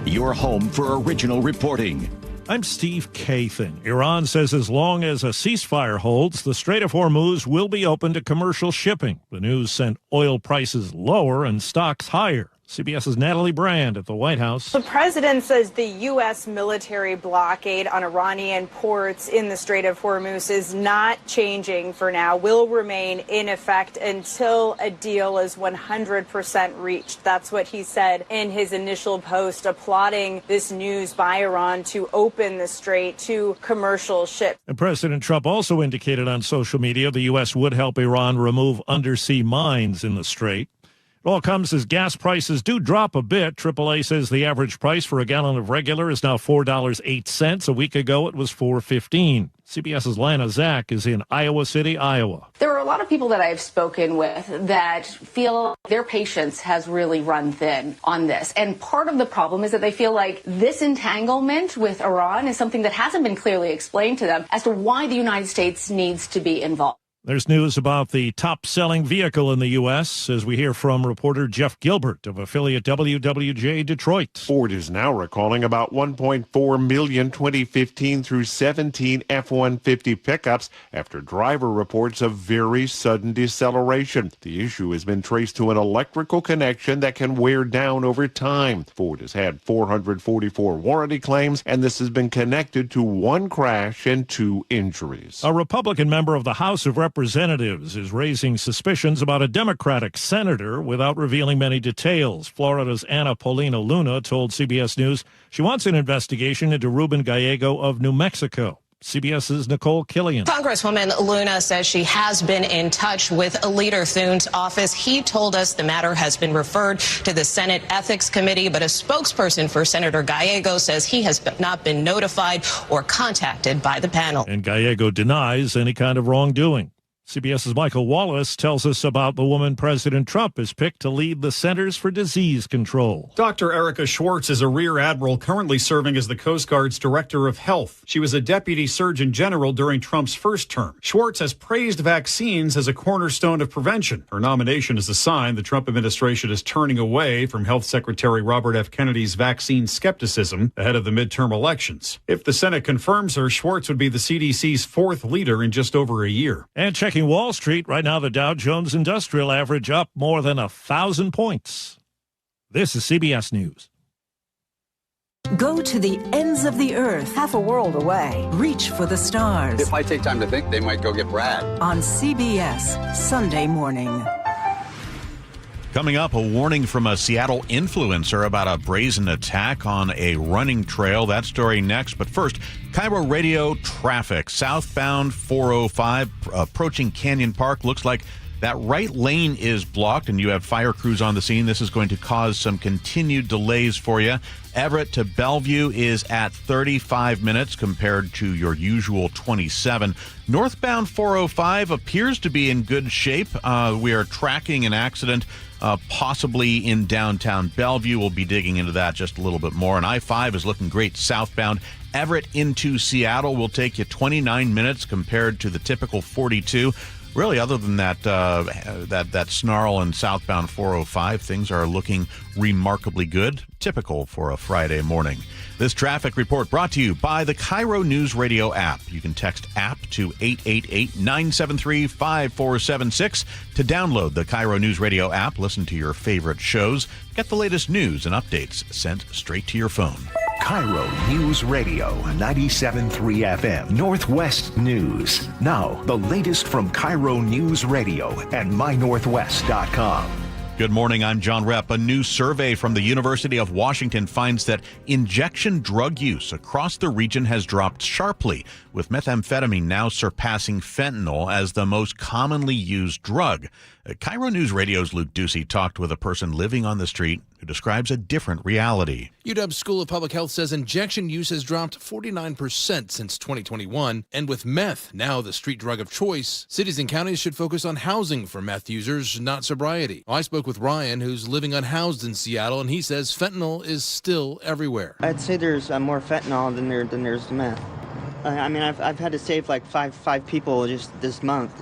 your home for original reporting. I'm Steve Kathan. Iran says as long as a ceasefire holds, the Strait of Hormuz will be open to commercial shipping. The news sent oil prices lower and stocks higher. CBS's Natalie Brand at the White House. The president says the U.S. military blockade on Iranian ports in the Strait of Hormuz is not changing for now, will remain in effect until a deal is 100% reached. That's what he said in his initial post, applauding this news by Iran to open the strait to commercial ships. And President Trump also indicated on social media the U.S. would help Iran remove undersea mines in the strait. It all comes as gas prices do drop a bit. AAA says the average price for a gallon of regular is now $4.08. A week ago, it was $4.15. CBS's Lana Zach is in Iowa City, Iowa. There are a lot of people that I've spoken with that feel their patience has really run thin on this. And part of the problem is that they feel like this entanglement with Iran is something that hasn't been clearly explained to them as to why the United States needs to be involved. There's news about the top-selling vehicle in the U.S. as we hear from reporter Jeff Gilbert of affiliate WWJ Detroit. Ford is now recalling about 1.4 million 2015 through 17 F-150 pickups after driver reports of very sudden deceleration. The issue has been traced to an electrical connection that can wear down over time. Ford has had 444 warranty claims, and this has been connected to one crash and 2 injuries. A Republican member of the House of Representatives is raising suspicions about a Democratic senator without revealing many details. Florida's Anna Paulina Luna told CBS News she wants an investigation into Ruben Gallego of New Mexico. CBS's Nicole Killian. Congresswoman Luna says she has been in touch with Leader Thune's office. He told us the matter has been referred to the Senate Ethics Committee, but a spokesperson for Senator Gallego says he has not been notified or contacted by the panel. And Gallego denies any kind of wrongdoing. CBS's Michael Wallace tells us about the woman President Trump has picked to lead the Centers for Disease Control. Dr. Erica Schwartz is a Rear Admiral currently serving as the Coast Guard's Director of Health. She was a Deputy Surgeon General during Trump's first term. Schwartz has praised vaccines as a cornerstone of prevention. Her nomination is a sign the Trump administration is turning away from Health Secretary Robert F. Kennedy's vaccine skepticism ahead of the midterm elections. If the Senate confirms her, Schwartz would be the CDC's 4th leader in just over a year. And checking Wall Street, right now the Dow Jones Industrial Average up more than 1,000 points. This is CBS News. Go to the ends of the earth, half a world away. Reach for the stars. If I take time to think, they might go get Brad. On CBS, Sunday morning. Coming up, a warning from a Seattle influencer about a brazen attack on a running trail. That story next. But first, KIRO Radio traffic. Southbound 405 approaching Canyon Park. Looks like that right lane is blocked, and you have fire crews on the scene. This is going to cause some continued delays for you. Everett to Bellevue is at 35 minutes compared to your usual 27. Northbound 405 appears to be in good shape. We are tracking an accident possibly in downtown Bellevue. We'll be digging into that just a little bit more. And I-5 is looking great southbound. Everett into Seattle will take you 29 minutes compared to the typical 42. Really, other than that snarl in southbound 405, things are looking remarkably good, typical for a Friday morning. This traffic report brought to you by the KIRO Newsradio App. You can text APP to 888-973-5476 to download the KIRO Newsradio App, listen to your favorite shows, get the latest news and updates sent straight to your phone. KIRO News Radio 97.3 FM Northwest News. Now, the latest from KIRO News Radio and mynorthwest.com. Good morning, I'm John Repp. A new survey from the University of Washington finds that injection drug use across the region has dropped sharply, with methamphetamine now surpassing fentanyl as the most commonly used drug. KIRO News Radio's Luke Ducey talked with a person living on the street who describes a different reality. UW School of Public Health says injection use has dropped 49% since 2021. And with meth now the street drug of choice, cities and counties should focus on housing for meth users, not sobriety. I spoke with Ryan, who's living unhoused in Seattle, and he says fentanyl is still everywhere. I'd say there's more fentanyl than there's meth. I mean, I've had to save like five people just this month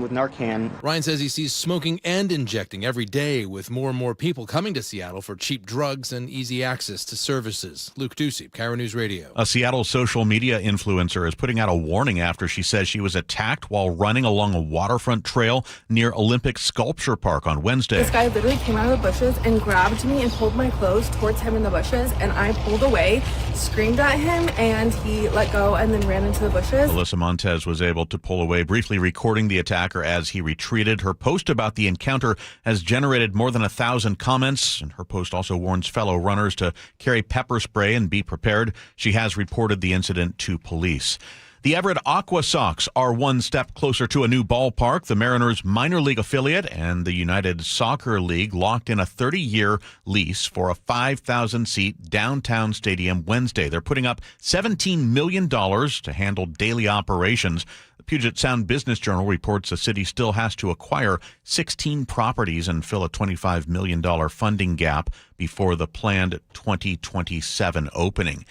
with Narcan. Ryan says he sees smoking and injecting every day, with more and more people coming to Seattle for cheap drugs and easy access to services. Luke Ducey, KIRO News Radio. A Seattle social media influencer is putting out a warning after she says she was attacked while running along a waterfront trail near Olympic Sculpture Park on Wednesday. This guy literally came out of the bushes and grabbed me and pulled my clothes towards him in the bushes, and I pulled away, screamed at him, and he let go and then ran into the bushes. Alyssa Montez was able to pull away, briefly recording the attacker as he retreated. Her post about the encounter has generated more than 1,000 comments, and her post also warns fellow runners to carry pepper spray and be prepared. She has reported the incident to police. The Everett Aqua Sox are one step closer to a new ballpark. The Mariners minor league affiliate and the United Soccer League locked in a 30-year lease for a 5,000-seat downtown stadium Wednesday. They're putting up $17 million to handle daily operations. The Puget Sound Business Journal reports the city still has to acquire 16 properties and fill a $25 million funding gap before the planned 2027 opening.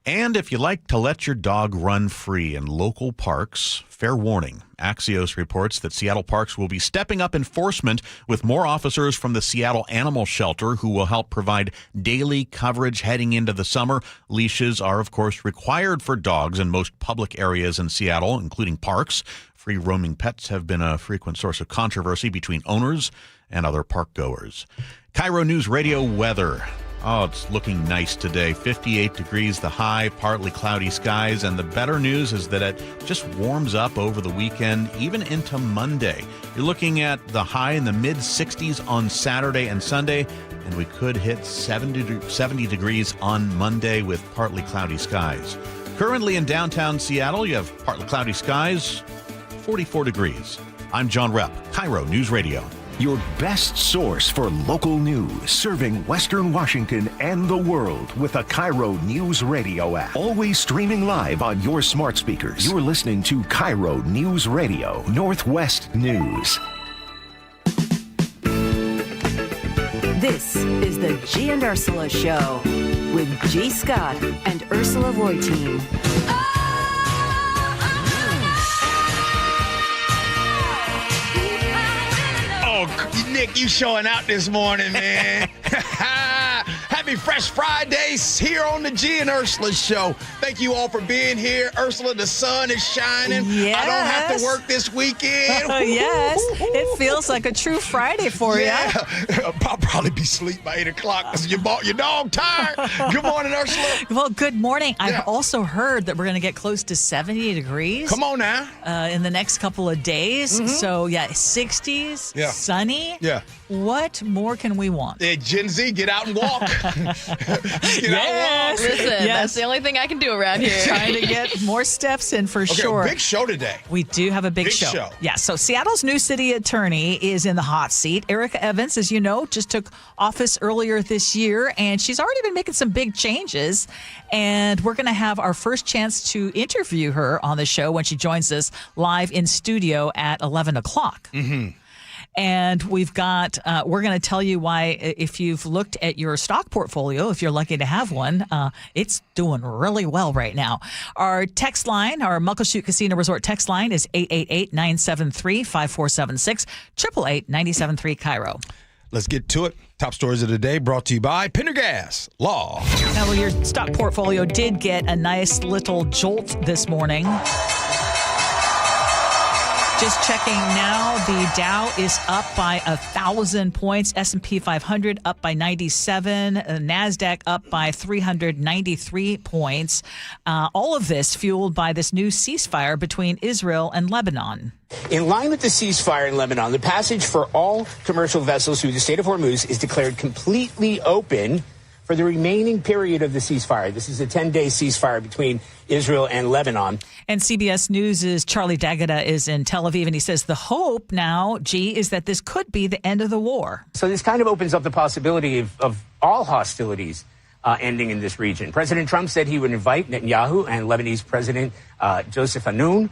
And if you like to let your dog run free in local parks, fair warning. Axios reports that Seattle parks will be stepping up enforcement with more officers from the Seattle Animal Shelter who will help provide daily coverage heading into the summer. Leashes are, of course, required for dogs in most public areas in Seattle, including parks. Free roaming pets have been a frequent source of controversy between owners and other park goers. KIRO News Radio weather. Oh, it's looking nice today. 58 degrees, the high, partly cloudy skies. And the better news is that it just warms up over the weekend, even into Monday. You're looking at the high in the mid-60s on Saturday and Sunday, and we could hit 70 degrees on Monday with partly cloudy skies. Currently in downtown Seattle, you have partly cloudy skies, 44 degrees. I'm John Repp, KIRO News Radio. Your best source for local news, serving Western Washington and the world with a KIRO News Radio app. Always streaming live on your smart speakers. You're listening to KIRO News Radio, Northwest News. This is the Gee and Ursula Show with G. Scott and Ursula Reutin. Nick, you showing out this morning, man. Happy Fresh Fridays here on the Gee and Ursula Show. Thank you all for being here. Ursula, the sun is shining. Yes. I don't have to work this weekend. Yes, it feels like a true Friday for you. I'll probably be asleep by 8 o'clock because your dog tired. Good morning, Ursula. Well, good morning. I've also heard that we're going to get close to 70 degrees. Come on now. In the next couple of days. Mm-hmm. So, 60s, sunny. Yeah. What more can we want? Gen Z, get out and walk. Listen, that's the only thing I can do around here. Trying to get more steps in for sure. Big show today. We do have a big show. Yeah, so Seattle's new city attorney is in the hot seat. Erica Evans, as you know, just took office earlier this year, and she's already been making some big changes. And we're going to have our first chance to interview her on the show when she joins us live in studio at 11 o'clock. Mm-hmm. And we've got, we're going to tell you why, if you've looked at your stock portfolio, if you're lucky to have one, it's doing really well right now. Our text line, our Muckleshoot Casino Resort text line is 888-973-5476, 888-973 KIRO. Let's get to it. Top stories of the day brought to you by Pendergast Law. Now, well, your stock portfolio did get a nice little jolt this morning. Just checking now, the Dow is up by 1,000 points. S&P 500 up by 97. NASDAQ up by 393 points. All of this fueled by this new ceasefire between Israel and Lebanon. In line with the ceasefire in Lebanon, the passage for all commercial vessels through the Strait of Hormuz is declared completely open for the remaining period of the ceasefire. This is a 10-day ceasefire between Israel and Lebanon. And CBS News' Charlie D'Agata is in Tel Aviv, and he says the hope now, G, is that this could be the end of the war. So this kind of opens up the possibility of all hostilities ending in this region. President Trump said he would invite Netanyahu and Lebanese President Joseph Noun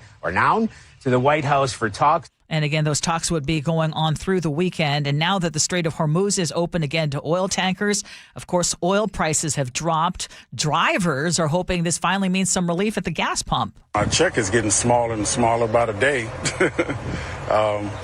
to the White House for talks. And again, those talks would be going on through the weekend. And now that the Strait of Hormuz is open again to oil tankers, of course, oil prices have dropped. Drivers are hoping this finally means some relief at the gas pump. Our check is getting smaller and smaller by the day.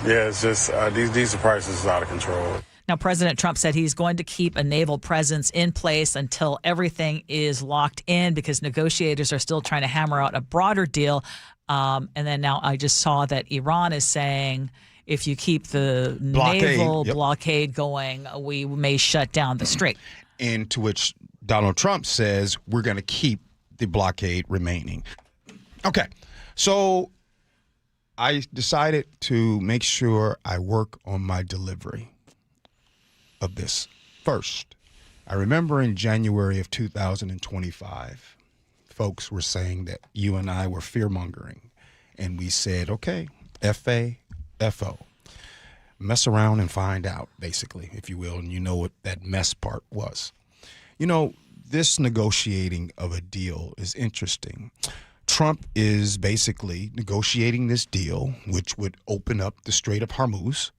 It's just diesel prices is out of control. Now, President Trump said he's going to keep a naval presence in place until everything is locked in because negotiators are still trying to hammer out a broader deal. And then now I just saw that Iran is saying if you keep the naval blockade going, we may shut down the strait. And to which Donald Trump says we're going to keep the blockade remaining. Okay, so I decided to make sure I work on my delivery of this. First, I remember in January of 2025, folks were saying that you and I were fear-mongering. And we said, okay, F-A-F-O. Mess around and find out, basically, if you will. And you know what that mess part was. You know, this negotiating of a deal is interesting. Trump is basically negotiating this deal, which would open up the Strait of Hormuz,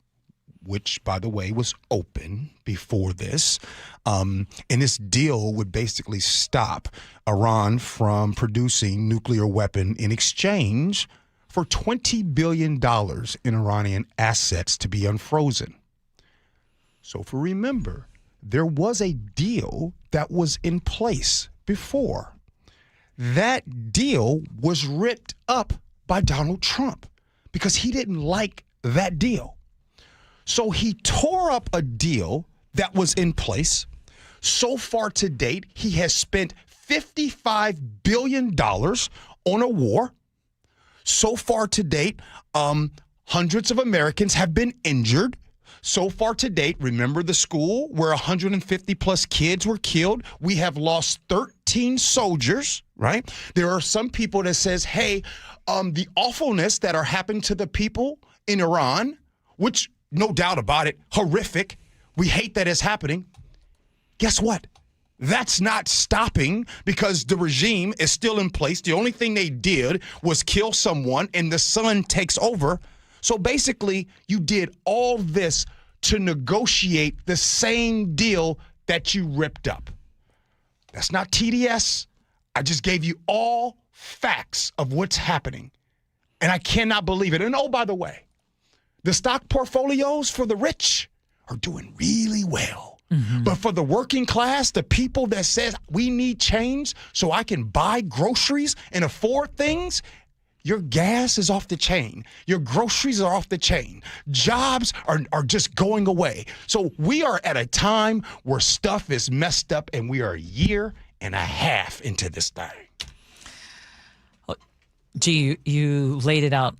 which, by the way, was open before this. And this deal would basically stop Iran from producing nuclear weapon in exchange for $20 billion in Iranian assets to be unfrozen. So if we remember, there was a deal that was in place before. That deal was ripped up by Donald Trump because he didn't like that deal. So he tore up a deal that was in place. So far to date, he has spent $55 billion on a war. So far to date, hundreds of Americans have been injured. So far to date, remember the school where 150 plus kids were killed? We have lost 13 soldiers, right? There are some people that says, hey, the awfulness that are happening to the people in Iran, which no doubt about it, horrific. We hate that it's happening. Guess what? That's not stopping because the regime is still in place. The only thing they did was kill someone and the sun takes over. So basically, you did all this to negotiate the same deal that you ripped up. That's not TDS. I just gave you all facts of what's happening. And I cannot believe it. And oh, by the way, the stock portfolios for the rich are doing really well. Mm-hmm. But for the working class, the people that says we need change so I can buy groceries and afford things, your gas is off the chain. Your groceries are off the chain. Jobs are just going away. So we are at a time where stuff is messed up and we are a year and a half into this thing. Gee, you laid it out.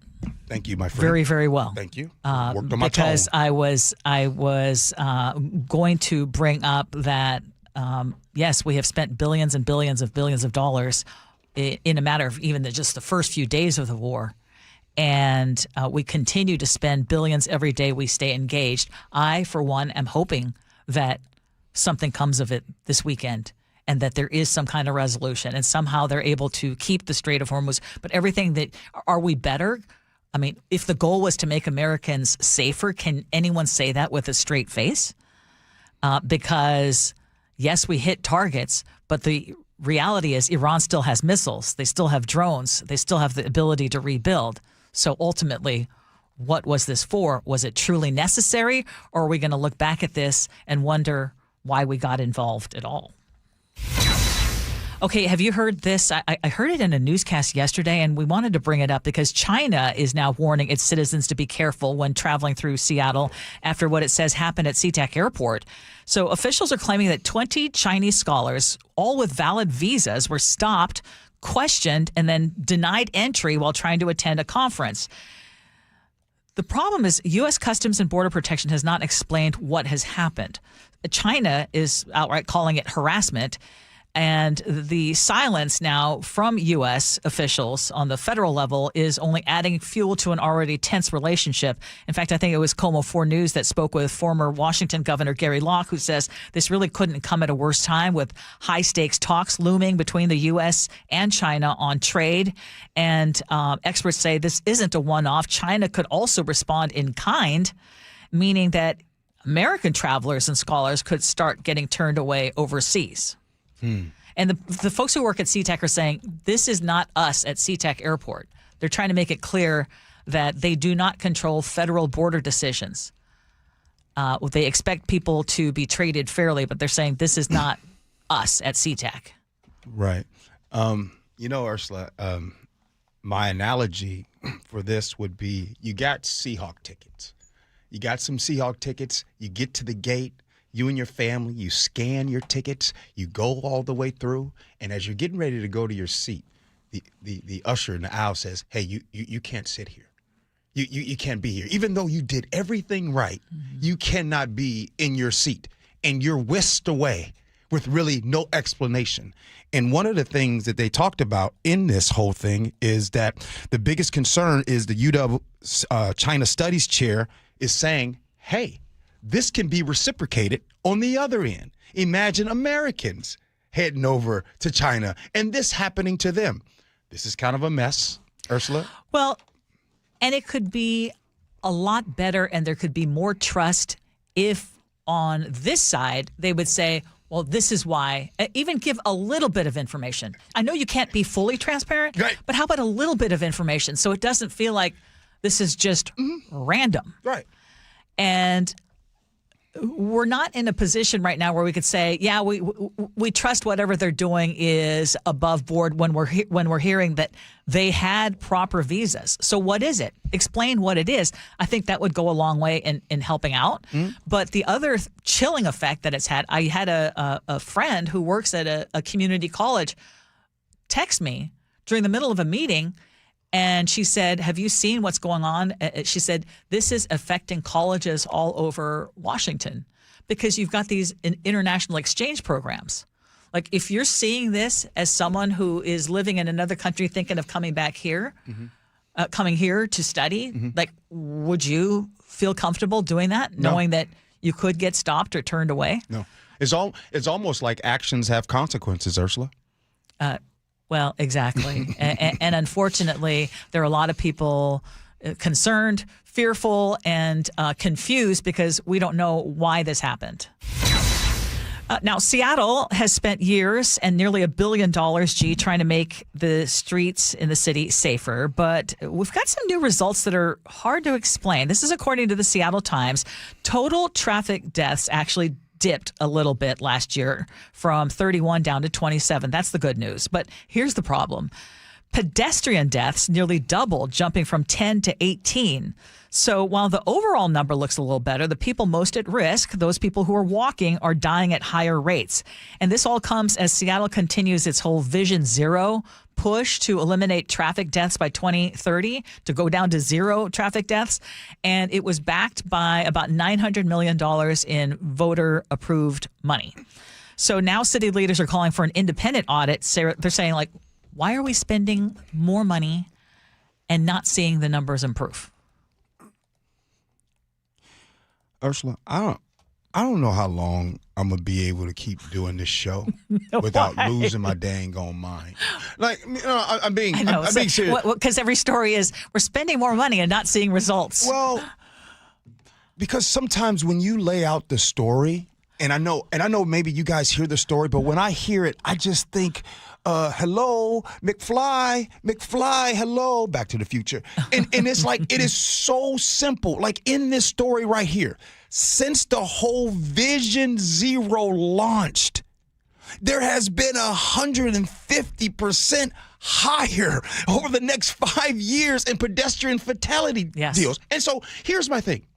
Thank you, my friend. Very, very well. Thank you. Worked on my tone. Because I was going to bring up that yes, we have spent billions and billions of dollars in a matter of even just the first few days of the war, and we continue to spend billions every day we stay engaged. I, for one, am hoping that something comes of it this weekend, and that there is some kind of resolution, and somehow they're able to keep the Strait of Hormuz. But everything that are we better? I mean, if the goal was to make Americans safer, can anyone say that with a straight face? Because, yes, we hit targets, but the reality is Iran still has missiles. They still have drones. They still have the ability to rebuild. So ultimately, what was this for? Was it truly necessary? Or are we going to look back at this and wonder why we got involved at all? Okay, have you heard this? I heard it in a newscast yesterday, and we wanted to bring it up because China is now warning its citizens to be careful when traveling through Seattle after what it says happened at SeaTac Airport. So officials are claiming that 20 Chinese scholars, all with valid visas, were stopped, questioned, and then denied entry while trying to attend a conference. The problem is U.S. Customs and Border Protection has not explained what has happened. China is outright calling it harassment. And the silence now from U.S. officials on the federal level is only adding fuel to an already tense relationship. In fact, I think it was Como 4 News that spoke with former Washington Governor Gary Locke, who says this really couldn't come at a worse time with high-stakes talks looming between the U.S. and China on trade. And experts say this isn't a one-off. China could also respond in kind, meaning that American travelers and scholars could start getting turned away overseas. And the folks who work at SeaTac are saying this is not us at SeaTac Airport. They're trying to make it clear that they do not control federal border decisions. They expect people to be treated fairly, but they're saying this is not us at SeaTac. Right. Ursula, my analogy for this would be you got Seahawk tickets. You got some Seahawk tickets. You get to the gate. You and your family, you scan your tickets, you go all the way through, and as you're getting ready to go to your seat, the usher in the aisle says, hey, you can't sit here. You can't be here. Even though you did everything right, you cannot be in your seat, and you're whisked away with really no explanation. And one of the things that they talked about in this whole thing is that the biggest concern is the UW China Studies chair is saying, hey, this can be reciprocated on the other end. Imagine Americans heading over to China and this happening to them. This is kind of a mess, Ursula. Well, and it could be a lot better and there could be more trust if on this side they would say, well, this is why, even give a little bit of information. I know you can't be fully transparent, right, but how about a little bit of information so it doesn't feel like this is just random. Right. And we're not in a position right now where we could say, yeah, we trust whatever they're doing is above board when we're hearing that they had proper visas. So what is it? Explain what it is. I think that would go a long way in helping out. But the other chilling effect that it's had, I had a friend who works at a community college text me during the middle of a meeting. And she said, have you seen what's going on? She said, this is affecting colleges all over Washington because you've got these international exchange programs. Like if you're seeing this as someone who is living in another country thinking of coming back here, coming here to study, like would you feel comfortable doing that, knowing that you could get stopped or turned away? No. It's almost like actions have consequences, Ursula. Well, exactly. And unfortunately, there are a lot of people concerned, fearful, and confused because we don't know why this happened. Now, Seattle has spent years and nearly $1 billion, trying to make the streets in the city safer. But we've got some new results that are hard to explain. This is according to the Seattle Times. Total traffic deaths actually dipped a little bit last year from 31 down to 27. That's the good news. But here's the problem. Pedestrian deaths nearly doubled, jumping from 10 to 18. So while the overall number looks a little better, the people most at risk, those people who are walking, are dying at higher rates. And this all comes as Seattle continues its whole Vision Zero push to eliminate traffic deaths by 2030, to go down to zero traffic deaths. And it was backed by about $900 million in voter-approved money. So now city leaders are calling for an independent audit. They're saying, like, why are we spending more money and not seeing the numbers improve? Ursula, I don't know how long I'm going to be able to keep doing this show without losing my dang on mind. Like, I'm being serious. Because every story is we're spending more money and not seeing results. Well, because sometimes when you lay out the story, and I know maybe you guys hear the story, but when I hear it, I just think, hello, McFly, hello, Back to the Future. And it's like, it is so simple. Like in this story right here, since the whole Vision Zero launched, there has been 150% higher over the next 5 years in pedestrian fatality deals. And so here's my thing.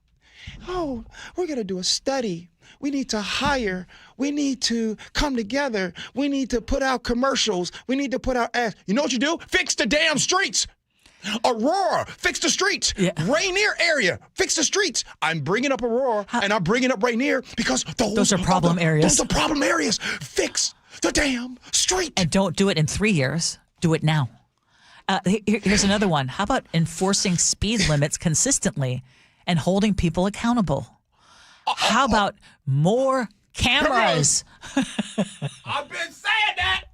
Oh, we're going to do a study. We need to hire. We need to come together. We need to put out commercials. We need to put out ads. You know what you do? Fix the damn streets. Aurora, fix the streets. Yeah. Rainier area, fix the streets. I'm bringing up Aurora and I'm bringing up Rainier because those are problem areas. Those are problem areas. Fix the damn street. And don't do it in 3 years. Do it now. Here's another one. How about enforcing speed limits consistently and holding people accountable? How about more cameras? I've been saying that.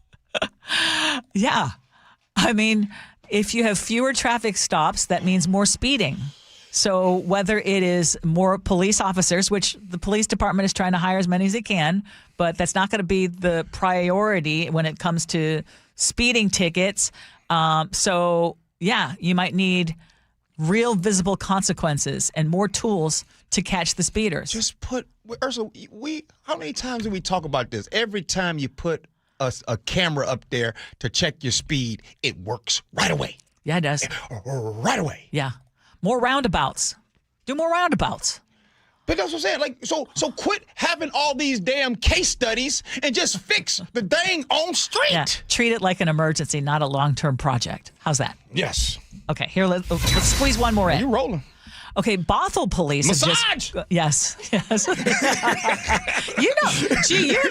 Yeah. I mean, if you have fewer traffic stops, that means more speeding. So whether it is more police officers, which the police department is trying to hire as many as they can, but that's not going to be the priority when it comes to speeding tickets. So, yeah, you might need real visible consequences and more tools to catch the speeders. Just put, Ursula, how many times do we talk about this? Every time you put a camera up there to check your speed, it works right away. Yeah, it does. Right away. Yeah. More roundabouts. Do more roundabouts. But that's what I'm saying. Like, so quit having all these damn case studies and just fix the dang on street. Yeah. Treat it like an emergency, not a long-term project. How's that? Yes. Okay, here, let's squeeze one more in. You rolling. Okay, Bothell police Massage! Yes. You and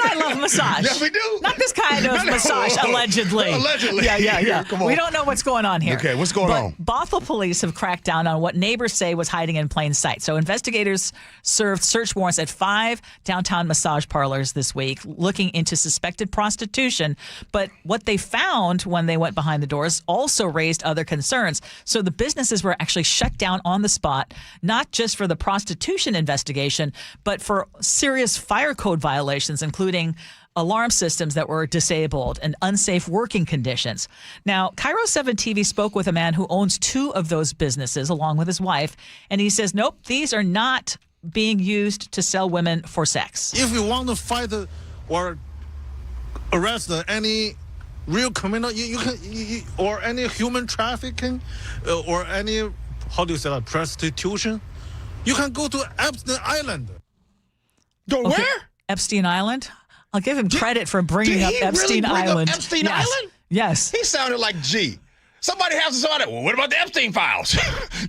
I love massage. Yes, we do. Not this kind of massage, allegedly. Allegedly. Yeah. Come on. We don't know what's going on here. Okay, what's going on? Bothell police have cracked down on what neighbors say was hiding in plain sight. So investigators served search warrants at 5 downtown massage parlors this week, looking into suspected prostitution. But what they found when they went behind the doors also raised other concerns. So the businesses were actually shut down on the spot, not just for the prostitution investigation, but for serious fire code violations, including alarm systems that were disabled and unsafe working conditions. Now, KIRO 7 TV spoke with a man who owns 2 of those businesses along with his wife, and he says, nope, these are not being used to sell women for sex. If you want to fight or arrest any real criminal, you can, or any human trafficking, or any, how do you say that, prostitution, you can go to Epstein Island. Go where? Epstein Island? I'll give him credit for bringing up Epstein Island. Epstein Island? Yes. He sounded like G. Somebody has to say, well, what about the Epstein files?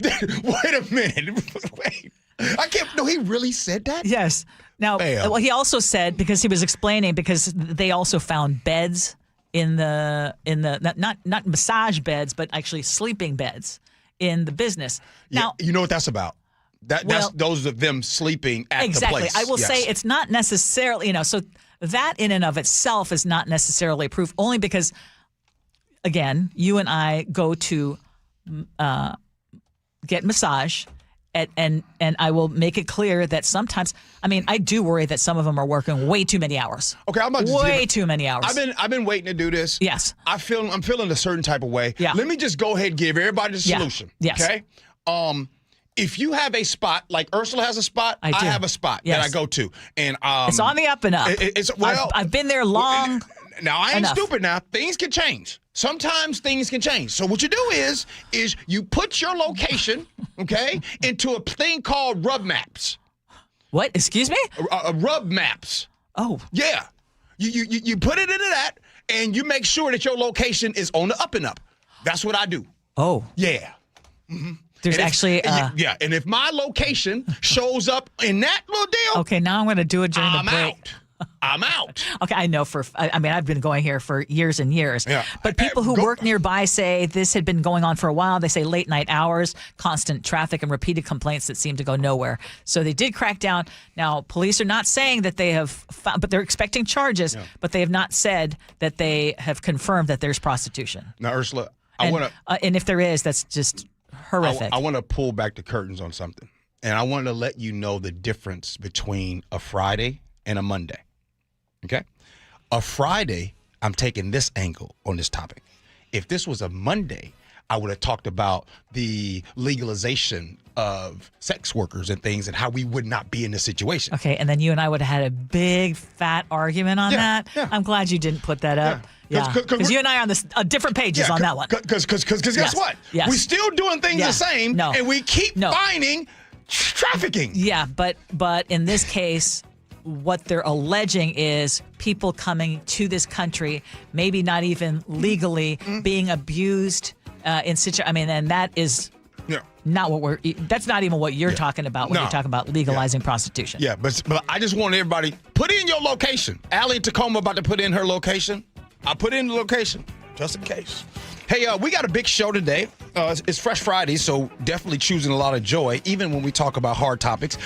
Wait a minute. Wait. I can't. No, he really said that? Yes. Now, well, he also said, because he was explaining, because they also found beds in the not massage beds, but actually sleeping beds in the business. Now, you know what that's about? That's those of them sleeping at the place. Exactly. I will say it's not necessarily, so that in and of itself is not necessarily proof, only because, again, you and I go to get massage, and I will make it clear that sometimes, I do worry that some of them are working way too many hours. Okay, I'm about to way too many hours. I've been waiting to do this. Yes. I'm feeling a certain type of way. Yeah. Let me just go ahead and give everybody the solution. Yes. Okay? If you have a spot, like Ursula has a spot, I have a spot that I go to. And it's on the up and up. I've been there long. Now, I ain't stupid now. Things can change. Sometimes things can change. So what you do is you put your location, okay, into a thing called Rub Maps. What? Excuse me? Rub Maps. Oh. Yeah. You put it into that, and you make sure that your location is on the up and up. That's what I do. Oh. Yeah. Mm-hmm. There's actually... yeah, and if my location shows up in that little deal... Okay, now I'm going to do it during the break. I'm out. Okay, I know I've been going here for years and years. Yeah. But people who work nearby say this had been going on for a while. They say late night hours, constant traffic, and repeated complaints that seem to go nowhere. So they did crack down. Now, police are not saying that they have found, but they're expecting charges, but they have not said that they have confirmed that there's prostitution. Now, Ursula, I want to... and if there is, that's just horrific. I want to pull back the curtains on something. And I want to let you know the difference between a Friday and a Monday. Okay? A Friday, I'm taking this angle on this topic. If this was a Monday, I would have talked about the legalization of sex workers and things and how we would not be in this situation. Okay, and then you and I would have had a big, fat argument on that. Yeah. I'm glad you didn't put that up. Yeah, because you and I are on different pages on that one. Because guess what? Yes. We're still doing things the same, and we keep finding trafficking. Yeah, but in this case, what they're alleging is people coming to this country, maybe not even legally, being abused in situation. And that is That's not even what you're talking about when you're talking about legalizing prostitution. Yeah, but I just want everybody, put in your location. Allie in Tacoma about to put in her location. I put in the location, just in case. Hey, we got a big show today. It's Fresh Friday, so definitely choosing a lot of joy, even when we talk about hard topics.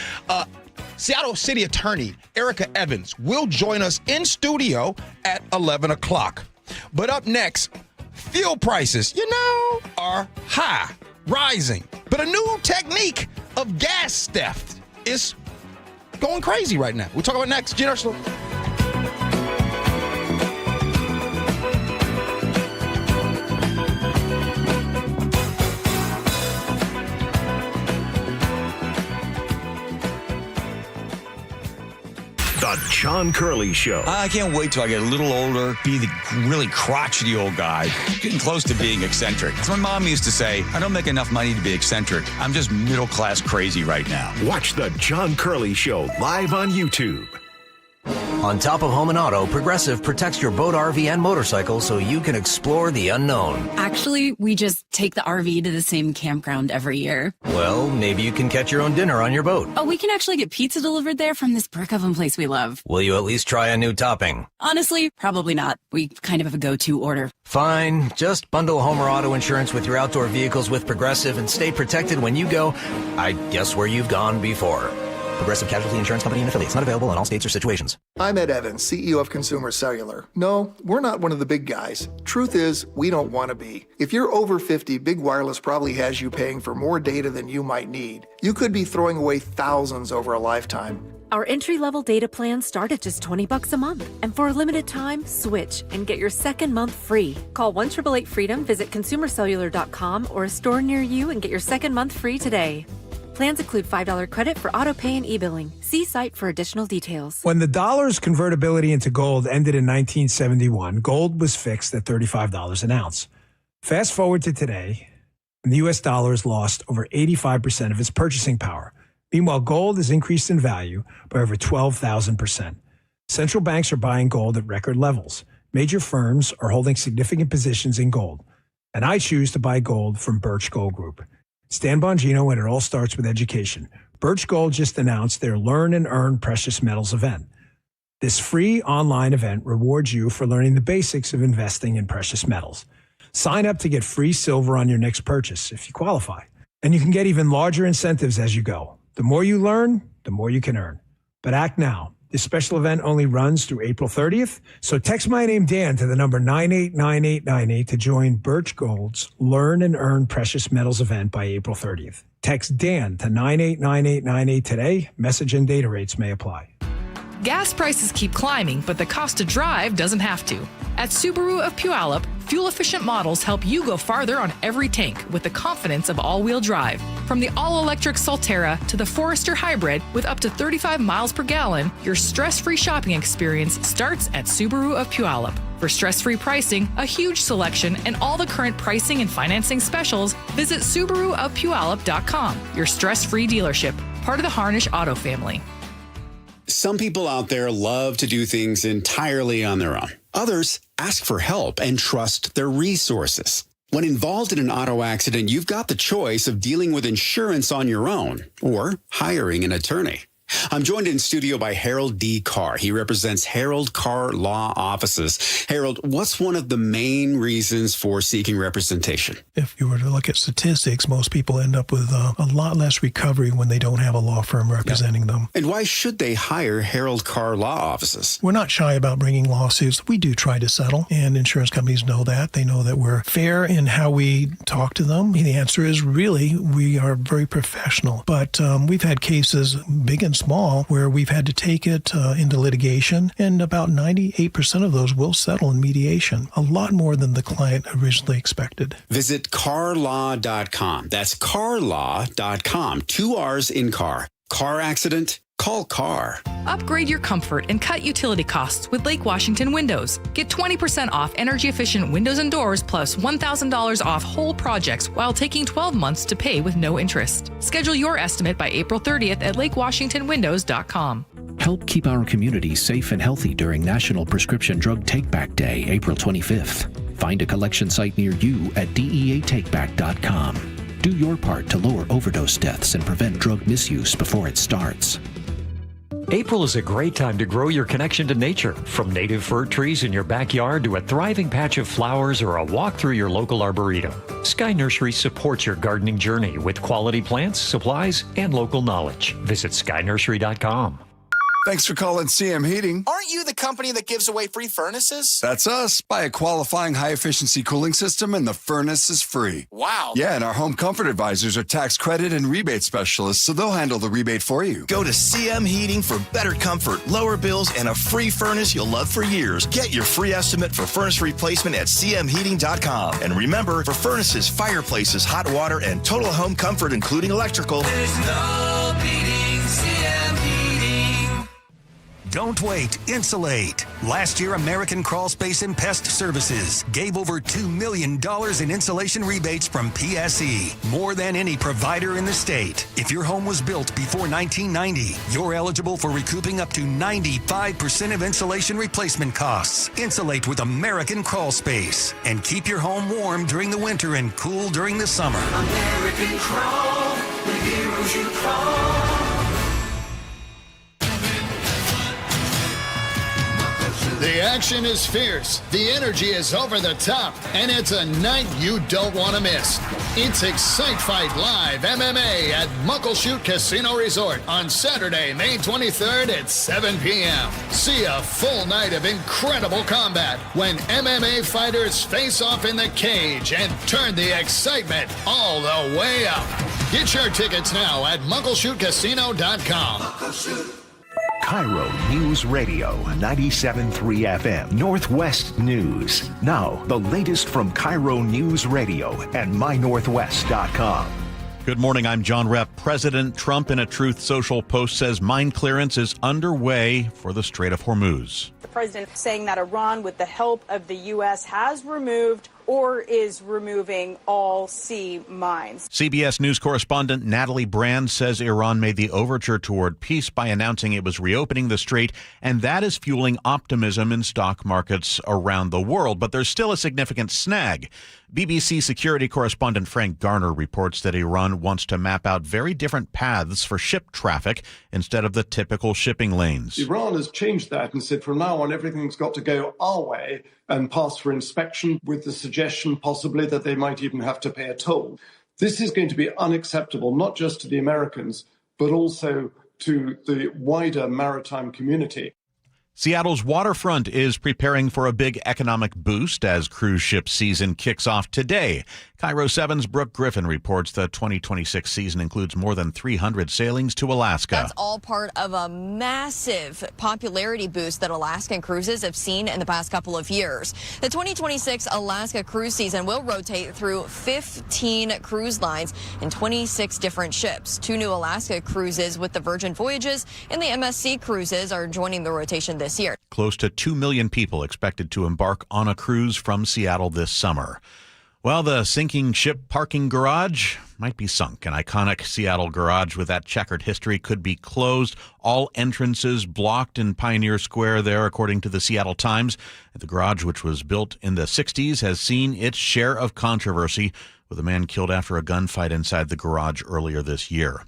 Seattle City Attorney Erica Evans will join us in studio at 11 o'clock. But up next, fuel prices, are high, rising. But a new technique of gas theft is going crazy right now. We'll talk about it next. Gee Ursula. The John Curley Show. I can't wait till I get a little older, be the really crotchety old guy, getting close to being eccentric. As my mom used to say, I don't make enough money to be eccentric. I'm just middle-class crazy right now. Watch The John Curley Show live on YouTube. On top of home and auto, Progressive protects your boat, RV, and motorcycle so you can explore the unknown. Actually, we just take the RV to the same campground every year. Well, maybe you can catch your own dinner on your boat. Oh, we can actually get pizza delivered there from this brick oven place we love. Will you at least try a new topping? Honestly, probably not. We kind of have a go-to order. Fine. Just bundle home or auto insurance with your outdoor vehicles with Progressive and stay protected when you go, I guess, where you've gone before. Progressive Casualty Insurance Company and affiliates. Not available in all states or situations. I'm Ed Evans, CEO of Consumer Cellular. No, we're not one of the big guys. Truth is, we don't want to be. If you're over 50, Big Wireless probably has you paying for more data than you might need. You could be throwing away thousands over a lifetime. Our entry-level data plans start at just $20 a month. And for a limited time, switch and get your second month free. Call 1-888-FREEDOM, visit consumercellular.com or a store near you and get your second month free today. Plans include $5 credit for auto pay and e-billing. See site for additional details. When the dollar's convertibility into gold ended in 1971, gold was fixed at $35 an ounce. Fast forward to today, and the U.S. dollar has lost over 85% of its purchasing power. Meanwhile, gold has increased in value by over 12,000%. Central banks are buying gold at record levels. Major firms are holding significant positions in gold. And I choose to buy gold from Birch Gold Group. Stan Bongino, and it all starts with education. Birch Gold just announced their Learn and Earn Precious Metals event. This free online event rewards you for learning the basics of investing in precious metals. Sign up to get free silver on your next purchase if you qualify. And you can get even larger incentives as you go. The more you learn, the more you can earn. But act now. This special event only runs through April 30th, so text my name Dan to the number 989898 to join Birch Gold's Learn and Earn Precious Metals event by April 30th. Text Dan to 989898 today. Message and data rates may apply. Gas prices keep climbing, but the cost to drive doesn't have to. At Subaru of Puyallup, fuel-efficient models help you go farther on every tank with the confidence of all-wheel drive. From the all-electric Solterra to the Forester Hybrid with up to 35 miles per gallon, your stress-free shopping experience starts at Subaru of Puyallup. For stress-free pricing, a huge selection, and all the current pricing and financing specials, visit SubaruofPuyallup.com, your stress-free dealership, part of the Harnish Auto family. Some people out there love to do things entirely on their own. Others ask for help and trust their resources. When involved in an auto accident, you've got the choice of dealing with insurance on your own or hiring an attorney. I'm joined in studio by Harold D. Carr. He represents Harold Carr Law Offices. Harold, what's one of the main reasons for seeking representation? If you were to look at statistics, most people end up with a lot less recovery when they don't have a law firm representing them. And why should they hire Harold Carr Law Offices? We're not shy about bringing lawsuits. We do try to settle, and insurance companies know that. They know that we're fair in how we talk to them. The answer is really, we are very professional. But we've had cases, big and small, where we've had to take it into litigation, and about 98% of those will settle in mediation. A lot more than the client originally expected. Visit carlaw.com. That's carlaw.com. 2 R's in car. Car accident? Call Carr. Upgrade your comfort and cut utility costs with Lake Washington Windows. Get 20% off energy-efficient windows and doors plus $1,000 off whole projects while taking 12 months to pay with no interest. Schedule your estimate by April 30th at lakewashingtonwindows.com. Help keep our community safe and healthy during National Prescription Drug Take-Back Day, April 25th. Find a collection site near you at DEATakeback.com. Do your part to lower overdose deaths and prevent drug misuse before it starts. April is a great time to grow your connection to nature. From native fir trees in your backyard to a thriving patch of flowers or a walk through your local arboretum, Sky Nursery supports your gardening journey with quality plants, supplies, and local knowledge. Visit skynursery.com. Thanks for calling CM Heating. Aren't you the company that gives away free furnaces? That's us. Buy a qualifying high-efficiency cooling system and the furnace is free. Wow. Yeah, and our home comfort advisors are tax credit and rebate specialists, so they'll handle the rebate for you. Go to CM Heating for better comfort, lower bills, and a free furnace you'll love for years. Get your free estimate for furnace replacement at cmheating.com. And remember, for furnaces, fireplaces, hot water, and total home comfort, including electrical, there's no beating CM Heating. Don't wait. Insulate. Last year, American Crawl Space and Pest Services gave over $2 million in insulation rebates from PSE, more than any provider in the state. If your home was built before 1990, you're eligible for recouping up to 95% of insulation replacement costs. Insulate with American Crawl Space and keep your home warm during the winter and cool during the summer. American Crawl, the heroes you call. The action is fierce, the energy is over the top, and it's a night you don't want to miss. It's Excite Fight Live MMA at Muckleshoot Casino Resort on Saturday, May 23rd at 7 p.m. See a full night of incredible combat when MMA fighters face off in the cage and turn the excitement all the way up. Get your tickets now at muckleshootcasino.com. KIRO Newsradio 97.3 FM, Northwest News. Now, the latest from KIRO Newsradio and mynorthwest.com. Good morning, I'm John Repp. President Trump in a Truth Social post says mine clearance is underway for the Strait of Hormuz. The president saying that Iran, with the help of the U.S., has removed or is removing all sea mines. CBS News correspondent Natalie Brand says Iran made the overture toward peace by announcing it was reopening the strait, and that is fueling optimism in stock markets around the world. But there's still a significant snag. BBC security correspondent Frank Garner reports that Iran wants to map out very different paths for ship traffic instead of the typical shipping lanes. Iran has changed that and said from now on everything's got to go our way and pass for inspection, with the suggestion possibly that they might even have to pay a toll. This is going to be unacceptable, not just to the Americans, but also to the wider maritime community. Seattle's waterfront is preparing for a big economic boost as cruise ship season kicks off today. KIRO 7's Brooke Griffin reports the 2026 season includes more than 300 sailings to Alaska. That's all part of a massive popularity boost that Alaskan cruises have seen in the past couple of years. The 2026 Alaska cruise season will rotate through 15 cruise lines and 26 different ships. 2 new Alaska cruises with the Virgin Voyages and the MSC cruises are joining the rotation this year. Close to 2 million people expected to embark on a cruise from Seattle this summer. Well, the sinking ship parking garage might be sunk. An iconic Seattle garage with that checkered history could be closed. All entrances blocked in Pioneer Square there, according to the Seattle Times. The garage, which was built in the 60s, has seen its share of controversy, with a man killed after a gunfight inside the garage earlier this year.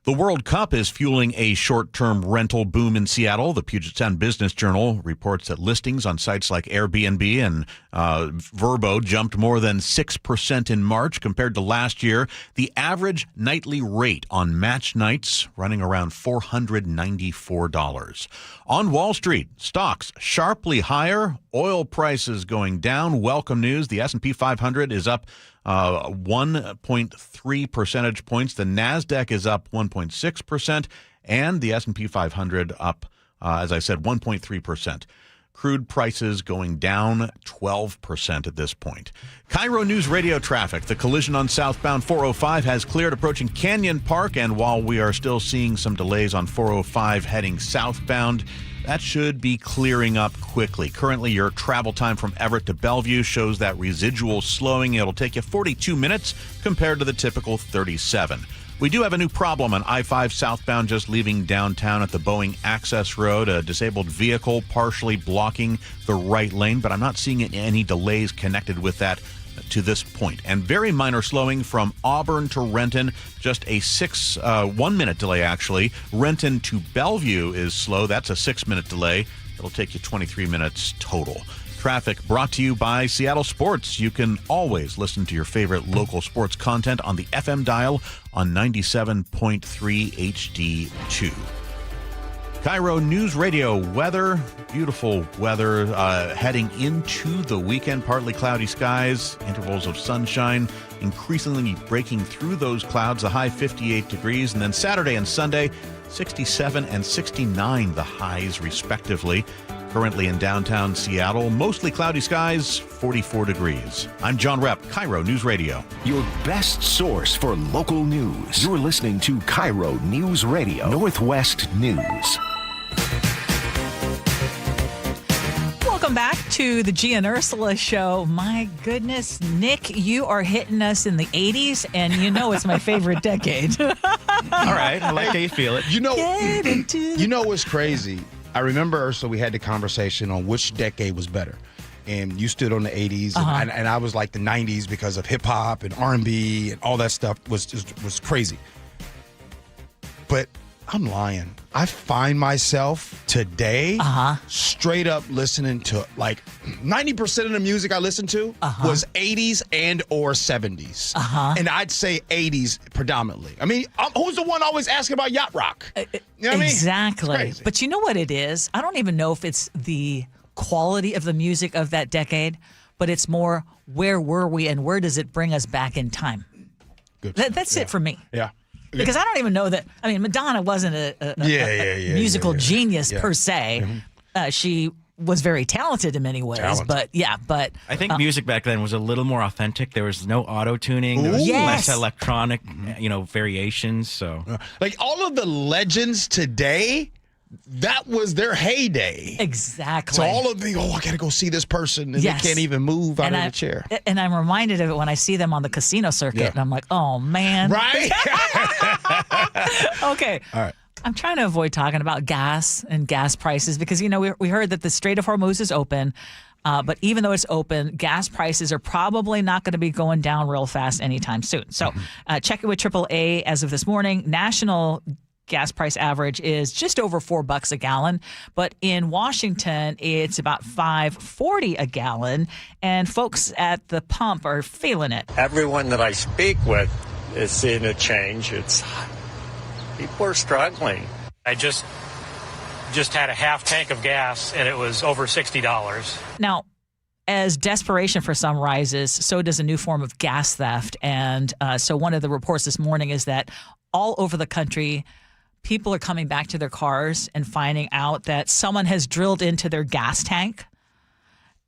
The World Cup is fueling a short-term rental boom in Seattle. The Puget Sound Business Journal reports that listings on sites like Airbnb and Vrbo jumped more than 6% in March compared to last year. The average nightly rate on match nights running around $494. On Wall Street, stocks sharply higher, oil prices going down. Welcome news. The S&P 500 is up 1.3 percentage points. The NASDAQ is up 1.6%, and the S&P 500 up, as I said, 1.3%. Crude prices going down 12% at this point. KIRO Newsradio traffic. The collision on southbound 405 has cleared approaching Canyon Park, and while we are still seeing some delays on 405 heading southbound, that should be clearing up quickly. Currently, your travel time from Everett to Bellevue shows that residual slowing. It'll take you 42 minutes compared to the typical 37. We do have a new problem on I-5 southbound just leaving downtown at the Boeing Access Road. A disabled vehicle partially blocking the right lane, but I'm not seeing any delays connected with that to this point. And very minor slowing from Auburn to Renton, just a 1-minute delay actually. Renton to Bellevue is slow. That's a 6-minute delay. It'll take you 23 minutes total. Traffic brought to you by Seattle Sports. You can always listen to your favorite local sports content on the FM dial on 97.3 HD2. KIRO Newsradio weather. Beautiful weather heading into the weekend. Partly cloudy skies, intervals of sunshine, increasingly breaking through those clouds. The high 58 degrees. And then Saturday and Sunday, 67 and 69 the highs respectively. Currently in downtown Seattle, mostly cloudy skies, 44 degrees. I'm John Repp, KIRO News Radio. Your best source for local news. You're listening to KIRO News Radio, Northwest News. Welcome back to the Gee and Ursula Show. My goodness, Nick, you are hitting us in the 80s, and you know it's my favorite decade. All right, I like how you feel it. You know what's crazy? I remember, Ursula, we had the conversation on which decade was better. And you stood on the 80s, and I was like the 90s because of hip-hop and R&B and all that stuff was crazy. But I'm lying. I find myself today straight up listening to, like, 90% of the music I listened to was 80s and or 70s. And I'd say 80s predominantly. I mean, who's the one always asking about yacht rock? You know what exactly. I mean? But you know what it is? I don't even know if it's the quality of the music of that decade, but it's more where were we and where does it bring us back in time? Good. That's it for me. Yeah. Because I don't even know that. I mean, Madonna wasn't a musical genius per se. She was very talented in many ways, but I think music back then was a little more authentic. There was no auto tuning. There was less electronic, variations. So, like all of the legends today, that was their heyday. Exactly. So all of the, I got to go see this person, and they can't even move out of the chair. And I'm reminded of it when I see them on the casino circuit, and I'm like, oh, man. Right? Okay. All right. I'm trying to avoid talking about gas and gas prices because, we heard that the Strait of Hormuz is open. But even though it's open, gas prices are probably not going to be going down real fast anytime soon. So check it with AAA as of this morning. National gas price average is just over $4 a gallon, but in Washington it's about $5.40 a gallon, and folks at the pump are feeling it. Everyone that I speak with is seeing a change. People are struggling. I just had a half tank of gas and it was over $60. Now, as desperation for some rises, so does a new form of gas theft, and so one of the reports this morning is that all over the country, people are coming back to their cars and finding out that someone has drilled into their gas tank,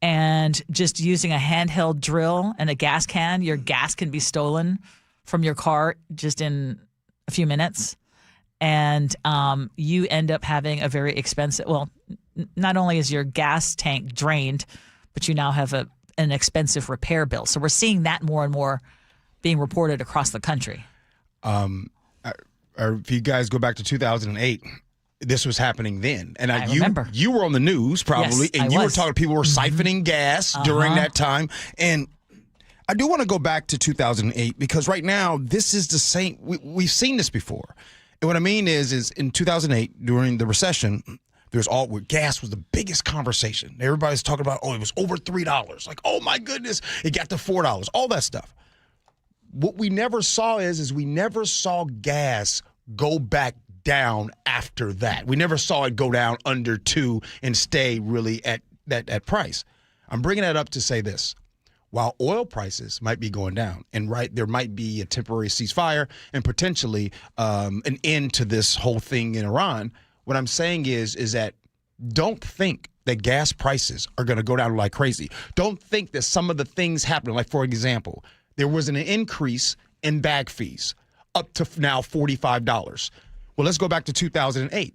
and just using a handheld drill and a gas can, your gas can be stolen from your car just in a few minutes. And you end up having a very expensive, not only is your gas tank drained, but you now have an expensive repair bill. So we're seeing that more and more being reported across the country. Or if you guys go back to 2008, this was happening then. And I remember. You were on the news probably, yes, and you were talking, people were siphoning gas during that time. And I do want to go back to 2008 because right now, this is the same. We've seen this before. And what I mean is in 2008, during the recession, gas was the biggest conversation. Everybody's talking about, it was over $3. Like, oh my goodness, it got to $4, all that stuff. What we never saw is we never saw gas go back down after that. We never saw it go down under 2 and stay really at that price. I'm bringing that up to say this. While oil prices might be going down, and there might be a temporary ceasefire and potentially an end to this whole thing in Iran, what I'm saying is that don't think that gas prices are going to go down like crazy. Don't think that some of the things happening, like for example, there was an increase in bag fees up to now $45. Well, let's go back to 2008.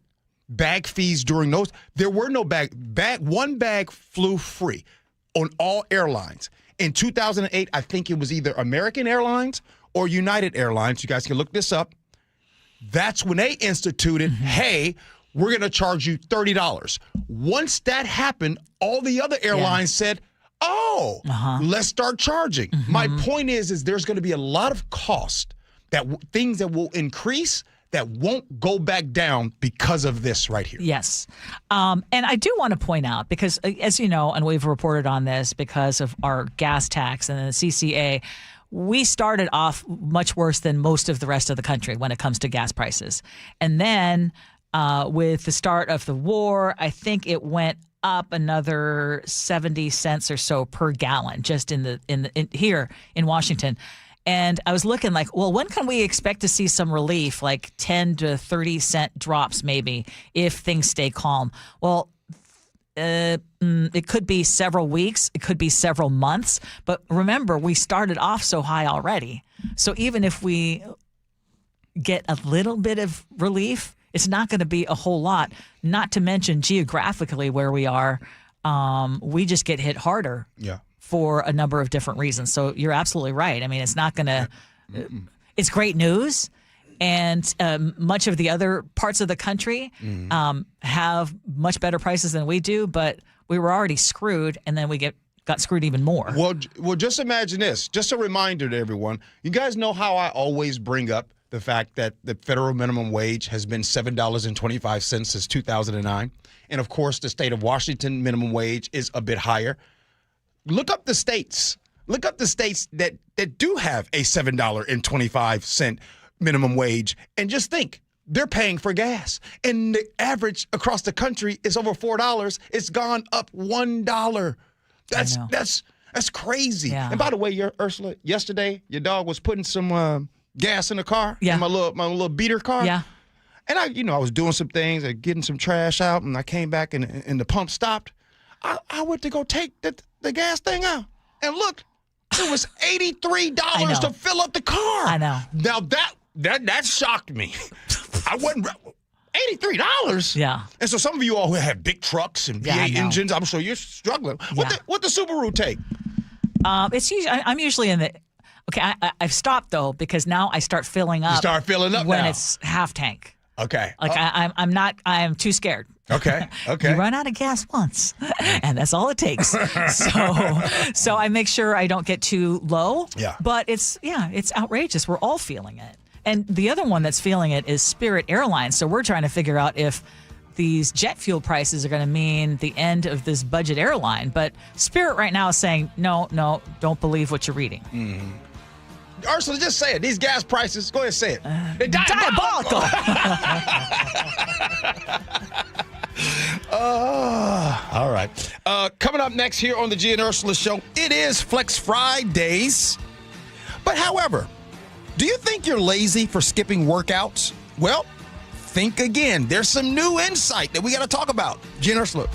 Bag fees during those, there were no one bag flew free on all airlines. In 2008, I think it was either American Airlines or United Airlines. You guys can look this up. That's when they instituted, hey, we're going to charge you $30. Once that happened, all the other airlines said, oh, let's start charging. My point is there's going to be a lot of cost, things that will increase that won't go back down because of this right here. Yes. And I do want to point out, because as you know, and we've reported on this because of our gas tax and the CCA, we started off much worse than most of the rest of the country when it comes to gas prices. And then with the start of the war, I think it went up another 70 cents or so per gallon just in here in Washington. And I was looking like, well, when can we expect to see some relief, like 10 to 30 cent drops maybe, if things stay calm? Well, it could be several weeks. It could be several months. But remember, we started off so high already. So even if we get a little bit of relief, it's not going to be a whole lot, not to mention geographically where we are. We just get hit harder for a number of different reasons. So you're absolutely right. I mean, it's not going to – it's great news. And much of the other parts of the country have much better prices than we do, but we were already screwed, and then we got screwed even more. Well, just imagine this. Just a reminder to everyone. You guys know how I always bring up the fact that the federal minimum wage has been $7.25 since 2009. And, of course, the state of Washington minimum wage is a bit higher. Look up the states. Look up the states that do have a $7.25 minimum wage, and just think, they're paying for gas. And the average across the country is over $4. It's gone up $1. That's crazy. Yeah. And by the way, Ursula, yesterday your dog was putting some gas in the car, in my little beater car. Yeah. And I was doing some things, getting some trash out, and I came back and the pump stopped. I went to go take the gas thing out, and look, it was $83 to fill up the car. I know. Now that shocked me. I wasn't $83. Yeah. And so some of you all who have big trucks and V8 engines, I'm sure you're struggling. What the Subaru take? It's usually I'm usually in the. Okay, I've stopped though because now I start filling up. You start filling up when now. It's half tank. Okay. Like I'm not. I am too scared. Okay. You run out of gas once, and that's all it takes. So I make sure I don't get too low. Yeah. But it's outrageous. We're all feeling it. And the other one that's feeling it is Spirit Airlines. So we're trying to figure out if these jet fuel prices are going to mean the end of this budget airline. But Spirit right now is saying, no, don't believe what you're reading. Mm-hmm. Ursula, just say it. These gas prices, go ahead and say it. They're diabolical. All right. Coming up next here on the Gee and Ursula Show, it is Flex Fridays. But however, do you think you're lazy for skipping workouts? Well, think again. There's some new insight that we got to talk about. Gee and Ursula.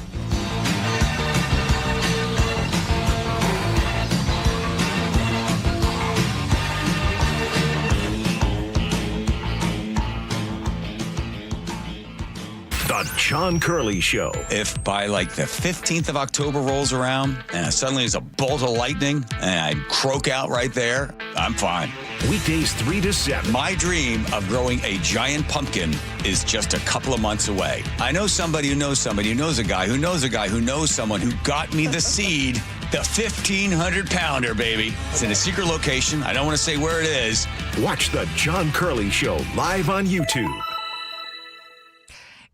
The John Curley Show. If by like the 15th of October rolls around and suddenly there's a bolt of lightning and I croak out right there, I'm fine. Weekdays 3 to 7. My dream of growing a giant pumpkin is just a couple of months away. I know somebody who knows somebody who knows a guy who knows a guy who knows someone who got me the seed, the 1,500 pounder, baby. It's in a secret location. I don't want to say where it is. Watch the John Curley Show live on YouTube.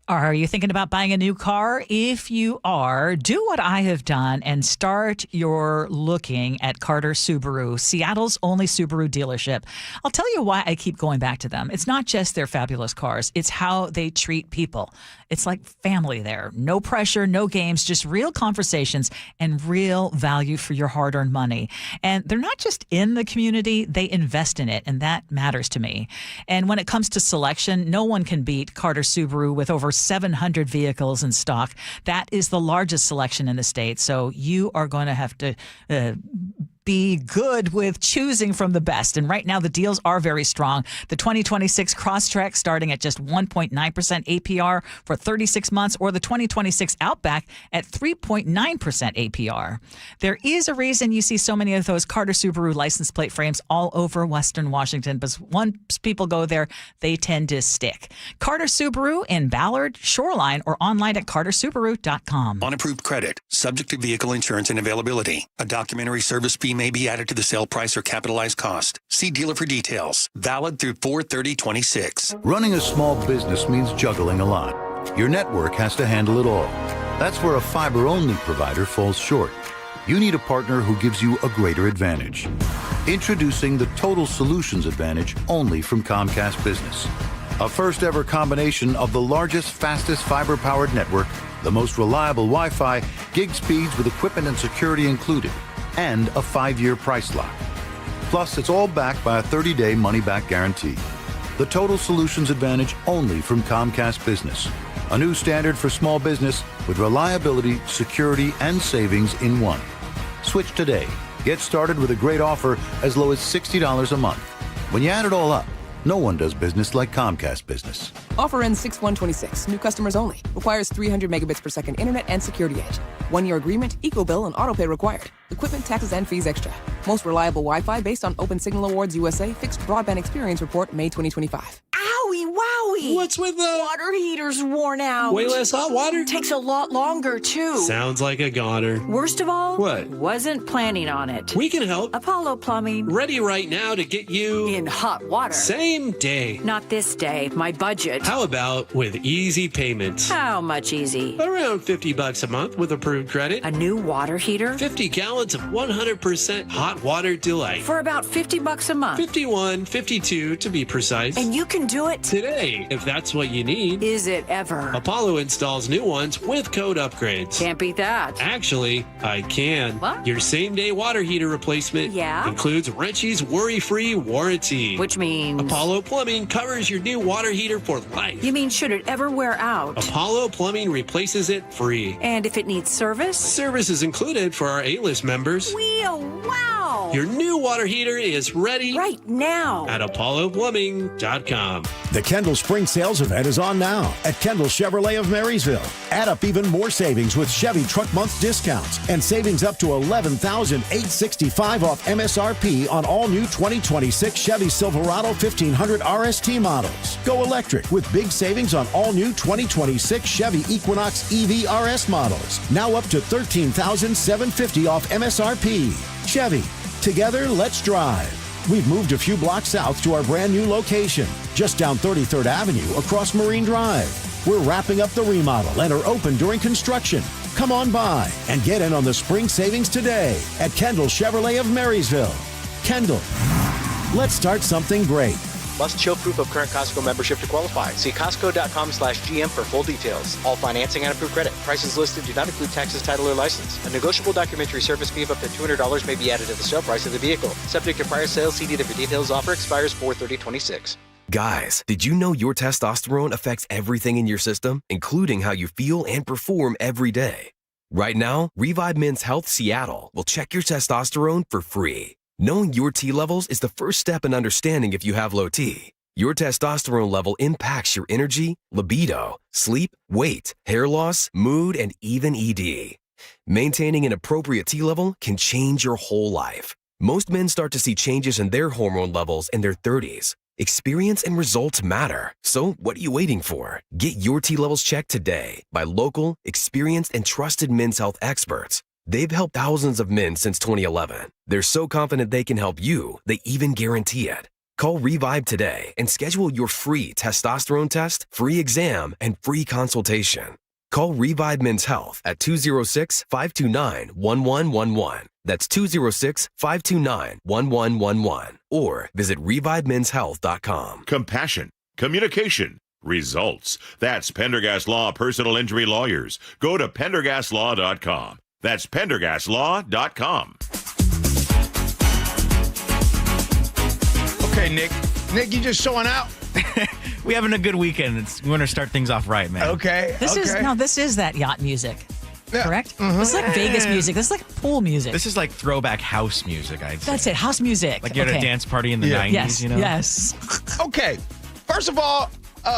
Are you thinking about buying a new car? If you are, do what I have done and start your looking at Carter Subaru, Seattle's only Subaru dealership. I'll tell you why I keep going back to them. It's not just their fabulous cars. It's how they treat people. It's like family there. No pressure, no games, just real conversations and real value for your hard-earned money. And they're not just in the community, they invest in it, and that matters to me. And when it comes to selection, no one can beat Carter Subaru with over 700 vehicles in stock. That is the largest selection in the state. So you are going to have to be good with choosing from the best. And right now, the deals are very strong. The 2026 Crosstrek starting at just 1.9% APR for 36 months, or the 2026 Outback at 3.9% APR. There is a reason you see so many of those Carter Subaru license plate frames all over Western Washington, but once people go there, they tend to stick. Carter Subaru in Ballard, Shoreline, or online at cartersubaru.com. On approved credit, subject to vehicle insurance and availability. A documentary service fee may be added to the sale price or capitalized cost. See dealer for details. Valid through 4/30/26. Running a small business means juggling a lot. Your network has to handle it all. That's where a fiber-only provider falls short. You need a partner who gives you a greater advantage. Introducing the Total Solutions Advantage only from Comcast Business. A first-ever combination of the largest, fastest fiber-powered network, the most reliable Wi-Fi, gig speeds with equipment and security included, and a 5-year price lock. Plus, it's all backed by a 30-day money-back guarantee. The Total Solutions Advantage only from Comcast Business. A new standard for small business with reliability, security, and savings in one. Switch today. Get started with a great offer as low as $60 a month. When you add it all up, no one does business like Comcast Business. Offer ends 6/1/26. New customers only. Requires 300 megabits per second internet and security edge. 1-year agreement, eco-bill, and autopay required. Equipment, taxes, and fees extra. Most reliable Wi-Fi based on Open Signal Awards USA Fixed Broadband Experience Report, May 2025. Owie, wowie! What's with the... Water heater's worn out. Way less hot water? Takes a lot longer, too. Sounds like a goner. Worst of all... What? Wasn't planning on it. We can help. Apollo Plumbing. Ready right now to get you... in hot water. Same day. Not this day. My budget. How about with easy payments? How much easy? Around $50 a month with approved credit. A new water heater? 50 gallons of 100% hot water delight. For about $50 a month. 51, 52 to be precise. And you can do it today, if that's what you need. Is it ever? Apollo installs new ones with code upgrades. Can't beat that. Actually, I can. What? Your same-day water heater replacement includes Wrenchy's worry-free warranty. Which means? Apollo Plumbing covers your new water heater for life. You mean should it ever wear out? Apollo Plumbing replaces it free. And if it needs service? Service is included for our A-list members. Wow! Your new water heater is ready right now at ApolloPlumbing.com. The Kendall Spring Sales Event is on now at Kendall Chevrolet of Marysville. Add up even more savings with Chevy Truck Month discounts and savings up to $11,865 off MSRP on all new 2026 Chevy Silverado 1500 RST models. Go electric with big savings on all new 2026 Chevy Equinox EV RS models. Now up to $13,750 off MSRP. Chevy, together, let's drive. We've moved a few blocks south to our brand new location, just down 33rd Avenue across Marine Drive. We're wrapping up the remodel and are open during construction. Come on by and get in on the spring savings today at Kendall Chevrolet of Marysville. Kendall, let's start something great. Must show proof of current Costco membership to qualify. See Costco.com/GM for full details. All financing and approved credit. Prices listed do not include taxes, title, or license. A negotiable documentary service fee of up to $200 may be added to the sale price of the vehicle. Subject to prior sales, see dealer for details. Offer expires 4/30/26. Guys, did you know your testosterone affects everything in your system, including how you feel and perform every day? Right now, Revive Men's Health Seattle will check your testosterone for free. Knowing your T levels is the first step in understanding if you have low T. Your testosterone level impacts your energy, libido, sleep, weight, hair loss, mood, and even ED. Maintaining an appropriate T level can change your whole life. Most men start to see changes in their hormone levels in their 30s. Experience and results matter. So what are you waiting for? Get your T levels checked today by local, experienced, and trusted men's health experts. They've helped thousands of men since 2011. They're so confident they can help you, they even guarantee it. Call Revive today and schedule your free testosterone test, free exam, and free consultation. Call Revive Men's Health at 206-529-1111. That's 206-529-1111. Or visit ReviveMen'sHealth.com. Compassion, communication, results. That's Pendergast Law Personal Injury Lawyers. Go to PendergastLaw.com. That's PendergastLaw.com. Okay, Nick. Nick, you just showing out? We having a good weekend. We want to start things off right, man. Okay. This is that yacht music. correct? It's like Vegas music. This is like pool music. This is like throwback house music, I'd say. That's it, house music. Like you're at a dance party in the 90s, yes, you know? Yes. Okay. First of all,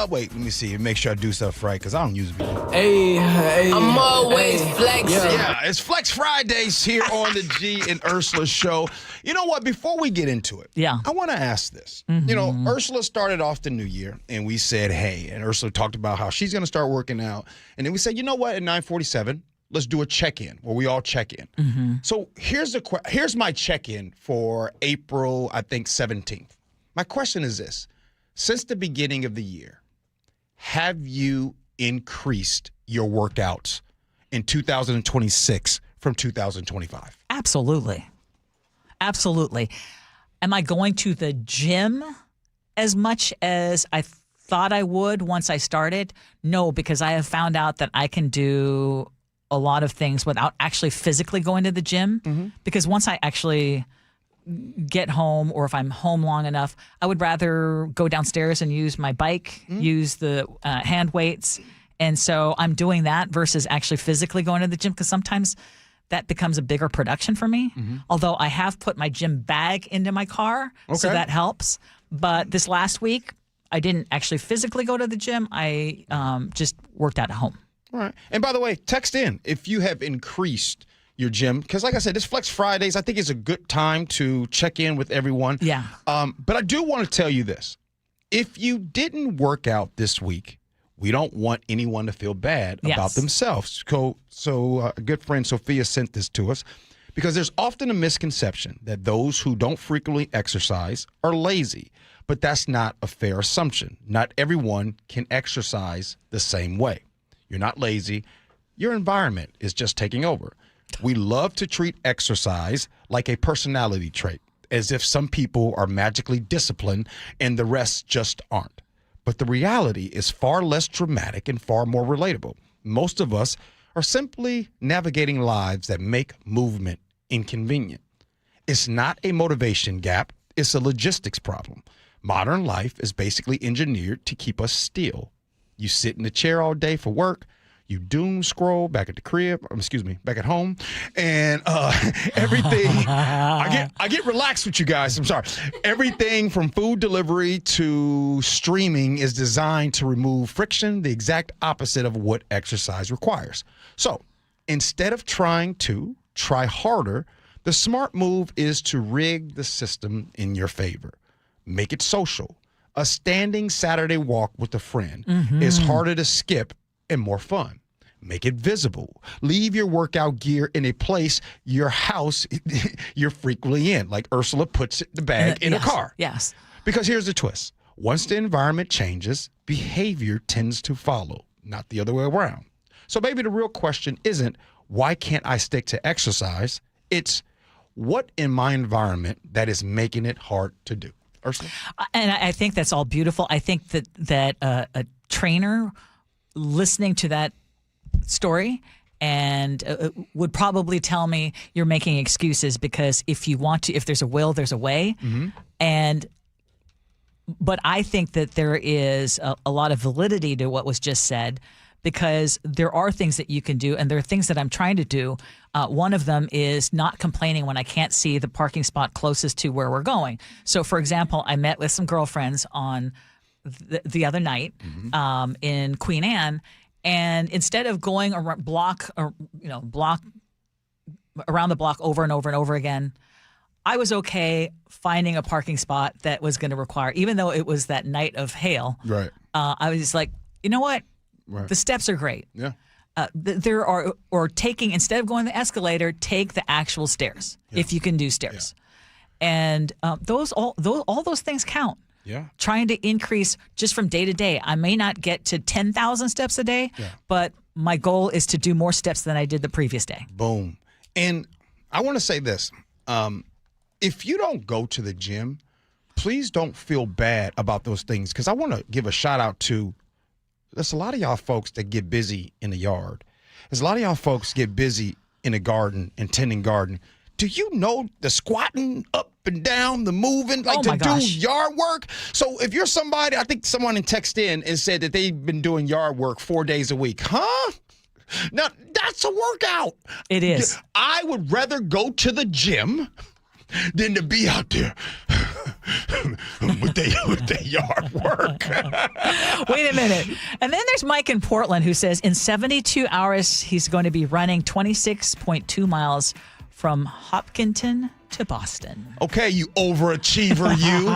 wait, let me see. Make sure I do stuff right, because I don't use it. Hey, I'm always flexing. Yeah, it's Flex Fridays here on the Gee and Ursula Show. You know what? Before we get into it, I want to ask this. You know, Ursula started off the new year, and we said, hey, and Ursula talked about how she's going to start working out. And then we said, you know what, at 9:47, let's do a check-in where we all check in. So here's my check-in for April, I think, 17th. My question is this. Since the beginning of the year, have you increased your workouts in 2026 from 2025? Absolutely. Absolutely. Am I going to the gym as much as I thought I would once I started? No, because I have found out that I can do a lot of things without actually physically going to the gym. Because once I actually get home, or if I'm home long enough, I would rather go downstairs and use my bike, use the hand weights. And so I'm doing that versus actually physically going to the gym, because sometimes that becomes a bigger production for me. Although I have put my gym bag into my car, so that helps. But this last week, I didn't actually physically go to the gym. I just worked out at home. All right. And by the way, text in if you have increased your gym, because like I said, this Flex Fridays, I think is a good time to check in with everyone. Yeah. But I do want to tell you this. If you didn't work out this week, we don't want anyone to feel bad about themselves. So a good friend, Sophia, sent this to us, because there's often a misconception that those who don't frequently exercise are lazy. But that's not a fair assumption. Not everyone can exercise the same way. You're not lazy. Your environment is just taking over. We love to treat exercise like a personality trait, as if some people are magically disciplined and the rest just aren't. But the reality is far less dramatic and far more relatable. Most of us are simply navigating lives that make movement inconvenient. It's not a motivation gap, it's a logistics problem. Modern life is basically engineered to keep us still. You sit in the chair all day for work. You doom scroll back at the crib, back at home, and everything. I get relaxed with you guys. I'm sorry. Everything from food delivery to streaming is designed to remove friction, the exact opposite of what exercise requires. So instead of trying to try harder, the smart move is to rig the system in your favor. Make it social. A standing Saturday walk with a friend is harder to skip and more fun. Make it visible. Leave your workout gear in a place, your house, you're frequently in. Like Ursula puts the bag in a car. Yes. Because here's the twist. Once the environment changes, behavior tends to follow, not the other way around. So maybe the real question isn't, why can't I stick to exercise? It's, what in my environment that is making it hard to do? Ursula? And I think that's all beautiful. I think that a trainer listening to that story and would probably tell me you're making excuses, because if you want to, if there's a will, there's a way. But I think that there is a lot of validity to what was just said, because there are things that you can do, and there are things that I'm trying to do. One of them is not complaining when I can't see the parking spot closest to where we're going. So, for example, I met with some girlfriends on the other night in Queen Anne, and instead of going around around the block over and over and over again, I was okay finding a parking spot that was going to require, even though it was that night of hail. Right. I was just like, you know what? Right. The steps are great. Yeah. There are, or taking, instead of going the escalator, take the actual stairs if you can do stairs, and all those things count. Yeah. Trying to increase just from day to day. I may not get to 10,000 steps a day, but my goal is to do more steps than I did the previous day. Boom. And I want to say this. If you don't go to the gym, please don't feel bad about those things, because I want to give a shout out to, there's a lot of y'all folks that get busy in the yard. There's a lot of y'all folks get busy in the garden and tending garden. Do you know the squatting up and down, the moving, like to do yard work? So if you're somebody, I think someone texted in and said that they've been doing yard work 4 days a week. Huh? Now, that's a workout. It is. I would rather go to the gym than to be out there with their yard work. Wait a minute. And then there's Mike in Portland who says in 72 hours, he's going to be running 26.2 miles from Hopkinton to Boston. Okay, you overachiever, you.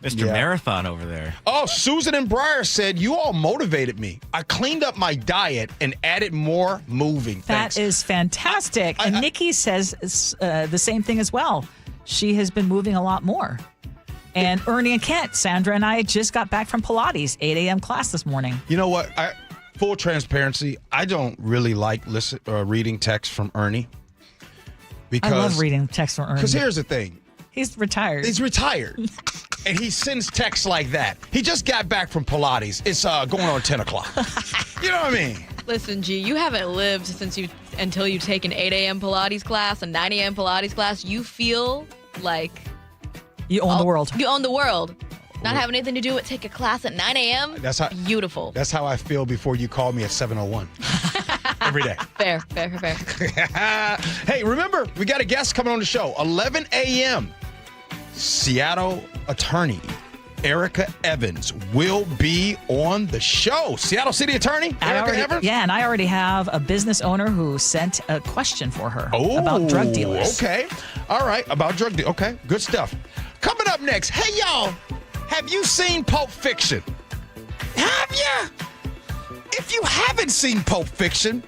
Mr. Marathon over there. Oh, Susan and Briar said, you all motivated me. I cleaned up my diet and added more moving. That is fantastic. And Nikki says the same thing as well. She has been moving a lot more. And Ernie and Kent, Sandra and I just got back from Pilates, 8 a.m. class this morning. You know what? Full transparency, I don't really like reading text from Ernie. I love reading text from Ernie. Because here's the thing. He's retired. And he sends texts like that. He just got back from Pilates. It's going on 10 o'clock. You know what I mean? Listen, G, you haven't lived until you take an 8 a.m. Pilates class, a 9 a.m. Pilates class. You feel like you own the world. You own the world. Not having anything to do with take a class at 9 a.m. Beautiful. That's how I feel before you call me at 7:01. Every day. Fair. Hey, remember, we got a guest coming on the show. 11 a.m. Seattle attorney Erica Evans will be on the show. Seattle City Attorney Erica Evans? Yeah, and I already have a business owner who sent a question for her about drug dealers. Okay. All right, about drug dealers. Okay, good stuff. Coming up next, hey, y'all, have you seen Pulp Fiction? Have you? If you haven't seen Pulp Fiction,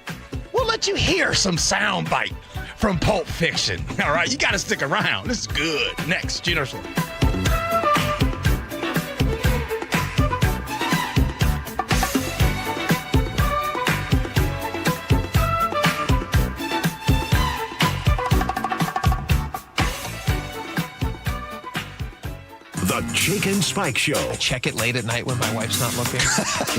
we'll let you hear some soundbite from Pulp Fiction. All right, you got to stick around. This is good. Next, Gee Ursula. The Jake and Spike Show. I check it late at night when my wife's not looking.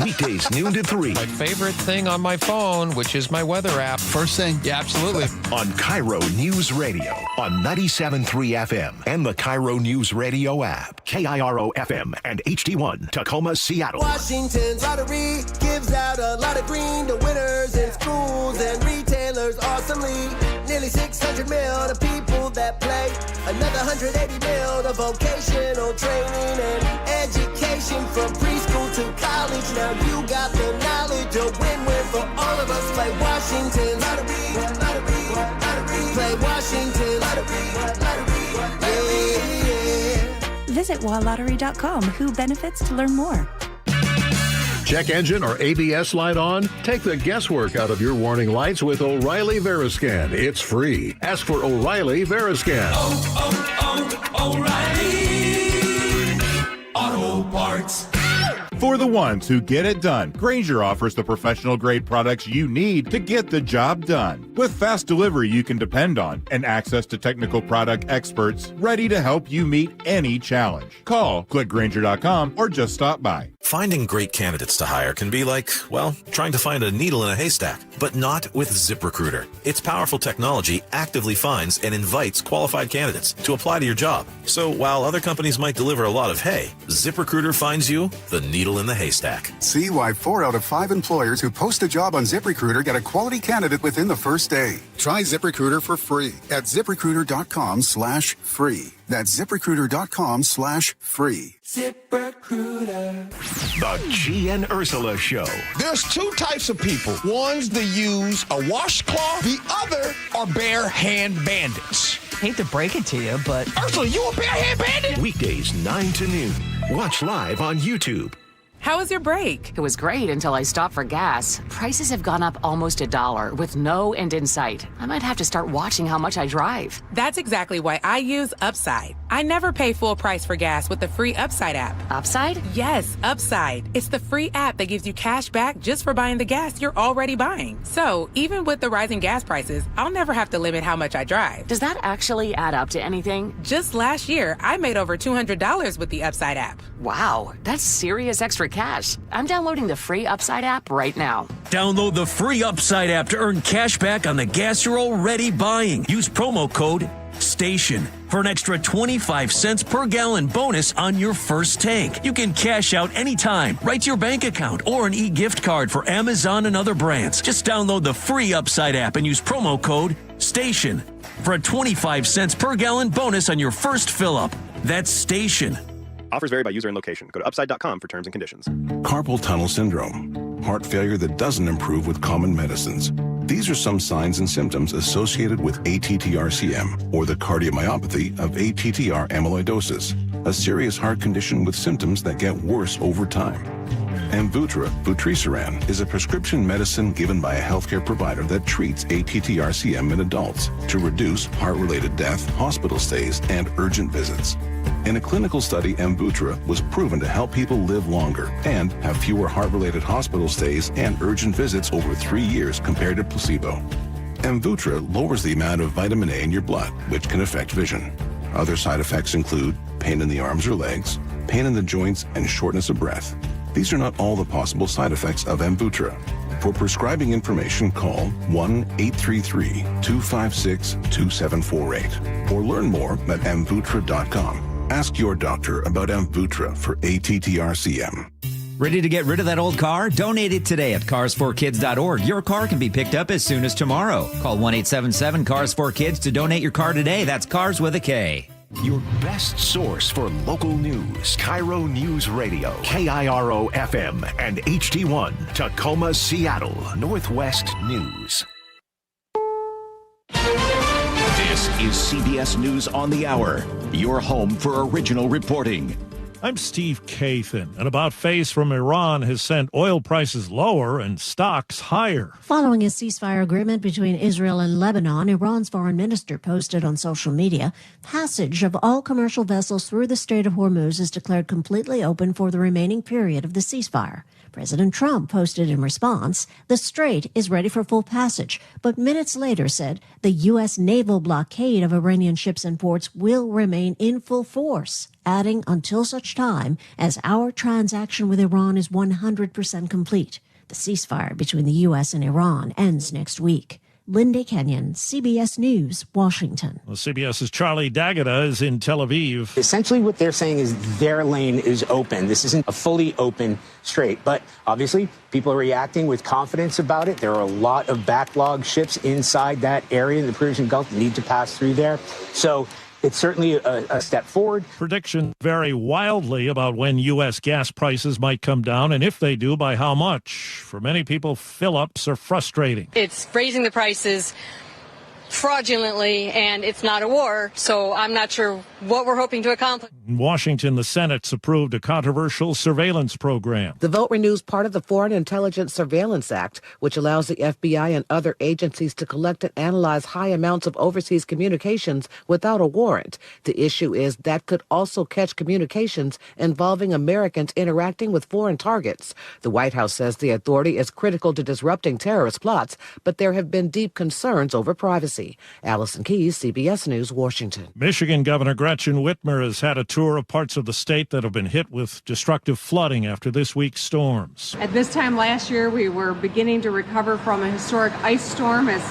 Weekdays noon to 3. My favorite thing on my phone, which is my weather app. First thing? Yeah, absolutely. On KIRO Newsradio on 97.3 FM and the KIRO Newsradio App. KIRO FM and HD1 Tacoma, Seattle. Washington's lottery gives out a lot of green to winners in schools and retailers awesomely. Nearly 600 mil to people that play. Another 180 mil to vocational training and education from preschool to college. Now you got the knowledge, a win-win for all of us. Play Washington Lottery, lottery, lottery. Play Washington Lottery, lottery, yeah. Visit WaLottery.com. Who benefits to learn more. Check engine or ABS light on? Take the guesswork out of your warning lights with O'Reilly Veriscan. It's free. Ask for O'Reilly Veriscan. O'Reilly Auto Parts. For the ones who get it done, Grainger offers the professional-grade products you need to get the job done. With fast delivery you can depend on and access to technical product experts ready to help you meet any challenge. Call, click Grainger.com, or just stop by. Finding great candidates to hire can be like, well, trying to find a needle in a haystack, but not with ZipRecruiter. Its powerful technology actively finds and invites qualified candidates to apply to your job. So while other companies might deliver a lot of hay, ZipRecruiter finds you the needle in the haystack. See why 4 out of 5 employers who post a job on ZipRecruiter get a quality candidate within the first day. Try ZipRecruiter for free at ZipRecruiter.com/free. That's ZipRecruiter.com/free. ZipRecruiter. The Gee and Ursula Show. There's two types of people. One's that use a washcloth. The other are bare hand bandits. Hate to break it to you, but Ursula, you a bare hand bandit? Weekdays 9 to noon. Watch live on YouTube. How was your break? It was great until I stopped for gas. Prices have gone up almost $1 with no end in sight. I might have to start watching how much I drive. That's exactly why I use Upside. I never pay full price for gas with the free Upside app. Upside? Yes, Upside. It's the free app that gives you cash back just for buying the gas you're already buying. So even with the rising gas prices, I'll never have to limit how much I drive. Does that actually add up to anything? Just last year, I made over $200 with the Upside app. Wow, that's serious extra cash. I'm downloading the free Upside app right now. Download the free Upside app to earn cash back on the gas you're already buying. Use promo code Station for an extra 25 cents per gallon bonus on your first tank. You can cash out anytime, right to your bank account, or an e-gift card for Amazon and other brands. Just download the free Upside app and use promo code STATION for a 25 cents per gallon bonus on your first fill-up. That's Station. Offers vary by user and location. Go to upside.com for terms and conditions. Carpal tunnel syndrome, heart failure that doesn't improve with common medicines. These are some signs and symptoms associated with ATTR-CM, or the cardiomyopathy of ATTR amyloidosis, a serious heart condition with symptoms that get worse over time. Amvuttra, vutrisiran, is a prescription medicine given by a healthcare provider that treats ATTR-CM in adults to reduce heart-related death, hospital stays, and urgent visits. In a clinical study, Amvuttra was proven to help people live longer and have fewer heart-related hospital stays and urgent visits over 3 years compared to placebo. Amvuttra lowers the amount of vitamin A in your blood, which can affect vision. Other side effects include pain in the arms or legs, pain in the joints, and shortness of breath. These are not all the possible side effects of Amvuttra. For prescribing information, call 1-833-256-2748 or learn more at amvuttra.com. Ask your doctor about Amvuttra for ATTR-CM. Ready to get rid of that old car? Donate it today at carsforkids.org. Your car can be picked up as soon as tomorrow. Call 1-877-CARS4KIDS to donate your car today. That's Cars with a K. Your best source for local news. KIRO News Radio, KIRO FM and HD1, Tacoma, Seattle, Northwest News. This is CBS News on the Hour, your home for original reporting. I'm Steve Kathan. An about-face from Iran has sent oil prices lower and stocks higher. Following a ceasefire agreement between Israel and Lebanon, Iran's foreign minister posted on social media, passage of all commercial vessels through the Strait of Hormuz is declared completely open for the remaining period of the ceasefire. President Trump posted in response, the strait is ready for full passage, but minutes later said the U.S. naval blockade of Iranian ships and ports will remain in full force, adding until such time as our transaction with Iran is 100% complete. The ceasefire between the U.S. and Iran ends next week. Linda Kenyon, CBS News, Washington. Well, CBS's Charlie D'Agata is in Tel Aviv. Essentially what they're saying is their lane is open. This isn't a fully open strait, but obviously people are reacting with confidence about it. There are a lot of backlog ships inside that area in the Persian Gulf that need to pass through there. So it's certainly a step forward. Predictions vary wildly about when U.S. gas prices might come down, and if they do, by how much. For many people, fill-ups are frustrating. It's raising the prices fraudulently, and it's not a war, so I'm not sure what we're hoping to accomplish. In Washington, the Senate's approved a controversial surveillance program. The vote renews part of the Foreign Intelligence Surveillance Act, which allows the FBI and other agencies to collect and analyze high amounts of overseas communications without a warrant. The issue is that could also catch communications involving Americans interacting with foreign targets. The White House says the authority is critical to disrupting terrorist plots, but there have been deep concerns over privacy. Allison Keyes, CBS News, Washington. Michigan Governor Gretchen Whitmer has had a tour of parts of the state that have been hit with destructive flooding after this week's storms. At this time last year, we were beginning to recover from a historic ice storm, as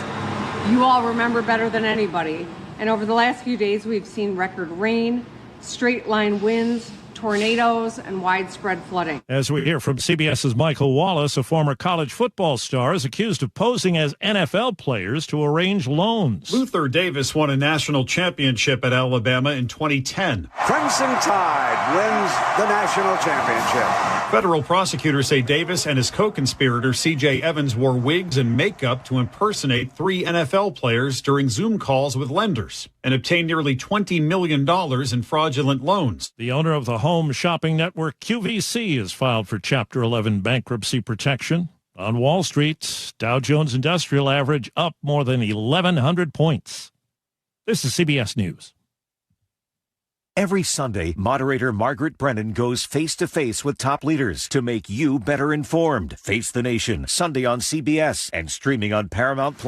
you all remember better than anybody. And over the last few days, we've seen record rain, straight-line winds, tornadoes, and widespread flooding. As we hear from CBS's Michael Wallace, a former college football star is accused of posing as NFL players to arrange loans. Luther Davis won a national championship at Alabama in 2010. Crimson Tide wins the national championship. Federal prosecutors say Davis and his co-conspirator C.J. Evans wore wigs and makeup to impersonate 3 NFL players during Zoom calls with lenders and obtained nearly $20 million in fraudulent loans. The owner of the home shopping network QVC has filed for Chapter 11 bankruptcy protection. On Wall Street, Dow Jones Industrial Average up more than 1,100 points. This is CBS News. Every Sunday, moderator Margaret Brennan goes face-to-face with top leaders to make you better informed. Face the Nation, Sunday on CBS and streaming on Paramount+.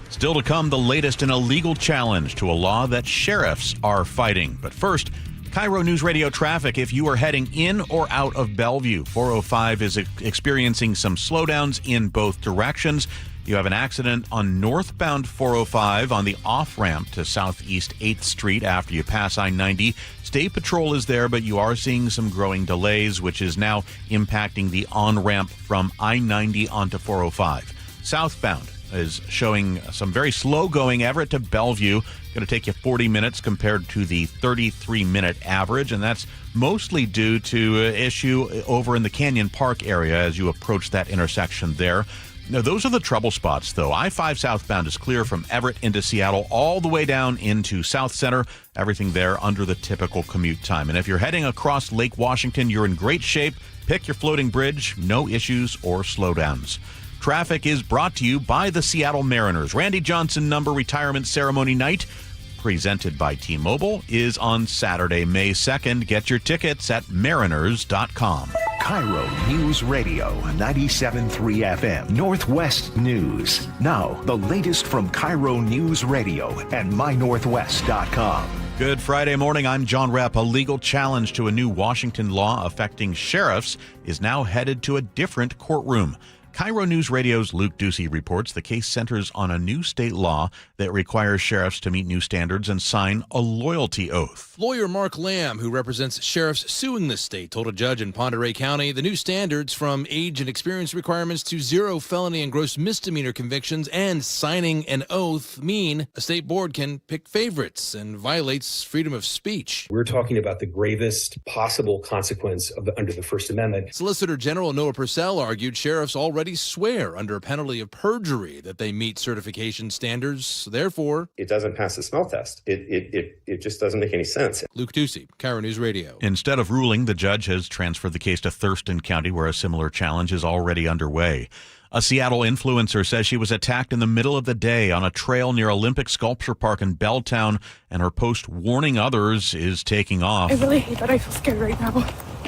Still to come, the latest in a legal challenge to a law that sheriffs are fighting. But first, KIRO Newsradio traffic if you are heading in or out of Bellevue. 405 is experiencing some slowdowns in both directions. You have an accident on northbound 405 on the off-ramp to Southeast 8th Street after you pass I-90. State Patrol is there, but you are seeing some growing delays, which is now impacting the on-ramp from I-90 onto 405. Southbound is showing some very slow-going Everett to Bellevue. Going to take you 40 minutes compared to the 33-minute average, and that's mostly due to an issue over in the Canyon Park area as you approach that intersection there. Now, those are the trouble spots, though. I-5 southbound is clear from Everett into Seattle all the way down into South Center. Everything there under the typical commute time. And if you're heading across Lake Washington, you're in great shape. Pick your floating bridge. No issues or slowdowns. Traffic is brought to you by the Seattle Mariners. Randy Johnson number retirement ceremony night, presented by T-Mobile, is on Saturday, May 2nd. Get your tickets at mariners.com. KIRO News Radio 97.3 FM Northwest News. Now, the latest from KIRO News Radio and mynorthwest.com. Good Friday morning. I'm John Repp. A legal challenge to a new Washington law affecting sheriffs is now headed to a different courtroom. KIRO News Radio's Luke Ducey reports the case centers on a new state law that requires sheriffs to meet new standards and sign a loyalty oath. Lawyer Mark Lamb, who represents sheriffs suing the state, told a judge in Ponderay County the new standards, from age and experience requirements to 0 felony and gross misdemeanor convictions and signing an oath, mean a state board can pick favorites and violates freedom of speech. We're talking about the gravest possible consequence under the First Amendment. Solicitor General Noah Purcell argued sheriffs already swear under a penalty of perjury that they meet certification standards. Therefore, it doesn't pass the smell test. It just doesn't make any sense. Luke Ducey, KIRO News Radio. Instead of ruling, the judge has transferred the case to Thurston County, where a similar challenge is already underway. A Seattle influencer says she was attacked in the middle of the day on a trail near Olympic Sculpture Park in Belltown, and her post warning others is taking off. I really hate that. I feel scared right now.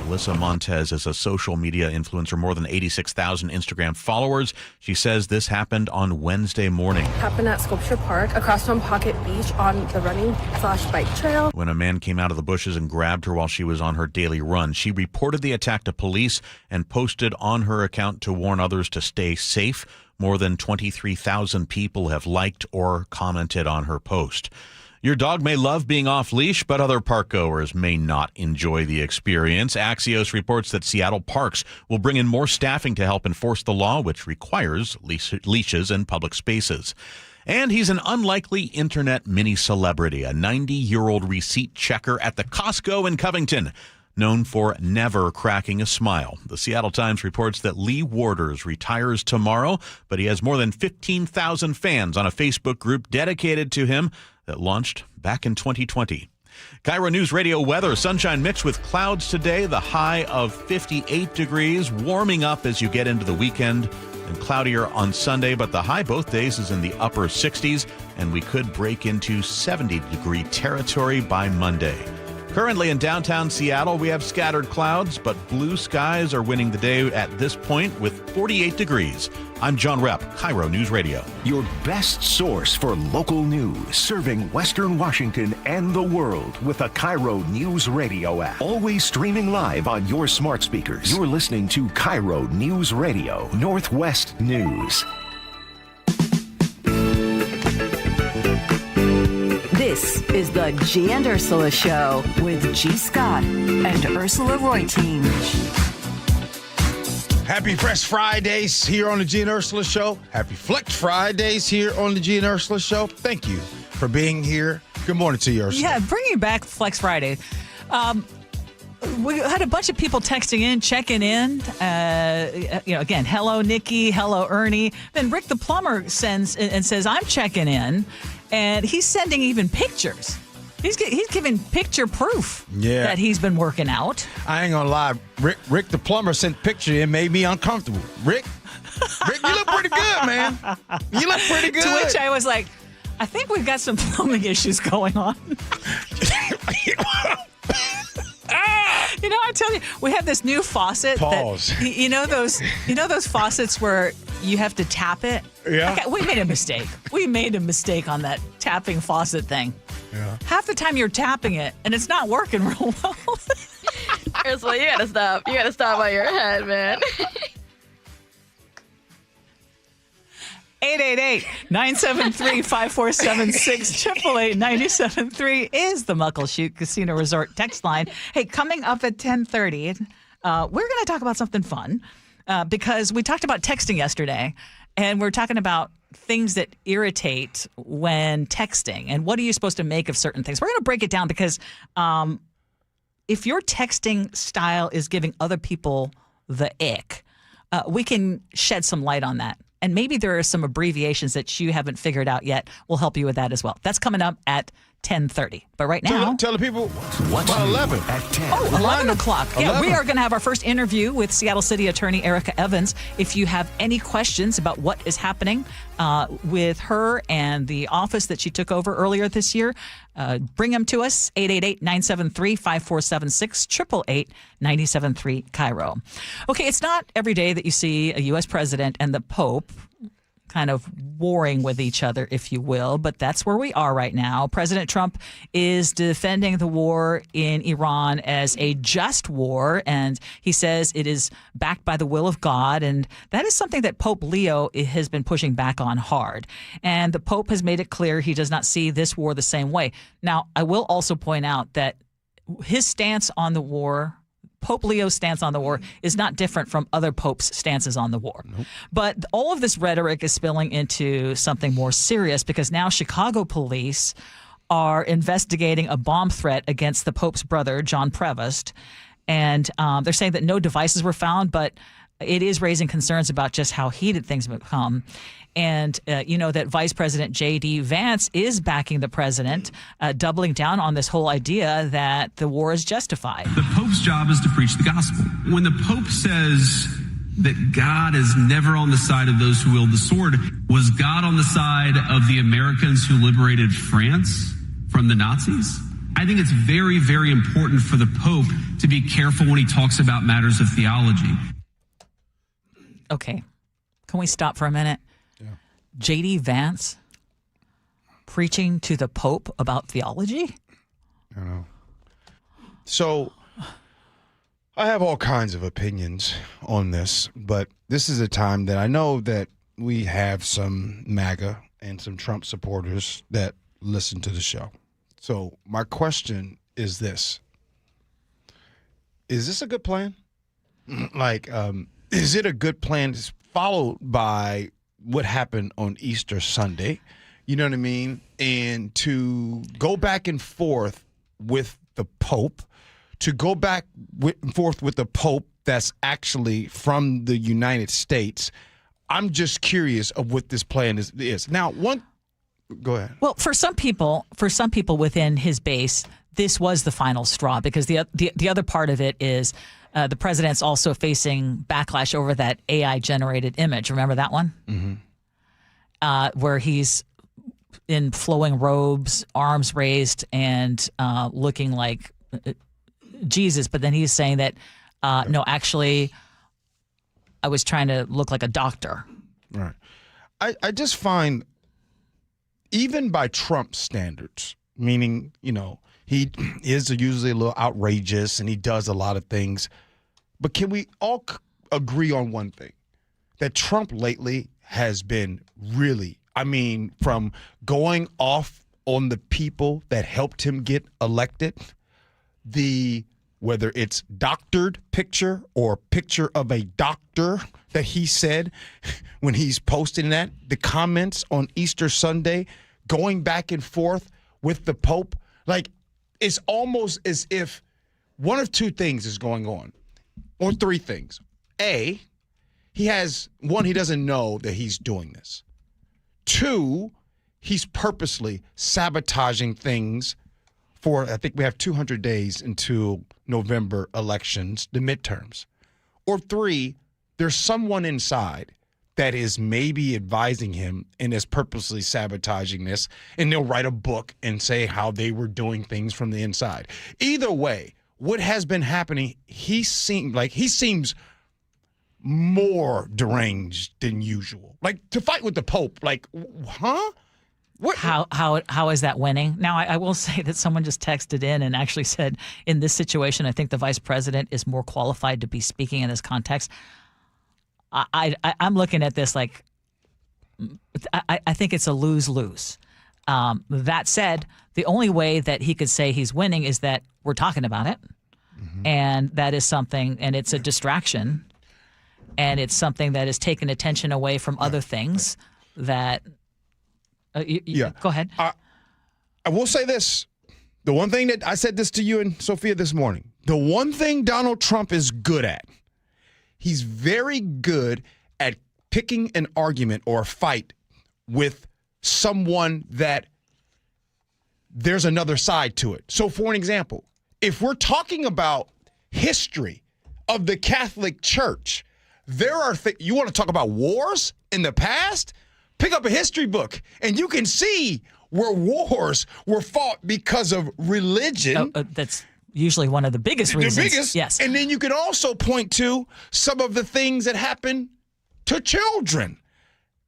Alyssa Montez is a social media influencer, more than 86,000 Instagram followers. She says this happened on Wednesday morning. Happened at Sculpture Park, across from Pocket Beach on the running/bike trail. When a man came out of the bushes and grabbed her while she was on her daily run, she reported the attack to police and posted on her account to warn others to stay safe. More than 23,000 people have liked or commented on her post. Your dog may love being off-leash, but other park-goers may not enjoy the experience. Axios reports that Seattle Parks will bring in more staffing to help enforce the law, which requires leashes in public spaces. And he's an unlikely internet mini-celebrity, a 90-year-old receipt checker at the Costco in Covington, known for never cracking a smile. The Seattle Times reports that Lee Warders retires tomorrow, but he has more than 15,000 fans on a Facebook group dedicated to him that launched back in 2020. KIRO News Radio weather. Sunshine mixed with clouds today. The high of 58 degrees, warming up as you get into the weekend, and cloudier on Sunday, but the high both days is in the upper 60s, and we could break into 70-degree territory by Monday. Currently in downtown Seattle, we have scattered clouds, but blue skies are winning the day at this point with 48 degrees. I'm John Repp, KIRO News Radio. Your best source for local news, serving Western Washington and the world with the KIRO News Radio app. Always streaming live on your smart speakers. You're listening to KIRO News Radio, Northwest News. This is the Gee and Ursula Show with G. Scott and Ursula Reutin. Happy Fresh Fridays here on the Gee and Ursula Show. Happy Flex Fridays here on the Gee and Ursula Show. Thank you for being here. Good morning to you, Ursula. Yeah, bringing back Flex Friday. We had a bunch of people texting in, checking in. Again, hello, Nikki. Hello, Ernie. Then Rick the plumber sends and says, I'm checking in. And he's sending even pictures. He's giving picture proof that he's been working out. I ain't gonna lie. Rick the plumber sent picture and made me uncomfortable. Rick, you look pretty good, man. You look pretty good. To which I was like, I think we've got some plumbing issues going on. I tell you, we have this new faucet. Pause. Those faucets where you have to tap it? Yeah. Okay, we made a mistake. We made a mistake on that tapping faucet thing. Yeah. Half the time you're tapping it, and it's not working real well. Ursula, you gotta stop. You gotta stop on your head, man. 888-973-5476. 888-973 is the Muckleshoot Casino Resort text line. Hey, coming up at 10:30, we're going to talk about something fun because we talked about texting yesterday, and we're talking about things that irritate when texting and what are you supposed to make of certain things. We're going to break it down because if your texting style is giving other people the ick, we can shed some light on that. And maybe there are some abbreviations that you haven't figured out yet. We'll help you with that as well. That's coming up at 10:30. But right now... Tell the people what's about 11. At 10. Oh, 11 o'clock. Yeah, 11. we are going to have our first interview with Seattle City Attorney Erica Evans. If you have any questions about what is happening with her and the office that she took over earlier this year, bring them to us, 888-973-5476, 888-973 KIRO. Okay, it's not every day that you see a U.S. president and the Pope kind of warring with each other, if you will, but that's where we are right now. President Trump is defending the war in Iran as a just war, and he says it is backed by the will of God, and that is something that Pope Leo has been pushing back on hard. And the Pope has made it clear he does not see this war the same way. Now, I will also point out that his stance on the war, Pope Leo's stance on the war, is not different from other popes' stances on the war. Nope. But all of this rhetoric is spilling into something more serious because now Chicago police are investigating a bomb threat against the Pope's brother, John Prevost. And they're saying that no devices were found, but it is raising concerns about just how heated things have become. And you know that Vice President J.D. Vance is backing the president, doubling down on this whole idea that the war is justified. The Pope's job is to preach the gospel. When the Pope says that God is never on the side of those who wield the sword, was God on the side of the Americans who liberated France from the Nazis? I think it's very, very important for the Pope to be careful when he talks about matters of theology. Okay. Can we stop for a minute? J.D. Vance preaching to the Pope about theology? I know. So I have all kinds of opinions on this, but this is a time that I know that we have some MAGA and some Trump supporters that listen to the show. So my question is this. Is this a good plan? Is it a good plan followed by what happened on Easter Sunday, you know what I mean? And to go back and forth with the Pope, to go back and forth with the Pope that's actually from the United States, I'm just curious of what this plan is. Now, go ahead. Well, for some people within his base, this was the final straw because the other part of it is the president's also facing backlash over that AI-generated image. Remember that one? Mm-hmm. Where he's in flowing robes, arms raised, and looking like Jesus. But then he's saying that, no, actually, I was trying to look like a doctor. Right. I just find, even by Trump standards, meaning, you know, he is usually a little outrageous and he does a lot of things. But can we all agree on one thing? That Trump lately has been really, from going off on the people that helped him get elected, whether it's doctored picture or picture of a doctor that he said when he's posting that, the comments on Easter Sunday, going back and forth with the Pope, it's almost as if one of two things is going on, or three things. A, he doesn't know that he's doing this. Two, he's purposely sabotaging things for, I think we have 200 days until November elections, the midterms. Or three, there's someone inside that is maybe advising him and is purposely sabotaging this, and they'll write a book and say how they were doing things from the inside. Either way, what has been happening, he seems more deranged than usual. To fight with the Pope, huh? What? How is that winning? Now, I will say that someone just texted in and actually said, in this situation, I think the vice president is more qualified to be speaking in this context. I'm looking at this I think it's a lose-lose. That said, the only way that he could say he's winning is that we're talking about it. And that is something, and it's a distraction. And it's something that is taking attention away from other things that. Go ahead. I will say this. The one thing that I said this to you and Sophia this morning. The one thing Donald Trump is good at, he's very good at picking an argument or a fight with someone that there's another side to it. So for an example, if we're talking about history of the Catholic Church, there are you want to talk about wars in the past? Pick up a history book and you can see where wars were fought because of religion. That's usually one of the biggest reasons. The biggest. Yes. And then you can also point to some of the things that happen to children.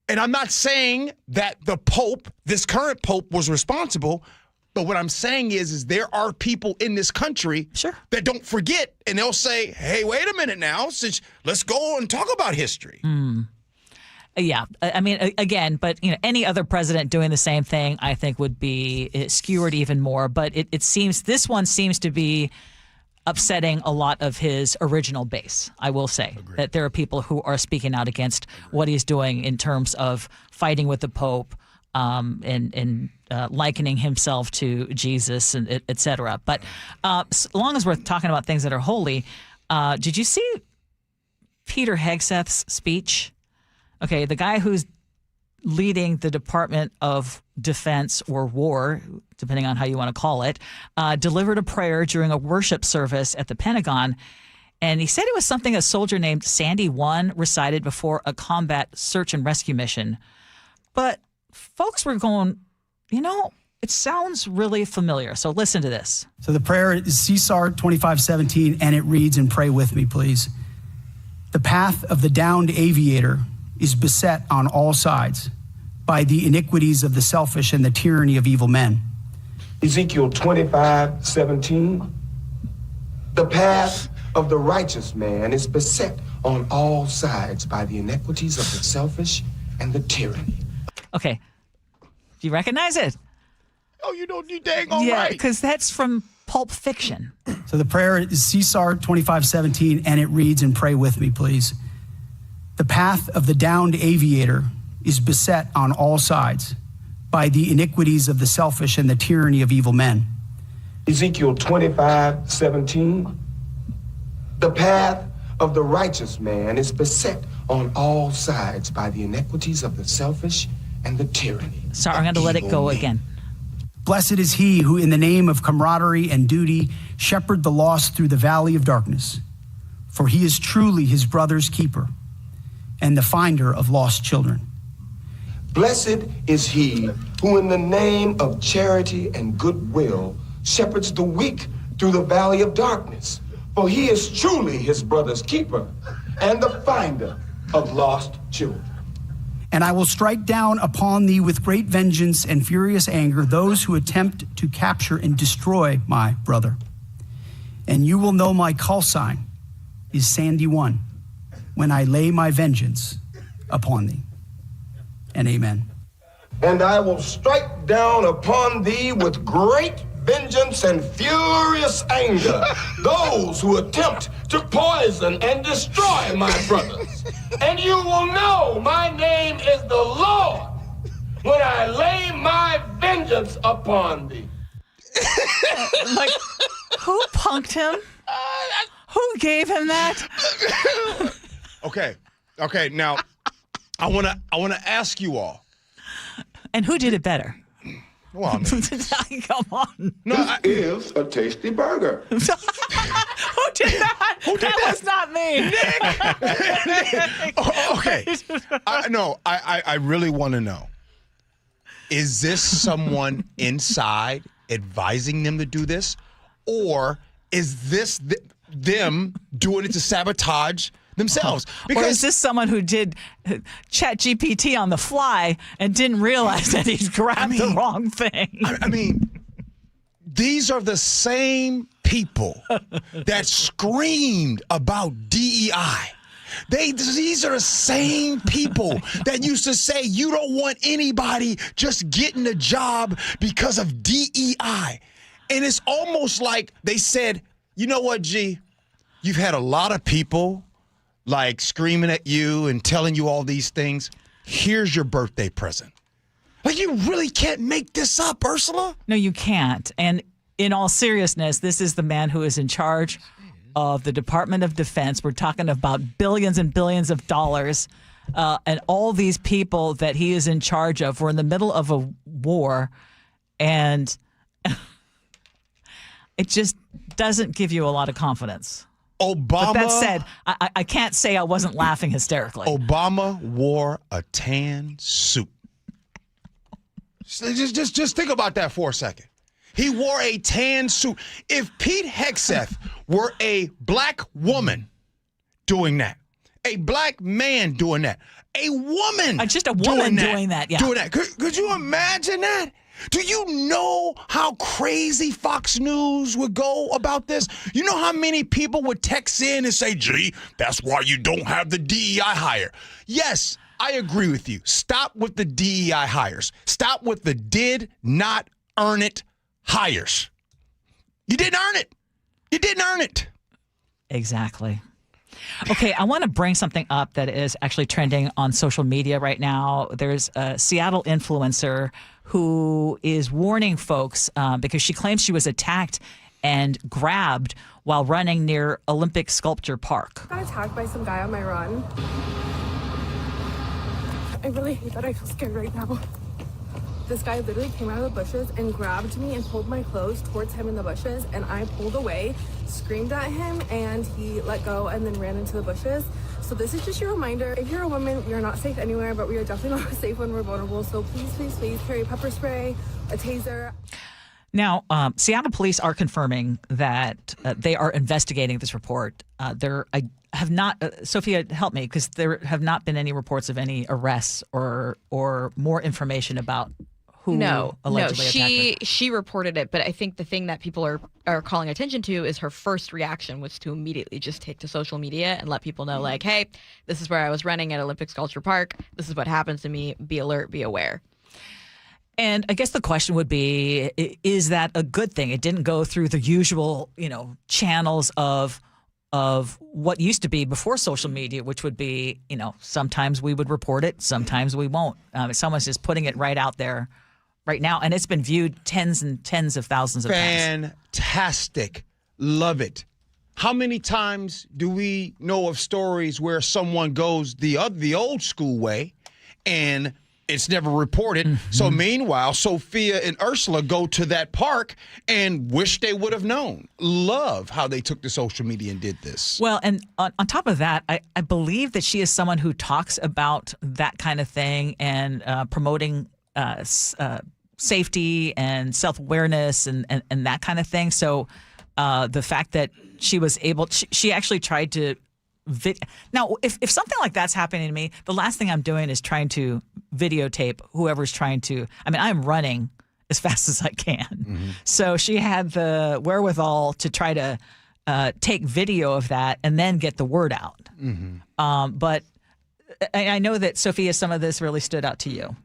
And I'm not saying that the Pope, this current Pope, was responsible. But what I'm saying is there are people in this country that don't forget, and they'll say, hey, wait a minute now, let's go and talk about history. Yeah, I mean, again, but any other president doing the same thing, I think would be skewered even more. But it seems this one seems to be upsetting a lot of his original base. I will say that there are people who are speaking out against what he's doing in terms of fighting with the Pope. And likening himself to Jesus, and et cetera. But as long as we're talking about things that are holy, did you see Peter Hegseth's speech? Okay, the guy who's leading the Department of Defense or War, depending on how you want to call it, delivered a prayer during a worship service at the Pentagon. And he said it was something a soldier named Sandy 1 recited before a combat search and rescue mission. But folks were going, it sounds really familiar. So listen to this. So the prayer is CSAR 2517, and it reads, and pray with me, please. The path of the downed aviator is beset on all sides by the iniquities of the selfish and the tyranny of evil men. Ezekiel 25:17. The path of the righteous man is beset on all sides by the iniquities of the selfish and the tyranny. Okay. Do you recognize it? Oh, you dang all right. Yeah, because that's from Pulp Fiction. So the prayer is CSAR 2517, and it reads, and pray with me, please. The path of the downed aviator is beset on all sides by the iniquities of the selfish and the tyranny of evil men. Ezekiel 25:17. The path of the righteous man is beset on all sides by the iniquities of the selfish and the tyranny. Sorry, I'm going to let it go again. Blessed is he who, in the name of camaraderie and duty, shepherd the lost through the valley of darkness, for he is truly his brother's keeper and the finder of lost children. Blessed is he who, in the name of charity and goodwill, shepherds the weak through the valley of darkness, for he is truly his brother's keeper and the finder of lost children. And I will strike down upon thee with great vengeance and furious anger those who attempt to capture and destroy my brother. And you will know my call sign is Sandy 1 when I lay my vengeance upon thee. And amen. And I will strike down upon thee with great vengeance and furious anger those who attempt to poison and destroy my brothers. And you will know my name is the Lord when I lay my vengeance upon thee. Like, who punked him? Who gave him that? Okay. Now, I wanna ask you all. And who did it better? Well, I mean, come on. No, it is a tasty burger. Who did that? That was not me. Okay. I really want to know. Is this someone inside advising them to do this? Or is this them doing it to sabotage themselves? Or is this someone who did Chat GPT on the fly and didn't realize that he's grabbed the wrong thing? I mean, these are the same people that screamed about DEI These are the same people that used to say you don't want anybody just getting a job because of DEI. And it's almost like they said, you know what, G? You've had a lot of people like screaming at you and telling you all these things. Here's your birthday present. Like, you really can't make this up, Ursula. No, you can't. And in all seriousness, this is the man who is in charge of the Department of Defense. We're talking about billions and billions of dollars. And all these people that he is in charge of. We're in the middle of a war. And it just doesn't give you a lot of confidence. Obama. But that said, I can't say I wasn't laughing hysterically. Obama wore a tan suit. Just think about that for a second. He wore a tan suit. If Pete Hegseth were a black woman doing that, a black man doing that, a woman just a woman doing that, yeah. Doing that. Could you imagine that? Do you know how crazy Fox News would go about this? You know how many people would text in and say, gee, that's why you don't have the DEI hire. Yes, I agree with you. Stop with the DEI hires. Stop with the did not earn it hires. You didn't earn it. You didn't earn it. Exactly. Okay, I want to bring something up that is actually trending on social media right now. There's a Seattle influencer who is warning folks because she claims she was attacked and grabbed while running near Olympic Sculpture Park. I got attacked by some guy on my run. I really hate that. I feel scared right now. This guy literally came out of the bushes and grabbed me and pulled my clothes towards him in the bushes, and I pulled away, screamed at him, and he let go and then ran into the bushes. So this is just your reminder. If you're a woman, you're not safe anywhere, but we are definitely not safe when we're vulnerable. So please, please, please carry pepper spray, a taser. Now, Seattle police are confirming that they are investigating this report. I have not, Sophia, help me, because there have not been any reports of any arrests or more information about who allegedly attacked her. She reported it, but I think the thing that people are calling attention to is her first reaction was to immediately just take to social media and let people know, like, hey, this is where I was running at Olympic Sculpture Park. This is what happens to me. Be alert, be aware. And I guess the question would be, is that a good thing? It didn't go through the usual, channels of what used to be before social media, which would be, sometimes we would report it, sometimes we won't. Someone's just putting it right out there right now, and it's been viewed tens and tens of thousands of times. Fantastic. Love it. How many times do we know of stories where someone goes the old school way and it's never reported? Mm-hmm. So meanwhile, Sophia and Ursula go to that park and wish they would have known. Love how they took to social media and did this. Well, and on top of that, I believe that she is someone who talks about that kind of thing and promoting safety and self-awareness and that kind of thing. So the fact that she was able, she actually tried to now, if something like that's happening to me, the last thing I'm doing is trying to videotape whoever's trying to. I mean, I'm running as fast as I can. Mm-hmm. So she had the wherewithal to try to take video of that and then get the word out. Mm-hmm. But I know that, Sophia, some of this really stood out to you.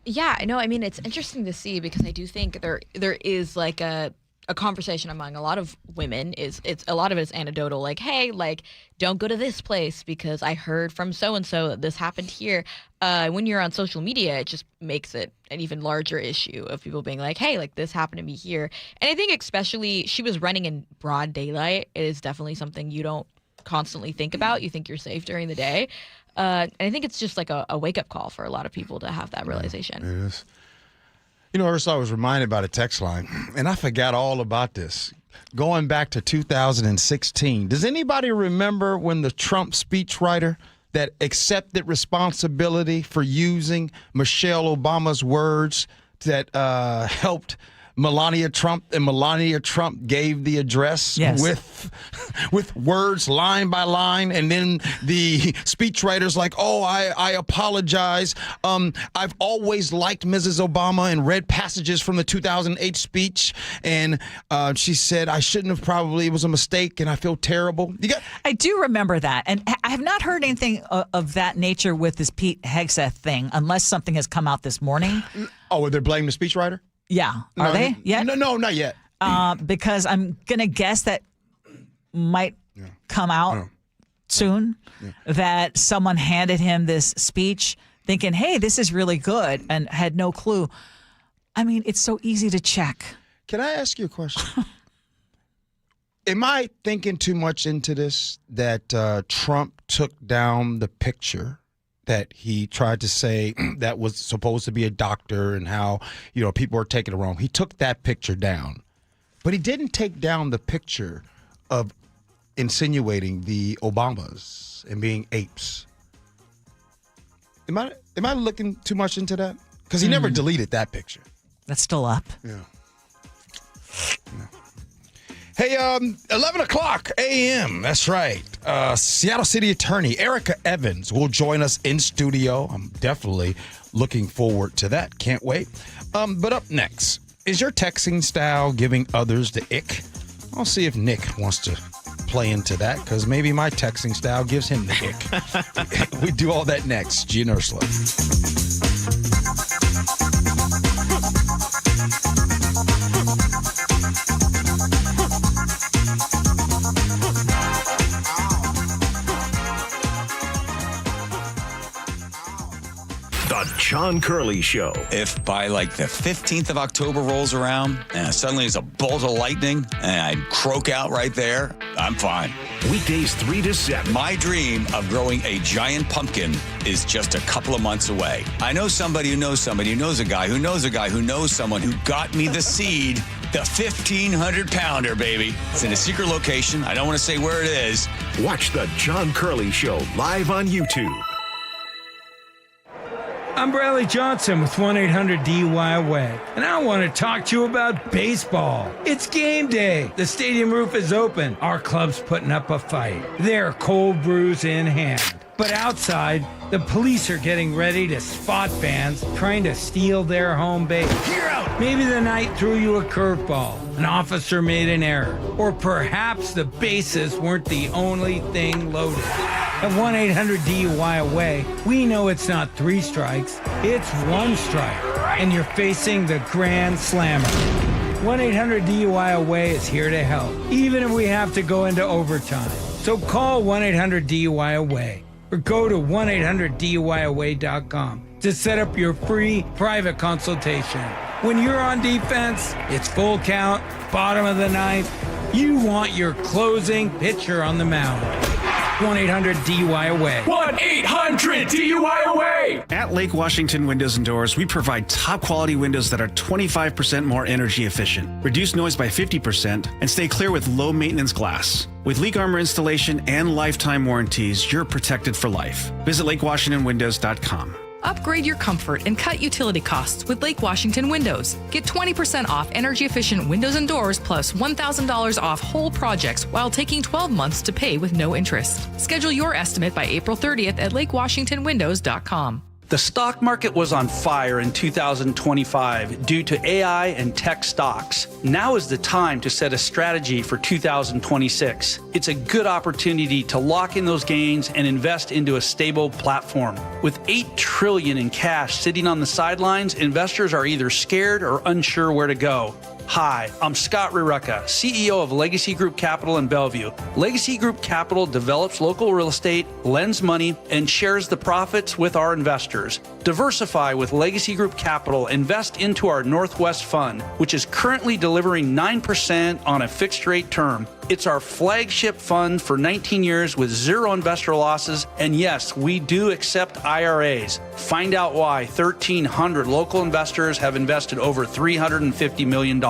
Yeah, I know. I mean, it's interesting to see because I do think there is like a conversation among a lot of women it's a lot of it is anecdotal, like, hey, like, don't go to this place because I heard from so-and-so that this happened here. When you're on social media, it just makes it an even larger issue of people being like, hey, like, this happened to me here. And I think especially she was running in broad daylight. It is definitely something you don't constantly think about. You think you're safe during the day. And I think it's just like a wake-up call for a lot of people to have that realization. It is. Ursula, I was reminded by the text line, and I forgot all about this. Going back to 2016, does anybody remember when the Trump speechwriter that accepted responsibility for using Michelle Obama's words that helped Melania Trump, and Melania Trump gave the address with words line by line, and then the speechwriter's like, oh, I apologize. I've always liked Mrs. Obama and read passages from the 2008 speech, and she said I shouldn't have, probably, it was a mistake, and I feel terrible. I do remember that, and I have not heard anything of that nature with this Pete Hegseth thing, unless something has come out this morning. Oh, they're blaming the speechwriter? Yeah. Are they yet? No, not yet. Because I'm going to guess that might come out soon, that someone handed him this speech thinking, hey, this is really good, and had no clue. I mean, it's so easy to check. Can I ask you a question? Am I thinking too much into this, that Trump took down the picture that he tried to say that was supposed to be a doctor, and how, people were taking it wrong? He took that picture down, but he didn't take down the picture of insinuating the Obamas and being apes. Am I looking too much into that? Because he never deleted that picture. That's still up. Yeah. Hey, 11 o'clock a.m., that's right. Seattle City Attorney Erica Evans will join us in studio. I'm definitely looking forward to that. Can't wait. But up next, is your texting style giving others the ick? I'll see if Nick wants to play into that, because maybe my texting style gives him the ick. We do all that next. Gee and Ursula. The John Curley Show. If by like the 15th of October rolls around and suddenly there's a bolt of lightning and I croak out right there, I'm fine. Weekdays 3 to 7. My dream of growing a giant pumpkin is just a couple of months away. I know somebody who knows somebody who knows a guy who knows a guy who knows someone who got me the seed, the 1,500-pounder, baby. It's in a secret location. I don't want to say where it is. Watch The John Curley Show live on YouTube. I'm Bradley Johnson with 1-800-DUI-AWAY, and I want to talk to you about baseball. It's game day. The stadium roof is open. Our club's putting up a fight. They're cold brews in hand. But outside, the police are getting ready to spot fans trying to steal their home base. You're out. Maybe the night threw you a curveball. An officer made an error. Or perhaps the bases weren't the only thing loaded. At 1-800-DUI-AWAY, we know it's not 3 strikes, it's 1 strike. And you're facing the Grand Slammer. 1-800-DUI-AWAY is here to help, even if we have to go into overtime. So call 1-800-DUI-AWAY or go to 1-800-DUI-AWAY.com to set up your free private consultation. When you're on defense, it's full count, bottom of the ninth. You want your closing pitcher on the mound. 1-800-DUI-AWAY. 1-800-DUI-AWAY. At Lake Washington Windows and Doors, we provide top quality windows that are 25% more energy efficient, reduce noise by 50%, and stay clear with low maintenance glass. With leak armor installation and lifetime warranties, you're protected for life. Visit LakeWashingtonWindows.com. Upgrade your comfort and cut utility costs with Lake Washington Windows. Get 20% off energy-efficient windows and doors plus $1,000 off whole projects while taking 12 months to pay with no interest. Schedule your estimate by April 30th at LakeWashingtonWindows.com. The stock market was on fire in 2025 due to AI and tech stocks. Now is the time to set a strategy for 2026. It's a good opportunity to lock in those gains and invest into a stable platform. With $8 trillion in cash sitting on the sidelines, investors are either scared or unsure where to go. Hi, I'm Scott Rurecka, CEO of Legacy Group Capital in Bellevue. Legacy Group Capital develops local real estate, lends money, and shares the profits with our investors. Diversify with Legacy Group Capital. Invest into our Northwest Fund, which is currently delivering 9% on a fixed rate term. It's our flagship fund for 19 years with 0 investor losses. And yes, we do accept IRAs. Find out why 1,300 local investors have invested over $350 million.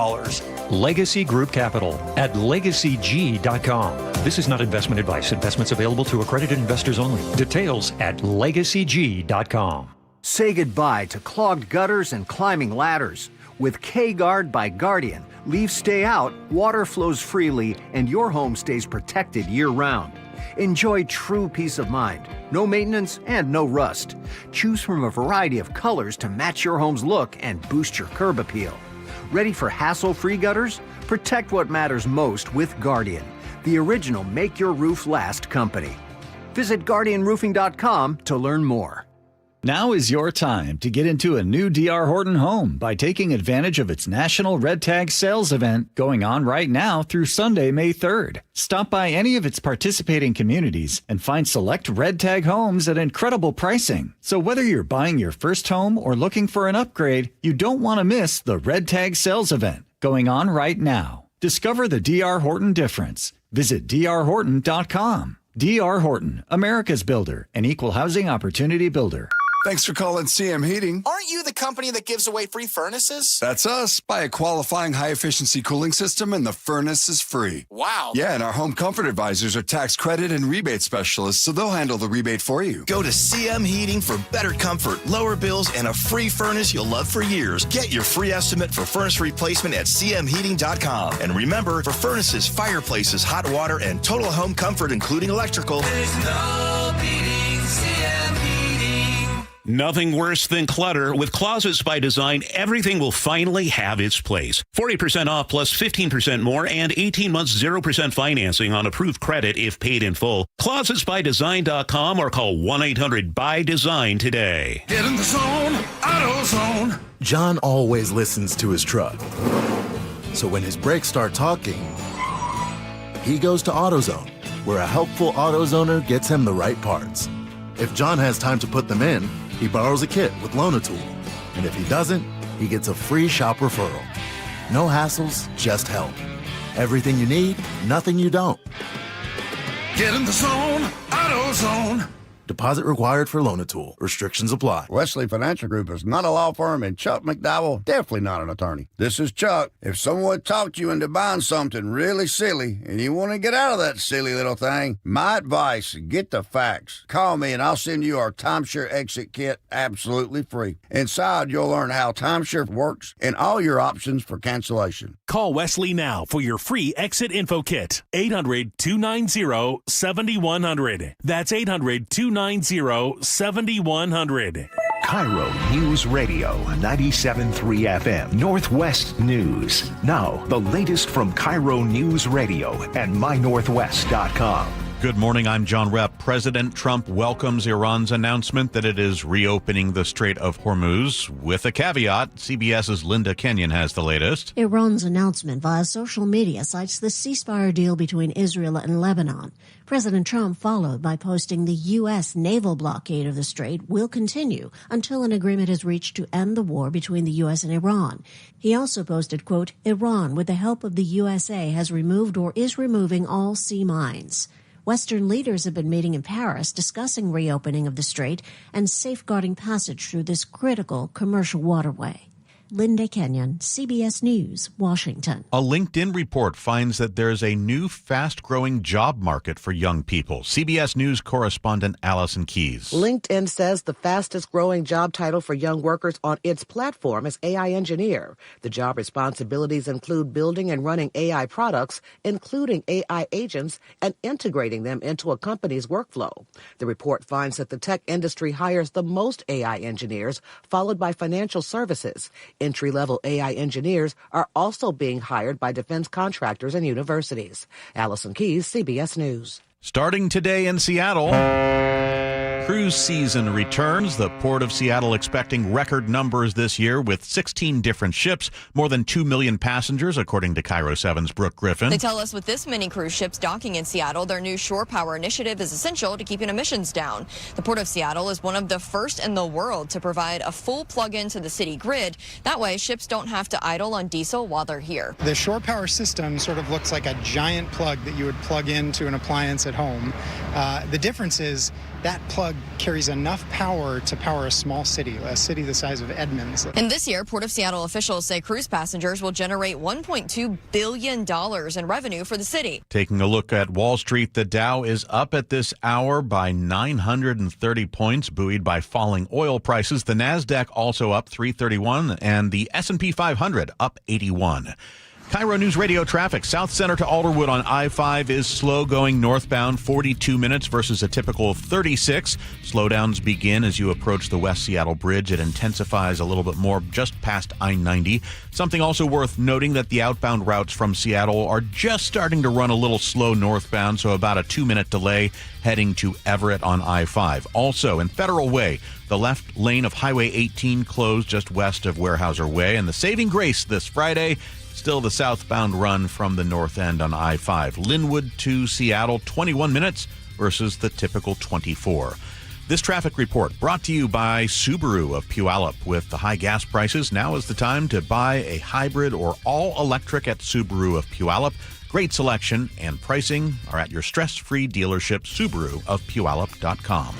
Legacy Group Capital at LegacyG.com. This is not investment advice. Investments available to accredited investors only. Details at LegacyG.com. Say goodbye to clogged gutters and climbing ladders. With K-Guard by Guardian, leaves stay out, water flows freely, and your home stays protected year-round. Enjoy true peace of mind, no maintenance and no rust. Choose from a variety of colors to match your home's look and boost your curb appeal. Ready for hassle-free gutters? Protect what matters most with Guardian, the original Make Your Roof Last company. Visit GuardianRoofing.com to learn more. Now is your time to get into a new D.R. Horton home by taking advantage of its National Red Tag Sales event going on right now through Sunday, May 3rd. Stop by any of its participating communities and find select Red Tag homes at incredible pricing. So whether you're buying your first home or looking for an upgrade, you don't want to miss the Red Tag Sales event going on right now. Discover the D.R. Horton difference. Visit drhorton.com. D.R. Horton, America's builder, an equal housing opportunity builder. Thanks for calling CM Heating. Aren't you the company that gives away free furnaces? That's us. Buy a qualifying high-efficiency cooling system and the furnace is free. Wow. Yeah, and our home comfort advisors are tax credit and rebate specialists, so they'll handle the rebate for you. Go to CM Heating for better comfort, lower bills, and a free furnace you'll love for years. Get your free estimate for furnace replacement at cmheating.com. And remember, for furnaces, fireplaces, hot water, and total home comfort, including electrical, there's no beating CM Heating. Nothing worse than clutter. With Closets by Design, everything will finally have its place. 40% off plus 15% more and 18 months 0% financing on approved credit if paid in full. ClosetsByDesign.com or call 1-800-BY-DESIGN today. Get in the zone, AutoZone. John always listens to his truck. So when his brakes start talking, he goes to AutoZone, where a helpful AutoZoner gets him the right parts. If John has time to put them in, he borrows a kit with Loan-A-Tool. And if he doesn't, he gets a free shop referral. No hassles, just help. Everything you need, nothing you don't. Get in the zone, AutoZone. Deposit required for Loan-A-Tool. Restrictions apply. Wesley Financial Group is not a law firm, and Chuck McDowell definitely not an attorney. This is Chuck. If someone talked you into buying something really silly and you want to get out of that silly little thing, my advice, get the facts. Call me and I'll send you our timeshare exit kit absolutely free. Inside, you'll learn how timeshare works and all your options for cancellation. Call Wesley now for your free exit info kit. 800-290-7100. That's 800-290-7100. KIRO News Radio 97.3 FM Northwest News. Now, the latest from KIRO News Radio and mynorthwest.com. Good morning, I'm John Repp. President Trump welcomes Iran's announcement that it is reopening the Strait of Hormuz with a caveat. CBS's Linda Kenyon has the latest. Iran's announcement via social media cites the ceasefire deal between Israel and Lebanon. President Trump followed by posting the U.S. naval blockade of the strait will continue until an agreement is reached to end the war between the U.S. and Iran. He also posted, quote, Iran, with the help of the USA, has removed or is removing all sea mines. Western leaders have been meeting in Paris discussing reopening of the strait and safeguarding passage through this critical commercial waterway. Linda Kenyon, CBS News, Washington. A LinkedIn report finds that there's a new fast-growing job market for young people. CBS News correspondent Allison Keyes. LinkedIn says the fastest-growing job title for young workers on its platform is AI engineer. The job responsibilities include building and running AI products, including AI agents, and integrating them into a company's workflow. The report finds that the tech industry hires the most AI engineers, followed by financial services. Entry-level AI engineers are also being hired by defense contractors and universities. Allison Keyes, CBS News. Starting today in Seattle, cruise season returns. The Port of Seattle expecting record numbers this year with 16 different ships, more than 2 million passengers, according to KIRO 7's Brooke Griffin. They tell us with this many cruise ships docking in Seattle, their new shore power initiative is essential to keeping emissions down. The Port of Seattle is one of the first in the world to provide a full plug-in to the city grid. That way, ships don't have to idle on diesel while they're here. The shore power system sort of looks like a giant plug that you would plug into an appliance at home. The difference is that plug plug carries enough power to power a small city, a city the size of Edmonds. And this year, Port of Seattle officials say cruise passengers will generate $1.2 billion in revenue for the city. Taking a look at Wall Street, the Dow is up at this hour by 930 points, buoyed by falling oil prices. The Nasdaq also up 331, and the S&P 500 up 81. KIRO News Radio traffic. South Center to Alderwood on I-5 is slow going northbound, 42 minutes versus a typical 36. Slowdowns begin as you approach the West Seattle Bridge. It intensifies a little bit more just past I-90. Something also worth noting that the outbound routes from Seattle are just starting to run a little slow northbound, so about a 2-minute delay heading to Everett on I-5. Also, in Federal Way, the left lane of Highway 18 closed just west of Weyerhaeuser Way. And the saving grace this Friday, still the southbound run from the north end on I-5. Linwood to Seattle, 21 minutes versus the typical 24. This traffic report brought to you by Subaru of Puyallup. With the high gas prices, now is the time to buy a hybrid or all-electric at Subaru of Puyallup. Great selection and pricing are at your stress-free dealership, SubaruofPuyallup.com.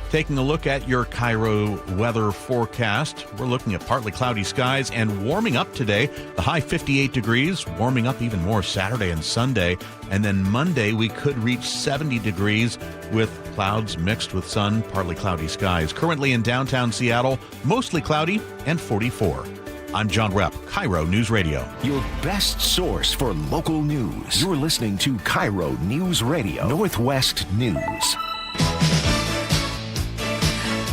Taking a look at your KIRO weather forecast, we're looking at partly cloudy skies and warming up today. The high 58 degrees, warming up even more Saturday and Sunday. And then Monday, we could reach 70 degrees with clouds mixed with sun, partly cloudy skies. Currently in downtown Seattle, mostly cloudy and 44. I'm John Repp, KIRO News Radio. Your best source for local news. You're listening to KIRO News Radio, Northwest News.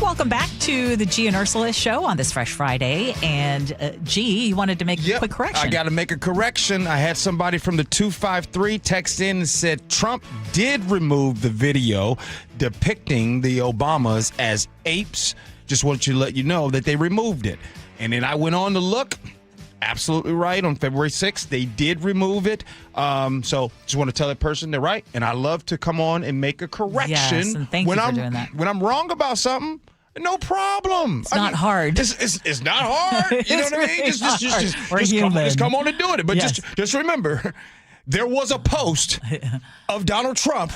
Welcome back to the Gee and Ursula Show on this Fresh Friday. And Gee, you wanted to make a quick correction. I got to make a correction. I had somebody from the 253 text in and said Trump did remove the video depicting the Obamas as apes. Just want you to let you know that they removed it. And then I went on to look. Absolutely right. On February 6th, they did remove it. So just want to tell that person they're right. And I love to come on and make a correction. Yes, and thank you for doing that. When I'm wrong about something, no problem. It's not hard. It's not hard. You know what I mean? Just come on and do it. But just remember, there was a post of Donald Trump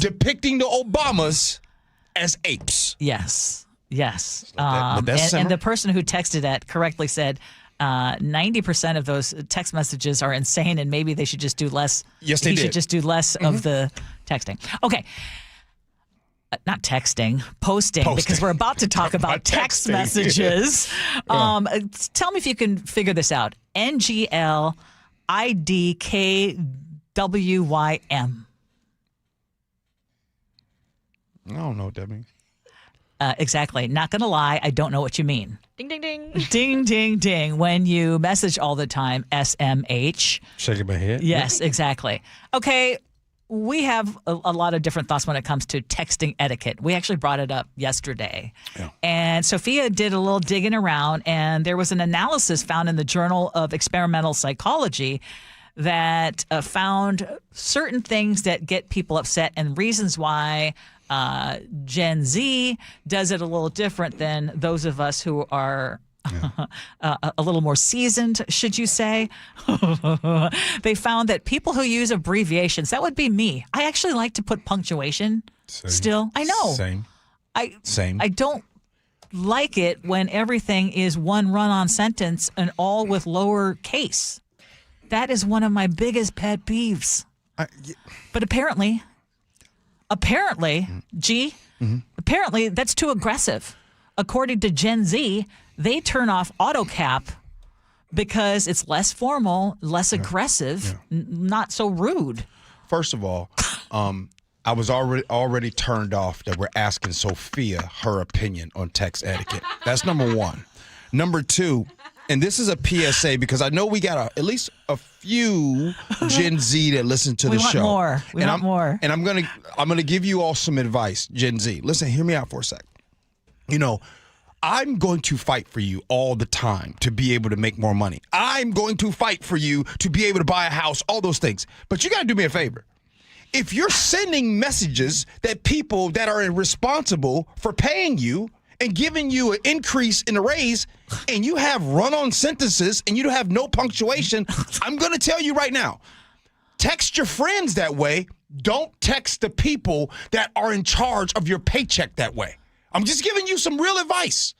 depicting the Obamas as apes. Yes. And the person who texted that correctly said 90% of those text messages are insane, and maybe they should just do less. Yes, they he did. should just do less of the texting. Okay. Not texting, posting, because we're about to talk about text messages. Tell me if you can figure this out. NGLIDKWYM. I don't know what that means. Exactly. Not going to lie. I don't know what you mean. Ding, ding, ding. Ding, ding, ding. When you message all the time, SMH. Shaking my head. Yes, exactly. Okay. We have a lot of different thoughts when it comes to texting etiquette. We actually brought it up yesterday. Yeah. And Sophia did a little digging around, and there was an analysis found in the Journal of Experimental Psychology that found certain things that get people upset and reasons why Gen Z does it a little different than those of us who are a little more seasoned, should you say. They found that people who use abbreviations, that would be me. I actually like to put punctuation still. I know. Same. I don't like it when everything is one run-on sentence and all with lower case. That is one of my biggest pet peeves. But apparently, G, apparently that's too aggressive. According to Gen Z, they turn off AutoCap because it's less formal, less aggressive, not so rude. First of all, I was already turned off that we're asking Sophia her opinion on text etiquette. That's number one. Number two, and this is a PSA because I know we got at least a few Gen Z that listen to the show. We want more. And I'm gonna give you all some advice, Gen Z. Listen, hear me out for a sec. You know, I'm going to fight for you all the time to be able to make more money. I'm going to fight for you to be able to buy a house, all those things. But you got to do me a favor. If you're sending messages that people that are responsible for paying you and giving you an increase in a raise, and you have run-on sentences and you don't have no punctuation, I'm going to tell you right now, text your friends that way. don't text the people that are in charge of your paycheck that way. I'm just giving you some real advice.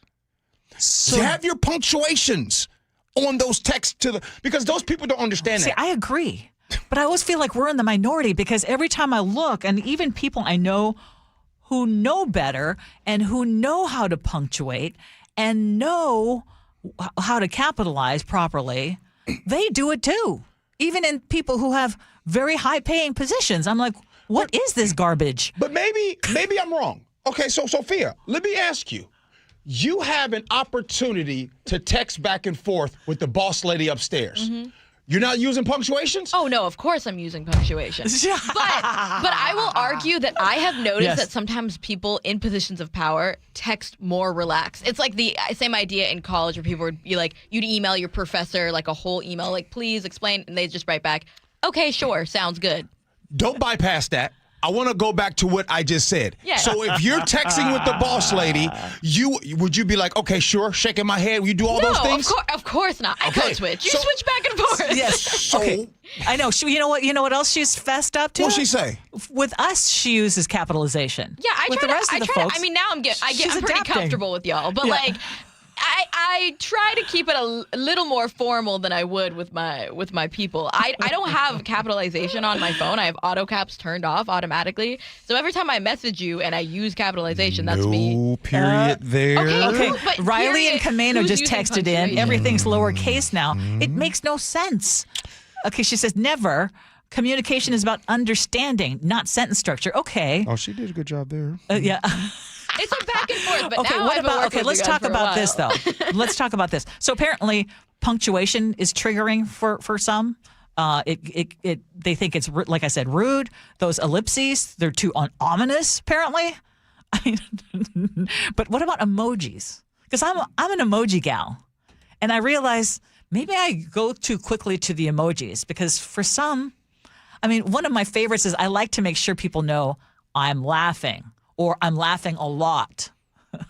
So have your punctuations on those texts because those people don't understand that. I agree. But I always feel like we're in the minority because every time I look, and even people I know who know better and who know how to punctuate and know how to capitalize properly, they do it too. Even in people who have very high-paying positions. I'm like, what is this garbage? But maybe I'm wrong. Okay, so Sophia, let me ask you. You have an opportunity to text back and forth with the boss lady upstairs. Mm-hmm. You're not using punctuations? Oh, no, of course I'm using punctuation. but I will argue that I have noticed that sometimes people in positions of power text more relaxed. It's like the same idea in college where people would be like, you'd email your professor like a whole email, like, please explain, and they just write back, okay, sure, sounds good. Don't bypass that. I want to go back to what I just said. Yeah. So if you're texting with the boss lady, would you be like, okay, sure, shaking my head, will you do all those things? No, of course not. I code switch. You switch back and forth. Yes. So, okay. I know. You know what else she's fessed up to? What'd she say? With us, she uses capitalization. Yeah, I with try the rest of the folks. I mean, now I'm pretty adapting. comfortable with y'all, but like. I try to keep it a little more formal than I would with my people. I don't have capitalization on my phone. I have auto caps turned off automatically. So every time I message you and I use capitalization, that's me. No period there. Okay. But Riley and Kameno just texted in. Everything's lowercase now. It makes no sense. Okay, she says never. Communication is about understanding, not sentence structure. Okay. Oh, she did a good job there. Yeah. It's a back and forth, but okay, now what I've about? been Okay, let's talk about this though. Let's talk about this. So apparently, punctuation is triggering for some. They think it's like I said, rude. Those ellipses, they're too ominous. Apparently, but what about emojis? Because I'm an emoji gal, and I realize maybe I go too quickly to the emojis because for some, I mean, one of my favorites is I like to make sure people know I'm laughing. Or I'm laughing a lot.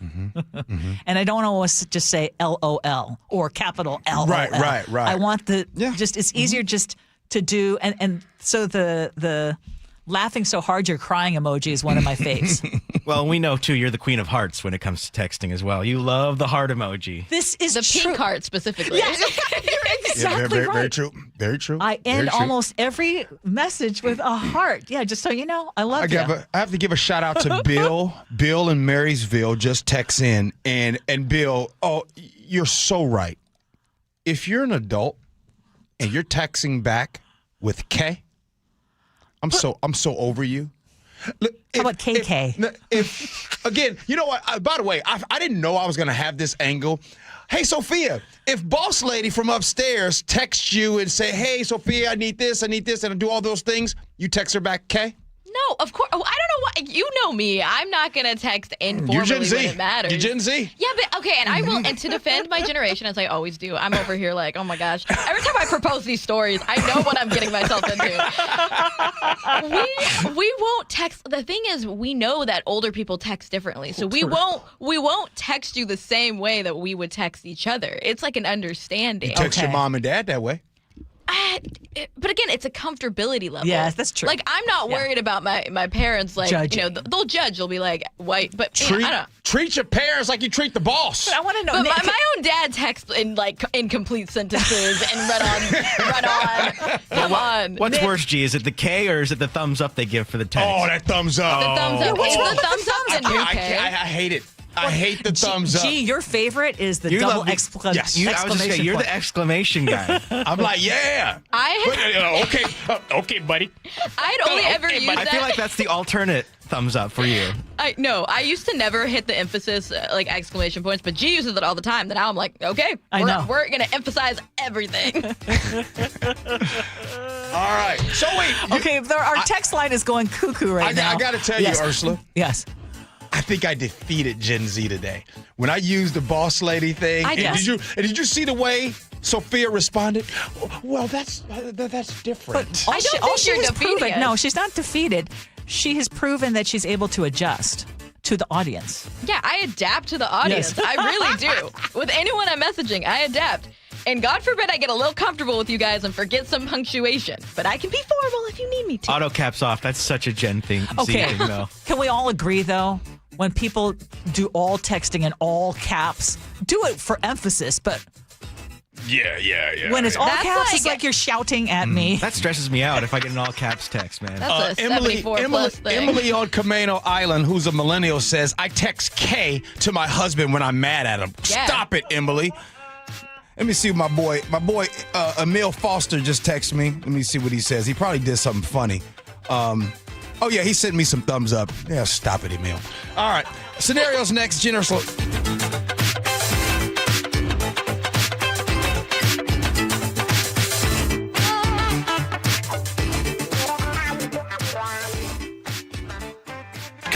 And I don't always just say LOL or capital LOL. Right. I want it's easier just to do. And so the laughing so hard you're crying emoji is one of my faves. Well, we know, too, you're the queen of hearts when it comes to texting as well. You love the heart emoji. This is the pink heart specifically. Yeah, you're exactly right. Very true. Very true. I end almost every message with a heart. Yeah, just so you know, I love you. I have to give a shout out to Bill. Bill in Marysville just texts in. And Bill, you're so right. If you're an adult and you're texting back with K, I'm so over you. Look, how about KK? If again, you know what? By the way, I didn't know I was going to have this angle. Hey, Sophia, if boss lady from upstairs texts you and say, hey, Sophia, I need this, and I do all those things, you text her back, K? No, of course. Oh, I don't know why. You know me. I'm not going to text informally when it matters. You're Gen Z. Yeah, but okay, and I will, and to defend my generation, as I always do, I'm over here like, oh my gosh. Every time I propose these stories, I know what I'm getting myself into. We won't text. The thing is, we know that older people text differently, so we won't text you the same way that we would text each other. It's like an understanding. You text your mom and dad that way. But again, it's a comfortability level. Yes, that's true. Like, I'm not worried about my parents. Like, judging. They'll judge. They'll be like, white. But treat your parents like you treat the boss. But I want to know. But my own dad texts in like incomplete sentences and run on. Come on. What's worse, G? Is it the K or is it the thumbs up they give for the text? Oh, that thumbs up. The thumbs up. What's Is wrong the with thumbs up the new K? I hate it. I hate the thumbs up. Gee, your favorite is the double exclamation I was just saying, you're the exclamation guy. I'm like, yeah. Okay, buddy. I'd only ever use that. I feel like that's the alternate thumbs up for you. I used to never hit the emphasis, like exclamation points, but G uses it all the time. Then now I'm like, okay, we're going to emphasize everything. All right. So wait. Our text line is going cuckoo right now. I got to tell you, Ursula. Yes. I think I defeated Gen Z today. When I used the boss lady thing, did you see the way Sophia responded? Well, that's different. I don't think you're defeated. No, she's not defeated. She has proven that she's able to adjust to the audience. Yeah, I adapt to the audience. Yes. I really do. With anyone I'm messaging, I adapt. And God forbid I get a little comfortable with you guys and forget some punctuation. But I can be formal if you need me to. Auto caps off. That's such a Jen thing. Okay. Though. Can we all agree, though, when people do all texting in all caps, do it for emphasis, but Yeah. when it's all That's caps, it's like you're shouting at me. That stresses me out if I get an all caps text, man. That's a 74 plus thing. Emily on Camino Island, who's a millennial, says, I text K to my husband when I'm mad at him. Yeah. Stop it, Emily. Let me see what my boy Emil Foster just texted me. Let me see what he says. He probably did something funny. Oh, yeah, he sent me some thumbs up. Yeah, stop it, Emil. All right, scenarios next. Gee Ursula.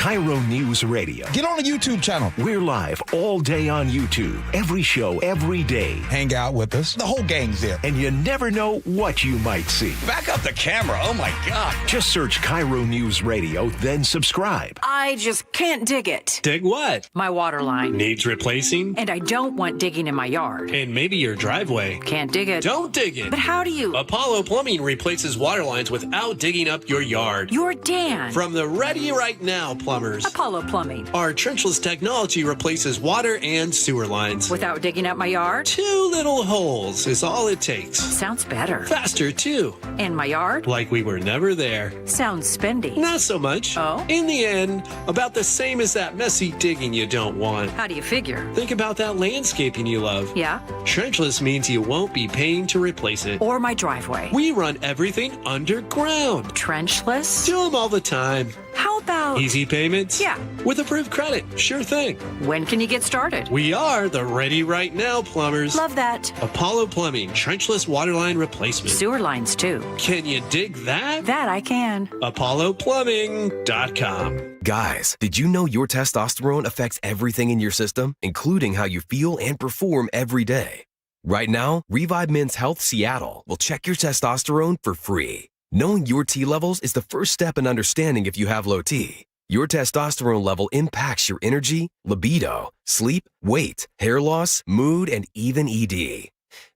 KIRO News Radio. Get on the YouTube channel. We're live all day on YouTube. Every show, every day. Hang out with us. The whole gang's there. And you never know what you might see. Back up the camera. Oh, my God. Just search KIRO News Radio, then subscribe. I just can't dig it. Dig what? My water line. Needs replacing? And I don't want digging in my yard. And maybe your driveway. Can't dig it. Don't dig it. But how do you? Apollo Plumbing replaces water lines without digging up your yard. You're Dan. From the Ready Right Now plumbers. Apollo Plumbing. Our trenchless technology replaces water and sewer lines. Without digging up my yard? 2 little holes is all it takes. Sounds better. Faster, too. And my yard? Like we were never there. Sounds spendy. Not so much. Oh? In the end, about the same as that messy digging you don't want. How do you figure? Think about that landscaping you love. Yeah? Trenchless means you won't be paying to replace it. Or my driveway. We run everything underground. Trenchless? Do them all the time. How about... Easy payments? Yeah. With approved credit. Sure thing. When can you get started? We are the Ready Right Now plumbers. Love that. Apollo Plumbing, trenchless waterline replacement. Sewer lines, too. Can you dig that? That I can. ApolloPlumbing.com. Guys, did you know your testosterone affects everything in your system, including how you feel and perform every day? Right now, Revive Men's Health Seattle will check your testosterone for free. Knowing your T levels is the first step in understanding if you have low T. Your testosterone level impacts your energy, libido, sleep, weight, hair loss, mood, and even ED.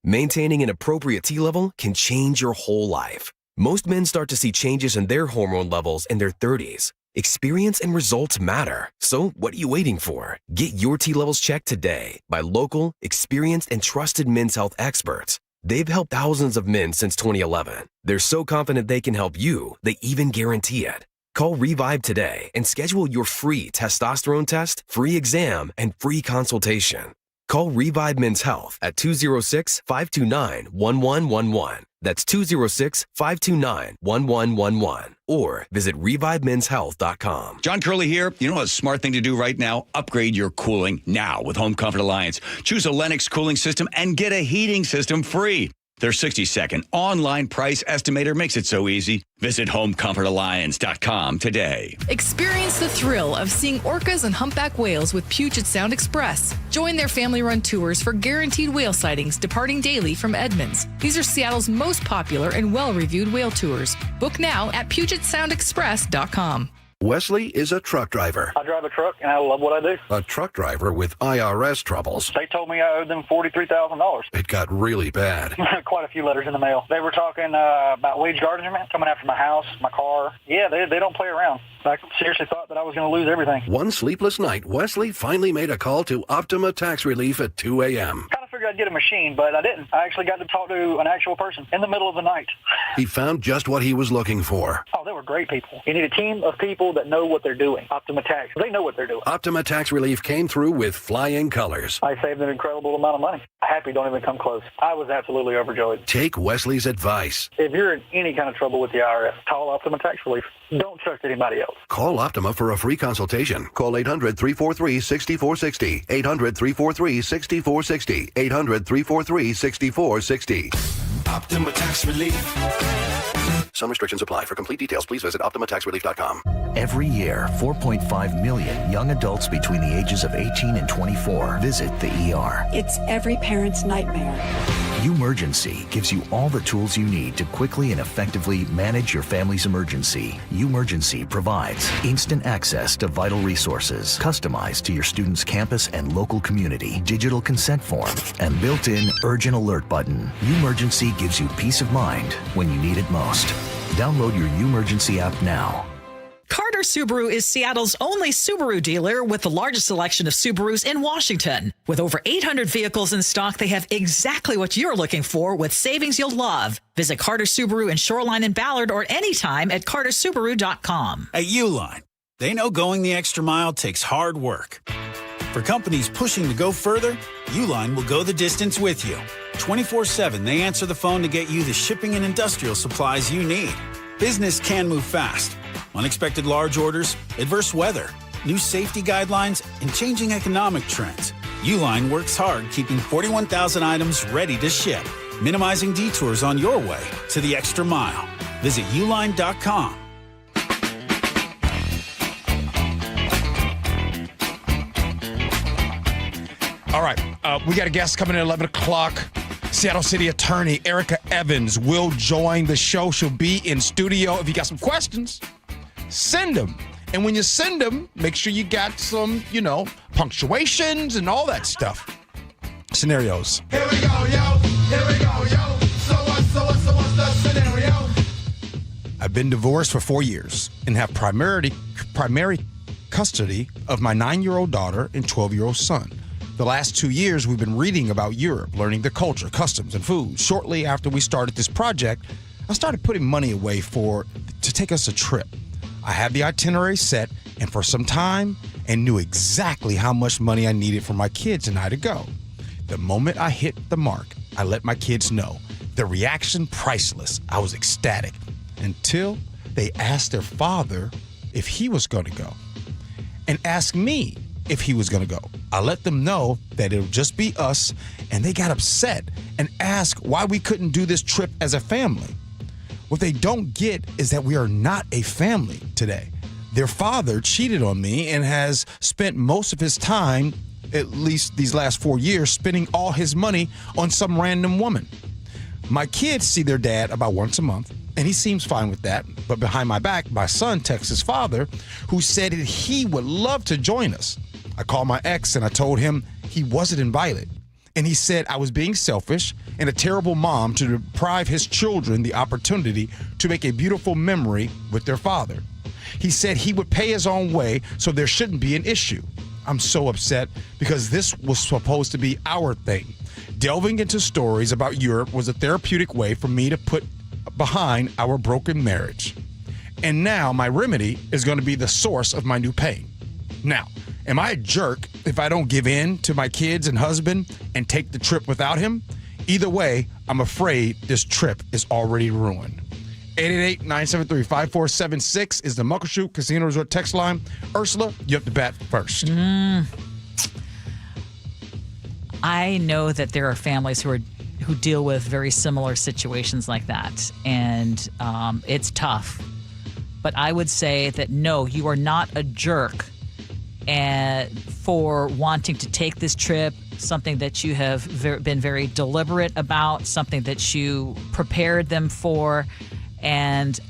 Maintaining an appropriate T level can change your whole life. Most men start to see changes in their hormone levels in their 30s. Experience and results matter. So what are you waiting for? Get your T levels checked today by local, experienced, and trusted men's health experts. They've helped thousands of men since 2011. They're so confident they can help you, they even guarantee it. Call Revive today and schedule your free testosterone test, free exam, and free consultation. Call Revive Men's Health at 206-529-1111. That's 206-529-1111. Or visit ReviveMen'sHealth.com. John Curley here. You know a smart thing to do right now? Upgrade your cooling now with Home Comfort Alliance. Choose a Lennox cooling system and get a heating system free. Their 60-second online price estimator makes it so easy. Visit HomeComfortAlliance.com today. Experience the thrill of seeing orcas and humpback whales with Puget Sound Express. Join their family-run tours for guaranteed whale sightings departing daily from Edmonds. These are Seattle's most popular and well-reviewed whale tours. Book now at PugetSoundExpress.com. Wesley is a truck driver. I drive a truck, and I love what I do. A truck driver with IRS troubles. They told me I owed them $43,000. It got really bad. Quite a few letters in the mail. They were talking about wage garnishment, coming after my house, my car. Yeah, they don't play around. I seriously thought that I was going to lose everything. One sleepless night, Wesley finally made a call to Optima Tax Relief at 2 a.m. Kind of figured I'd get a machine, but I didn't. I actually got to talk to an actual person in the middle of the night. He found just what he was looking for. Oh, they were great people. You need a team of people that know what they're doing. Optima Tax, they know what they're doing. Optima Tax Relief came through with flying colors. I saved an incredible amount of money. Happy don't even come close. I was absolutely overjoyed. Take Wesley's advice. If you're in any kind of trouble with the IRS, call Optima Tax Relief. Don't trust anybody else. Call Optima for a free consultation. Call 800-343-6460. 800-343-6460. 800-343-6460. Optima Tax Relief. Some restrictions apply. For complete details, please visit OptimaTaxRelief.com. Every year, 4.5 million young adults between the ages of 18 and 24 visit the ER. It's every parent's nightmare. Umergency gives you all the tools you need to quickly and effectively manage your family's emergency. Umergency provides instant access to vital resources, customized to your student's campus and local community, digital consent form, and built-in urgent alert button. Umergency gives you peace of mind when you need it most. Download your Umergency app now. Carter Subaru is Seattle's only Subaru dealer with the largest selection of Subarus in Washington. With over 800 vehicles in stock, they have exactly what you're looking for with savings you'll love. Visit Carter Subaru in Shoreline and Ballard or anytime at cartersubaru.com. At Uline, they know going the extra mile takes hard work. For companies pushing to go further, Uline will go the distance with you. 24/7, they answer the phone to get you the shipping and industrial supplies you need. Business can move fast. Unexpected large orders, adverse weather, new safety guidelines, and changing economic trends. Uline works hard keeping 41,000 items ready to ship, minimizing detours on your way to the extra mile. Visit uline.com. All right, we got a guest coming in at 11 o'clock. Seattle City Attorney Erica Evans will join the show. She'll be in studio. If you got some questions, send them. And when you send them, make sure you got some, punctuations and all that stuff. Scenarios. Here we go, yo. Here we go, yo. So what's the scenario? I've been divorced for 4 years and have primary custody of my 9-year-old daughter and 12-year-old son. The last 2 years, we've been reading about Europe, learning the culture, customs, and food. Shortly after we started this project, I started putting money away to take us a trip. I had the itinerary set and for some time and knew exactly how much money I needed for my kids and I to go. The moment I hit the mark, I let my kids know. The reaction, priceless. I was ecstatic until they asked their father if he was going to go and asked me if he was going to go. I let them know that it would just be us, and they got upset and asked why we couldn't do this trip as a family. What they don't get is that we are not a family today. Their father cheated on me and has spent most of his time, at least these last 4 years, spending all his money on some random woman. My kids see their dad about once a month, and he seems fine with that. But behind my back, my son texts his father, who said that he would love to join us. I called my ex and I told him he wasn't invited. And he said I was being selfish and a terrible mom to deprive his children the opportunity to make a beautiful memory with their father. He said he would pay his own way, so there shouldn't be an issue. I'm so upset because this was supposed to be our thing. Delving into stories about Europe was a therapeutic way for me to put behind our broken marriage. And now my remedy is going to be the source of my new pain. Now, am I a jerk if I don't give in to my kids and husband and take the trip without him? Either way, I'm afraid this trip is already ruined. 888-973-5476 is the Muckleshoot Casino Resort text line. Ursula, you have to bat first. I know that there are families who deal with very similar situations like that, and it's tough. But I would say that no, you are not a jerk for wanting to take this trip, something that you have been very deliberate about, something that you prepared them for. And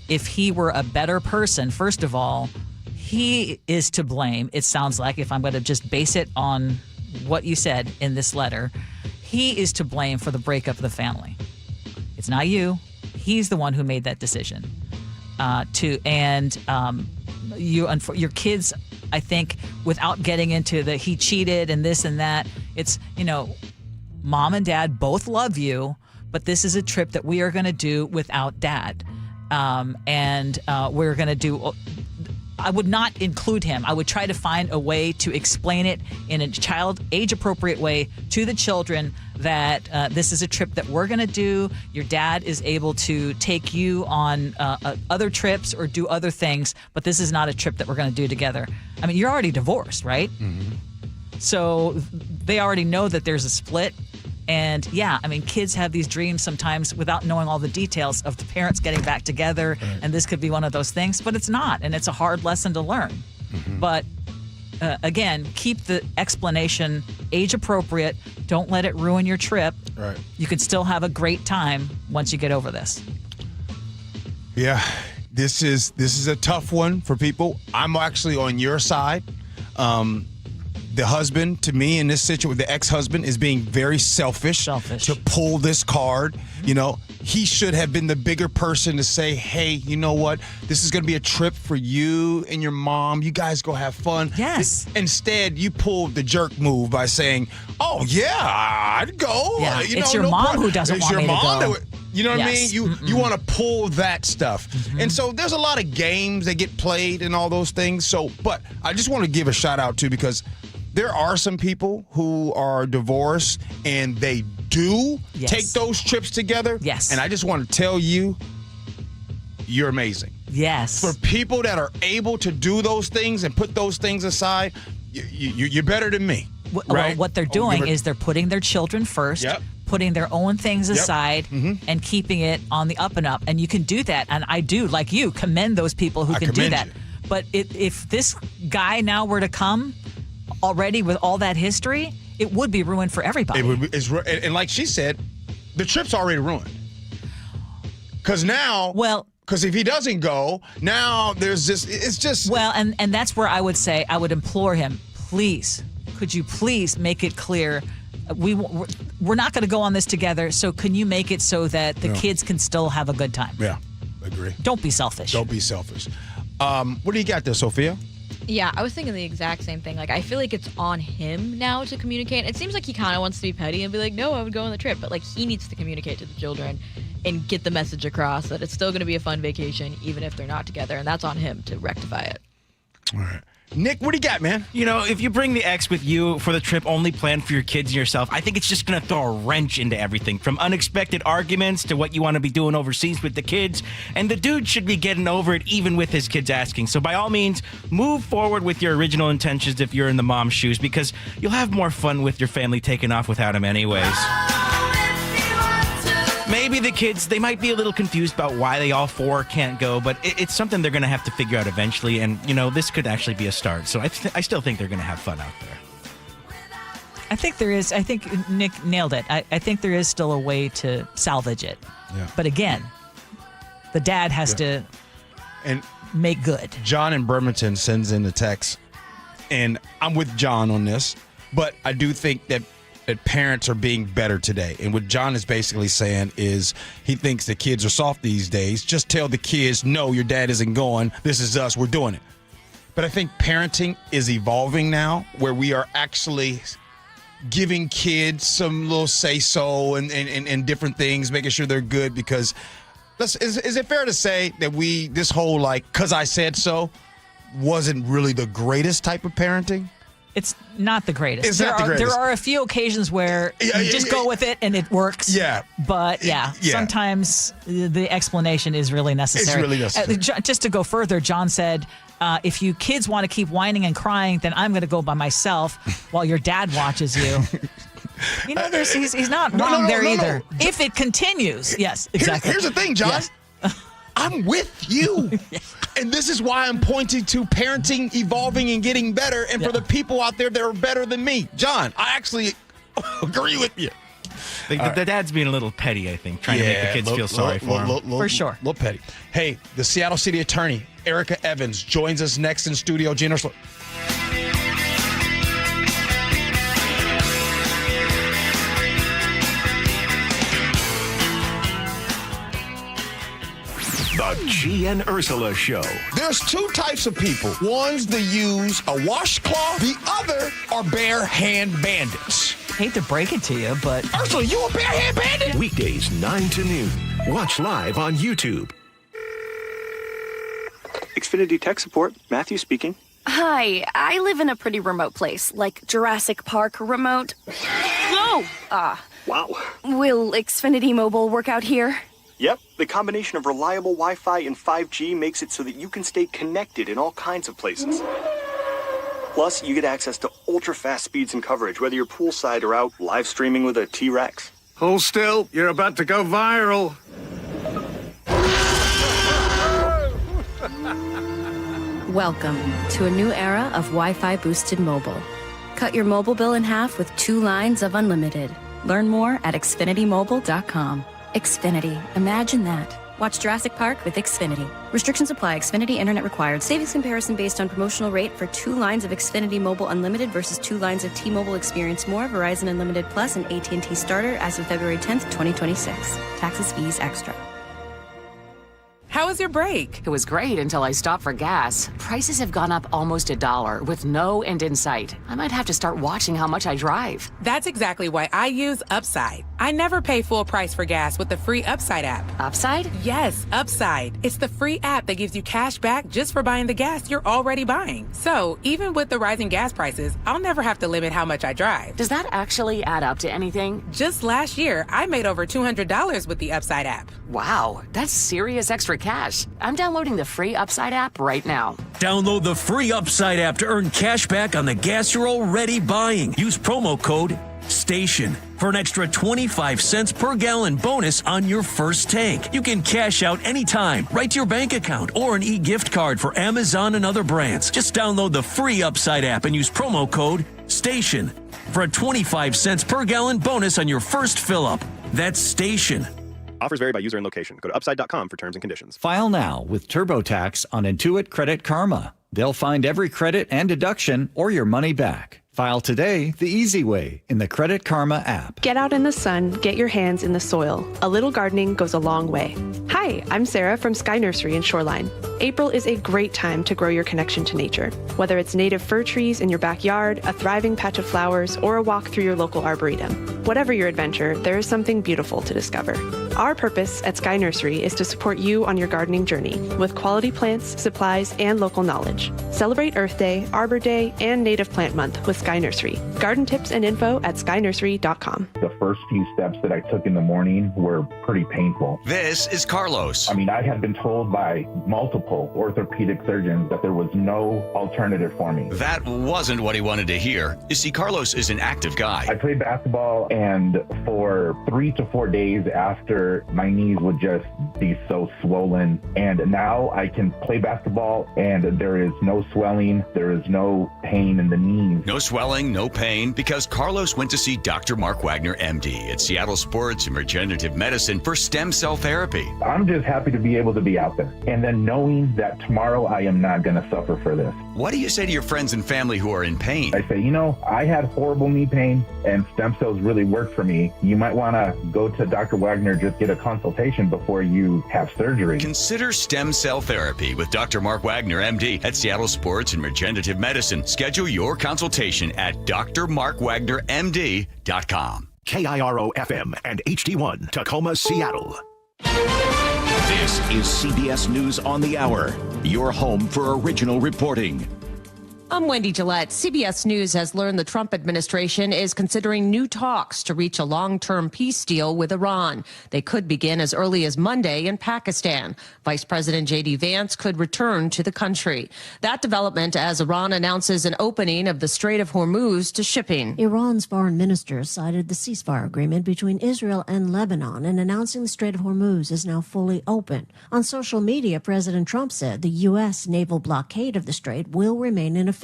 if he were a better person, first of all, he is to blame. It sounds like, if I'm going to just base it on what you said in this letter, he is to blame for the breakup of the family. It's not you. He's the one who made that decision. Your kids, I think, without getting into the he cheated and this and that, it's, mom and dad both love you, but this is a trip that we are going to do without dad. We're going to do, I would not include him. I would try to find a way to explain it in a age-appropriate way to the children that this is a trip that we're going to do. Your dad is able to take you on other trips or do other things, but this is not a trip that we're going to do together. I mean, you're already divorced, right? Mm-hmm. So they already know that there's a split. And yeah, I mean, kids have these dreams sometimes without knowing all the details of the parents getting back together. Right. And this could be one of those things, but it's not. And it's a hard lesson to learn. Mm-hmm. But again, keep the explanation age appropriate. Don't let it ruin your trip. Right. You can still have a great time once you get over this. Yeah, this is a tough one for people. I'm actually on your side. The husband, to me, in this situation, the ex-husband is being very selfish to pull this card. You know, he should have been the bigger person to say, hey, you know what? This is going to be a trip for you and your mom. You guys go have fun. Yes. Instead, you pulled the jerk move by saying, oh, yeah, I'd go. Yeah, it's your mom who doesn't want me to go. You know what I Yes. mean? You want to pull that stuff. And so there's a lot of games that get played and all those things. So, but I just want to give a shout out to, because there are some people who are divorced and they do take those trips together. Yes. And I just want to tell you, you're amazing. Yes. For people that are able to do those things and put those things aside, you're better than me. Well, right? what they're doing is they're putting their children first. Putting their own things aside and keeping it on the up and up. And you can do that. And I do, like you, commend those people who can do that. But if this guy now were to come already with all that history, it would be ruined for everybody. It would be, and like she said, the trip's already ruined. Because now, because if he doesn't go, now there's this, it's just. Well, and that's where I would say, I would implore him, please, could you please make it clear we're not going to go on this together, so can you make it so that the kids can still have a good time? Yeah, agree. Don't be selfish. Don't be selfish. What do you got there, Sophia? Yeah, I was thinking the exact same thing. Like, I feel like it's on him now to communicate. It seems like he kind of wants to be petty and be like, no, I would go on the trip. But, like, he needs to communicate to the children and get the message across that it's still going to be a fun vacation, even if they're not together. And that's on him to rectify it. All right. Nick, what do you got, man? You know, if you bring the ex with you for the trip only planned for your kids and yourself, I think it's just going to throw a wrench into everything, from unexpected arguments to what you want to be doing overseas with the kids. And the dude should be getting over it even with his kids asking. So by all means, move forward with your original intentions if you're in the mom's shoes, because you'll have more fun with your family taking off without him anyways. Maybe the kids, they might be a little confused about why they all four can't go, but it's something they're going to have to figure out eventually. And, you know, this could actually be a start. So I still think they're going to have fun out there. I think there is. I think Nick nailed it. I think there is still a way to salvage it. Yeah. But again, the dad has to make good. John in Bremerton sends in the text, and I'm with John on this, but I do think that parents are being better today. And what John is basically saying is he thinks the kids are soft these days. Just tell the kids, no, your dad isn't going. This is us. We're doing it. But I think parenting is evolving now, where we are actually giving kids some little say-so and different things, making sure they're good. Because is it fair to say that this whole, like, 'cause I said so wasn't really the greatest type of parenting? It's not the greatest. It's not the greatest. There are a few occasions where you just go with it and it works. Yeah. But sometimes the explanation is really necessary. It's really necessary. Just to go further, John said, if you kids want to keep whining and crying, then I'm going to go by myself while your dad watches you. You know, he's not wrong there either. No. If it continues. Yes, exactly. Here's the thing, John. Yes. I'm with you. And this is why I'm pointing to parenting evolving and getting better. And for the people out there that are better than me, John, I actually agree with you. The dad's being a little petty, I think, trying to make the kids feel sorry for him. For sure. A little petty. Hey, the Seattle City Attorney, Erica Evans, joins us next in studio. Gee Ursula. The Gee and Ursula Show. There's two types of people. One's that use a washcloth. The other are bare hand bandits. Hate to break it to you, but Ursula, you a bare hand bandit? Weekdays 9 to noon. Watch live on YouTube. Xfinity Tech Support, Matthew speaking. Hi, I live in a pretty remote place, like Jurassic Park remote. No! Wow. Will Xfinity Mobile work out here? Yep, the combination of reliable Wi-Fi and 5G makes it so that you can stay connected in all kinds of places. Plus, you get access to ultra-fast speeds and coverage, whether you're poolside or out live streaming with a T-Rex. Hold still, you're about to go viral. Welcome to a new era of Wi-Fi boosted mobile. Cut your mobile bill in half with 2 lines of unlimited. Learn more at xfinitymobile.com. Xfinity. Imagine that. Watch Jurassic Park with Xfinity. Restrictions apply. Xfinity Internet required. Savings comparison based on promotional rate for 2 lines of Xfinity Mobile Unlimited versus 2 lines of T-Mobile Experience More, Verizon Unlimited Plus, and AT&T Starter as of February 10th, 2026. Taxes, fees, extra. How was your break? It was great until I stopped for gas. Prices have gone up almost $1 with no end in sight. I might have to start watching how much I drive. That's exactly why I use Upside. I never pay full price for gas with the free Upside app. Upside? Yes, Upside. It's the free app that gives you cash back just for buying the gas you're already buying. So even with the rising gas prices, I'll never have to limit how much I drive. Does that actually add up to anything? Just last year, I made over $200 with the Upside app. Wow, that's serious extra cash. I'm downloading the free Upside app right now. Download the free Upside app to earn cash back on the gas you're already buying. Use promo code STATION for an extra 25 cents per gallon bonus on your first tank. You can cash out anytime, right to your bank account, or an e-gift card for Amazon and other brands. Just download the free Upside app and use promo code STATION for a 25 cents per gallon bonus on your first fill-up. That's STATION. Offers vary by user and location. Go to upside.com for terms and conditions. File now with TurboTax on Intuit Credit Karma. They'll find every credit and deduction or your money back. File today the easy way in the Credit Karma app. Get out in the sun, get your hands in the soil. A little gardening goes a long way. Hi, I'm Sarah from Sky Nursery in Shoreline. April is a great time to grow your connection to nature. Whether it's native fir trees in your backyard, a thriving patch of flowers, or a walk through your local arboretum. Whatever your adventure, there is something beautiful to discover. Our purpose at Sky Nursery is to support you on your gardening journey with quality plants, supplies, and local knowledge. Celebrate Earth Day, Arbor Day, and Native Plant Month with Sky Nursery. Garden tips and info at skynursery.com. The first few steps that I took in the morning were pretty painful. This is Carlos. I mean, I had been told by multiple orthopedic surgeons that there was no alternative for me. That wasn't what he wanted to hear. You see, Carlos is an active guy. I played basketball, and for 3 to 4 days after, my knees would just be so swollen. And now I can play basketball, and there is no swelling. There is no pain in the knees. No swelling, no pain, because Carlos went to see Dr. Mark Wagner, MD, at Seattle Sports and Regenerative Medicine for stem cell therapy. I'm just happy to be able to be out there. And then knowing that tomorrow I am not going to suffer for this. What do you say to your friends and family who are in pain? I say, I had horrible knee pain, and stem cells really worked for me. You might want to go to Dr. Wagner, just get a consultation before you have surgery. Consider stem cell therapy with Dr. Mark Wagner, MD, at Seattle Sports and Regenerative Medicine. Schedule your consultation at drmarkwagnermd.com. KIRO FM and HD1 Tacoma, Seattle. This is CBS News on the Hour, your home for original reporting. I'm Wendy Gillette. CBS News has learned the Trump administration is considering new talks to reach a long-term peace deal with Iran. They could begin as early as Monday in Pakistan. Vice President J.D. Vance could return to the country. That development as Iran announces an opening of the Strait of Hormuz to shipping. Iran's foreign minister cited the ceasefire agreement between Israel and Lebanon and announcing the Strait of Hormuz is now fully open. On social media, President Trump said the U.S. naval blockade of the strait will remain in effect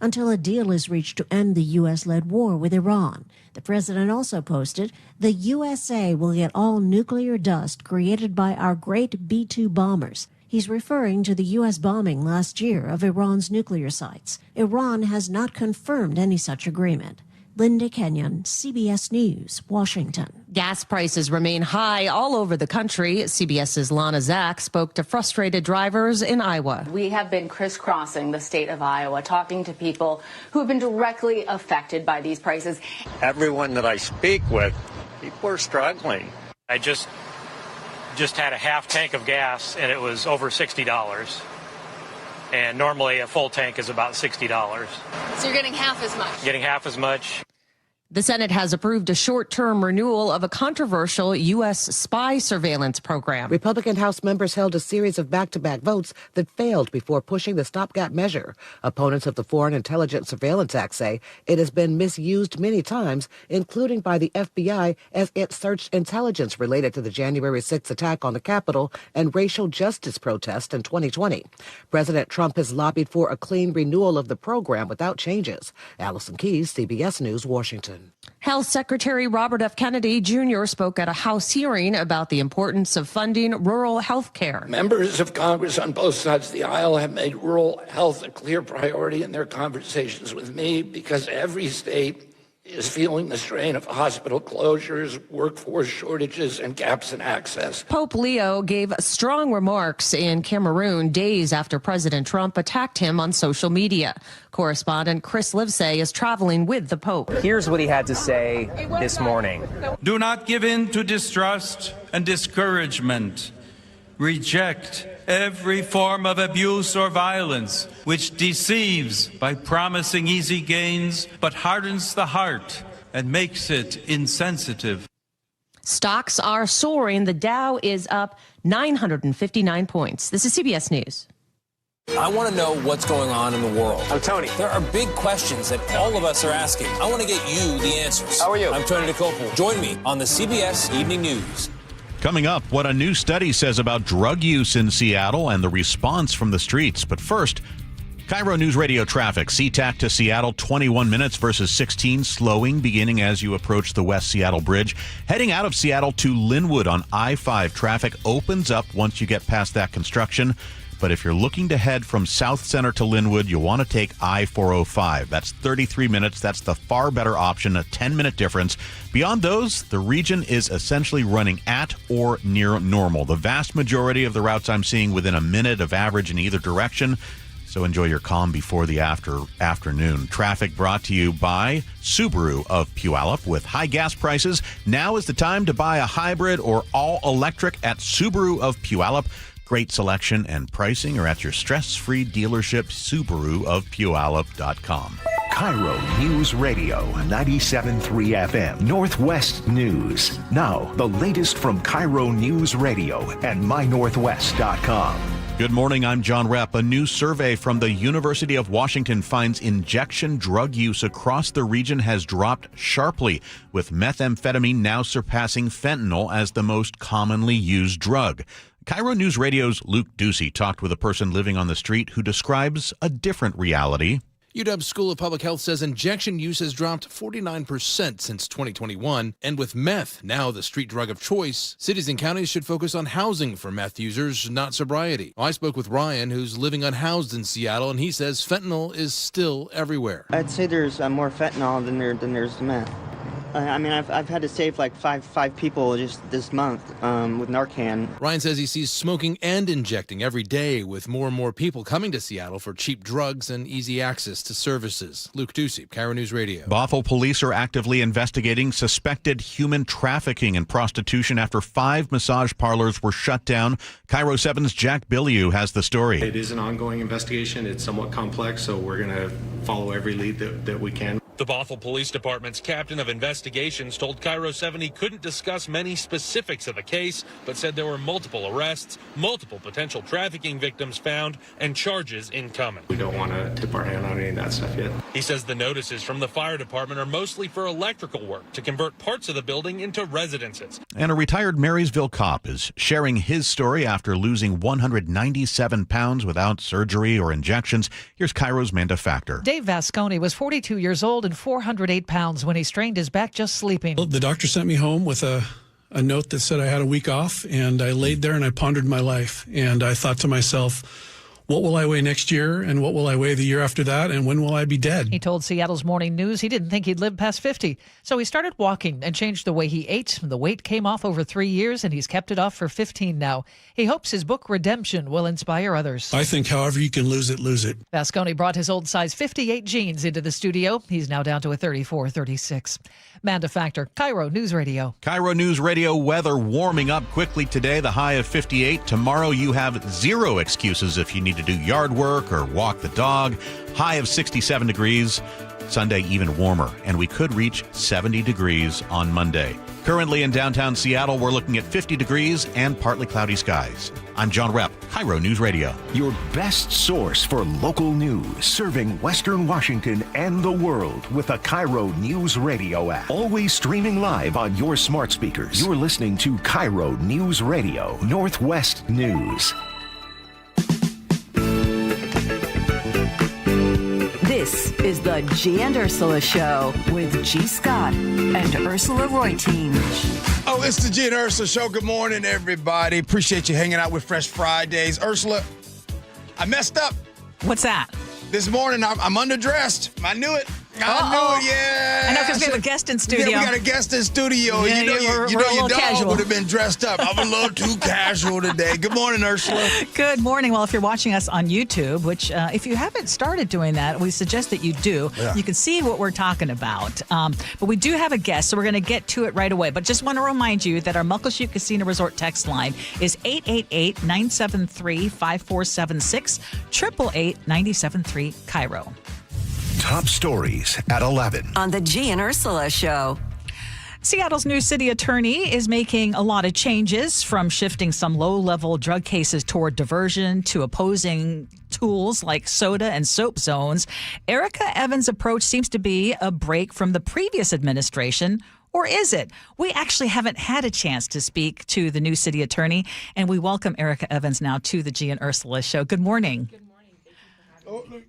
until a deal is reached to end the U.S.-led war with Iran. The president also posted, "The USA will get all nuclear dust created by our great B-2 bombers." He's referring to the U.S. bombing last year of Iran's nuclear sites. Iran has not confirmed any such agreement. Linda Kenyon, CBS News, Washington. Gas prices remain high all over the country. CBS's Lana Zach spoke to frustrated drivers in Iowa. We have been crisscrossing the state of Iowa, talking to people who have been directly affected by these prices. Everyone that I speak with, people are struggling. I just had a half tank of gas, and it was over $60. And normally a full tank is about $60. So you're getting half as much? Getting half as much. The Senate has approved a short-term renewal of a controversial U.S. spy surveillance program. Republican House members held a series of back-to-back votes that failed before pushing the stopgap measure. Opponents of the Foreign Intelligence Surveillance Act say it has been misused many times, including by the FBI as it searched intelligence related to the January 6th attack on the Capitol and racial justice protests in 2020. President Trump has lobbied for a clean renewal of the program without changes. Allison Keyes, CBS News, Washington. Health Secretary Robert F. Kennedy Jr. spoke at a House hearing about the importance of funding rural health care. Members of Congress on both sides of the aisle have made rural health a clear priority in their conversations with me because every state is feeling the strain of hospital closures, workforce shortages, and gaps in access. Pope Leo gave strong remarks in Cameroon days after President Trump attacked him on social media. Correspondent Chris Livesay is traveling with the Pope. Here's what he had to say this morning. Do not give in to distrust and discouragement. Reject every form of abuse or violence which deceives by promising easy gains but hardens the heart and makes it insensitive. Stocks are soaring. The Dow is up 959 points. This is CBS News. I want to know what's going on in the world. I'm Tony. There are big questions that all of us are asking. I want to get you the answers. How are you? I'm Tony DeCopel. Join me on the CBS Evening News. Coming up, what a new study says about drug use in Seattle and the response from the streets. But first, KIRO Newsradio traffic. SeaTac to Seattle, 21 minutes versus 16, slowing beginning as you approach the West Seattle Bridge. Heading out of Seattle to Linwood on I-5, traffic opens up once you get past that construction. But if you're looking to head from South Center to Linwood, you'll want to take I-405. That's 33 minutes. That's the far better option, a 10-minute difference. Beyond those, the region is essentially running at or near normal. The vast majority of the routes I'm seeing within a minute of average in either direction. So enjoy your calm before the afternoon. Traffic brought to you by Subaru of Puyallup. With high gas prices, now is the time to buy a hybrid or all-electric at Subaru of Puyallup. Great selection and pricing are at your stress-free dealership, SubaruofPuyallup.com. KIRO News Radio 97.3 FM, Northwest News. Now, the latest from KIRO News Radio and MyNorthwest.com. Good morning, I'm John Repp. A new survey from the University of Washington finds injection drug use across the region has dropped sharply, with methamphetamine now surpassing fentanyl as the most commonly used drug. KIRO News Radio's Luke Ducey talked with a person living on the street who describes a different reality. UW School of Public Health says injection use has dropped 49% since 2021. And with meth now the street drug of choice, cities and counties should focus on housing for meth users, not sobriety. I spoke with Ryan, who's living unhoused in Seattle, and he says fentanyl is still everywhere. I'd say there's more fentanyl than there's meth. I mean, I've had to save like five people just this month with Narcan. Ryan says he sees smoking and injecting every day, with more and more people coming to Seattle for cheap drugs and easy access to services. Luke Ducey, KIRO News Radio. Bothell police are actively investigating suspected human trafficking and prostitution after 5 massage parlors were shut down. KIRO 7's Jack Bilyeu has the story. It is an ongoing investigation. It's somewhat complex, so we're going to follow every lead that we can. The Bothell Police Department's captain of investigations told KIRO 7 he couldn't discuss many specifics of the case, but said there were multiple arrests, multiple potential trafficking victims found, and charges incoming. We don't want to tip our hand on any of that stuff yet. He says the notices from the fire department are mostly for electrical work to convert parts of the building into residences. And a retired Marysville cop is sharing his story after losing 197 pounds without surgery or injections. Here's KIRO's Manda Factor. Dave Vasconi was 42 years old and 408 pounds when he strained his back just sleeping. The doctor sent me home with a note that said I had a week off, and I laid there and I pondered my life. And I thought to myself, what will I weigh next year, and what will I weigh the year after that, and when will I be dead? He told Seattle's Morning News he didn't think he'd live past 50. So he started walking and changed the way he ate. The weight came off over 3 years, and he's kept it off for 15 now. He hopes his book, Redemption, will inspire others. I think however you can lose it, lose it. Vasconi brought his old size 58 jeans into the studio. He's now down to a 34, 36. Manda Factor, KIRO News Radio. KIRO News Radio weather warming up quickly today, the high of 58. Tomorrow you have 0 excuses if you need to do yard work or walk the dog. High of 67 degrees. Sunday, even warmer, and we could reach 70 degrees on Monday. Currently in downtown Seattle, we're looking at 50 degrees and partly cloudy skies. I'm John Repp, KIRO News Radio. Your best source for local news, serving Western Washington and the world with the KIRO Newsradio App. Always streaming live on your smart speakers. You're listening to KIRO News Radio, Northwest News. This is the Gee and Ursula Show with G. Scott and Ursula Reutin. Oh, it's the Gee and Ursula Show. Good morning, everybody. Appreciate you hanging out with Fresh Fridays. Ursula, I messed up. What's that? This morning, I'm underdressed. I knew it. I knew it, yeah. I know, because we have a guest in studio. Yeah, we got a guest in studio. Yeah, your dog casual. would have been dressed up. I'm a little too casual today. Good morning, Ursula. Good morning. Well, if you're watching us on YouTube, which if you haven't started doing that, we suggest that you do. Yeah. You can see what we're talking about. But we do have a guest, so we're going to get to it right away. But just want to remind you that our Muckleshoot Casino Resort text line is 888-973-5476, 888-973-KIRO. Top stories at 11. On the Gee and Ursula Show. Seattle's new city attorney is making a lot of changes, from shifting some low-level drug cases toward diversion to opposing tools like soda and soap zones. Erica Evans' approach seems to be a break from the previous administration. Or is it? We actually haven't had a chance to speak to the new city attorney, and we welcome Erica Evans now to the Gee and Ursula Show. Good morning. Good morning. Thank you for having me.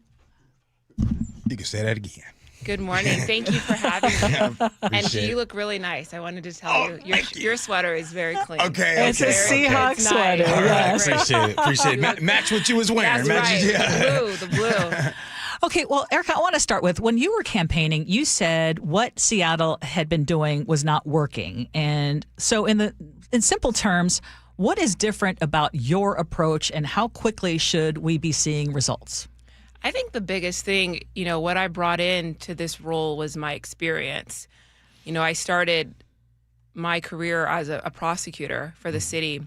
You can say that again. Good morning. Thank you for having me. And it. you look really nice. I wanted to tell you, your sweater is very clean. Okay. It's a Seahawks it's sweater. Nice. Yes. Appreciate it. Match what you was wearing. That's right. The blue. Okay, well, Erica, I want to start with, when you were campaigning, you said what Seattle had been doing was not working. And so in simple terms, what is different about your approach, and how quickly should we be seeing results? I think the biggest thing, what I brought into this role was my experience. I started my career as a prosecutor for the city,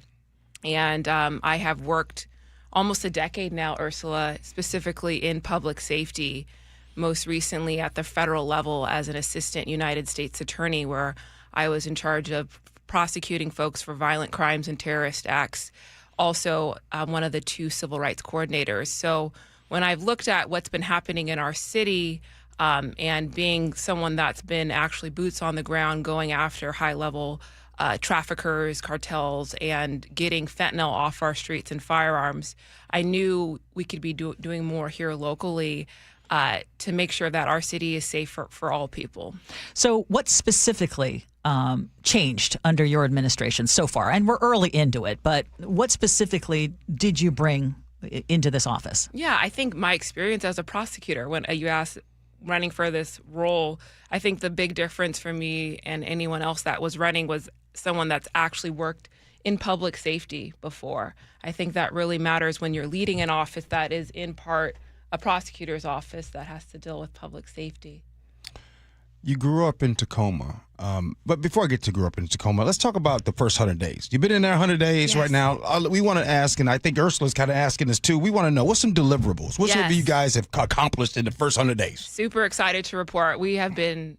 and I have worked almost a decade now, Ursula, specifically in public safety, most recently at the federal level as an assistant United States attorney, where I was in charge of prosecuting folks for violent crimes and terrorist acts, also one of the 2 civil rights coordinators. So when I've looked at what's been happening in our city, and being someone that's been actually boots on the ground going after high-level traffickers, cartels, and getting fentanyl off our streets and firearms, I knew we could be doing more here locally to make sure that our city is safe for all people. So what specifically changed under your administration so far? And we're early into it, but what specifically did you bring into this office? Yeah, I think my experience as a prosecutor, when you asked running for this role, I think the big difference for me and anyone else that was running was someone that's actually worked in public safety before. I think that really matters when you're leading an office that is in part a prosecutor's office that has to deal with public safety. You grew up in Tacoma. But before I get to grew up in Tacoma, let's talk about the first 100 days. You've been in there 100 days right now. We want to ask, and I think Ursula's kind of asking this too, we want to know, what's some deliverables? What have you guys have accomplished in the first 100 days? Super excited to report. We have been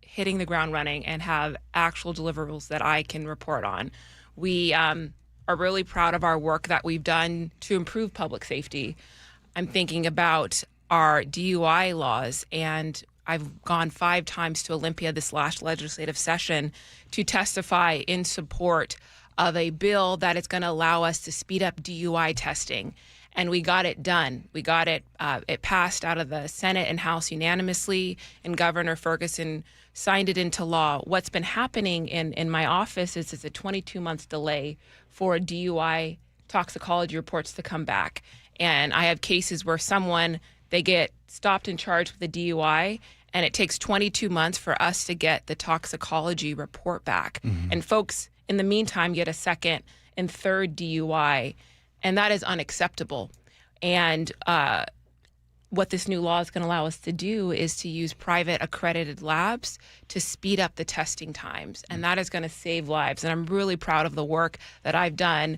hitting the ground running and have actual deliverables that I can report on. We are really proud of our work that we've done to improve public safety. I'm thinking about our DUI laws, and I've gone 5 times to Olympia this last legislative session to testify in support of a bill that is going to allow us to speed up DUI testing. And we got it done. We got it, it passed out of the Senate and House unanimously, and Governor Ferguson signed it into law. What's been happening in my office is it's a 22-month delay for DUI toxicology reports to come back. And I have cases where they get stopped and charged with a DUI, and it takes 22 months for us to get the toxicology report back. Mm-hmm. And folks, in the meantime, get a second and third DUI, and that is unacceptable. And what this new law is going to allow us to do is to use private accredited labs to speed up the testing times. And that is going to save lives. And I'm really proud of the work that I've done,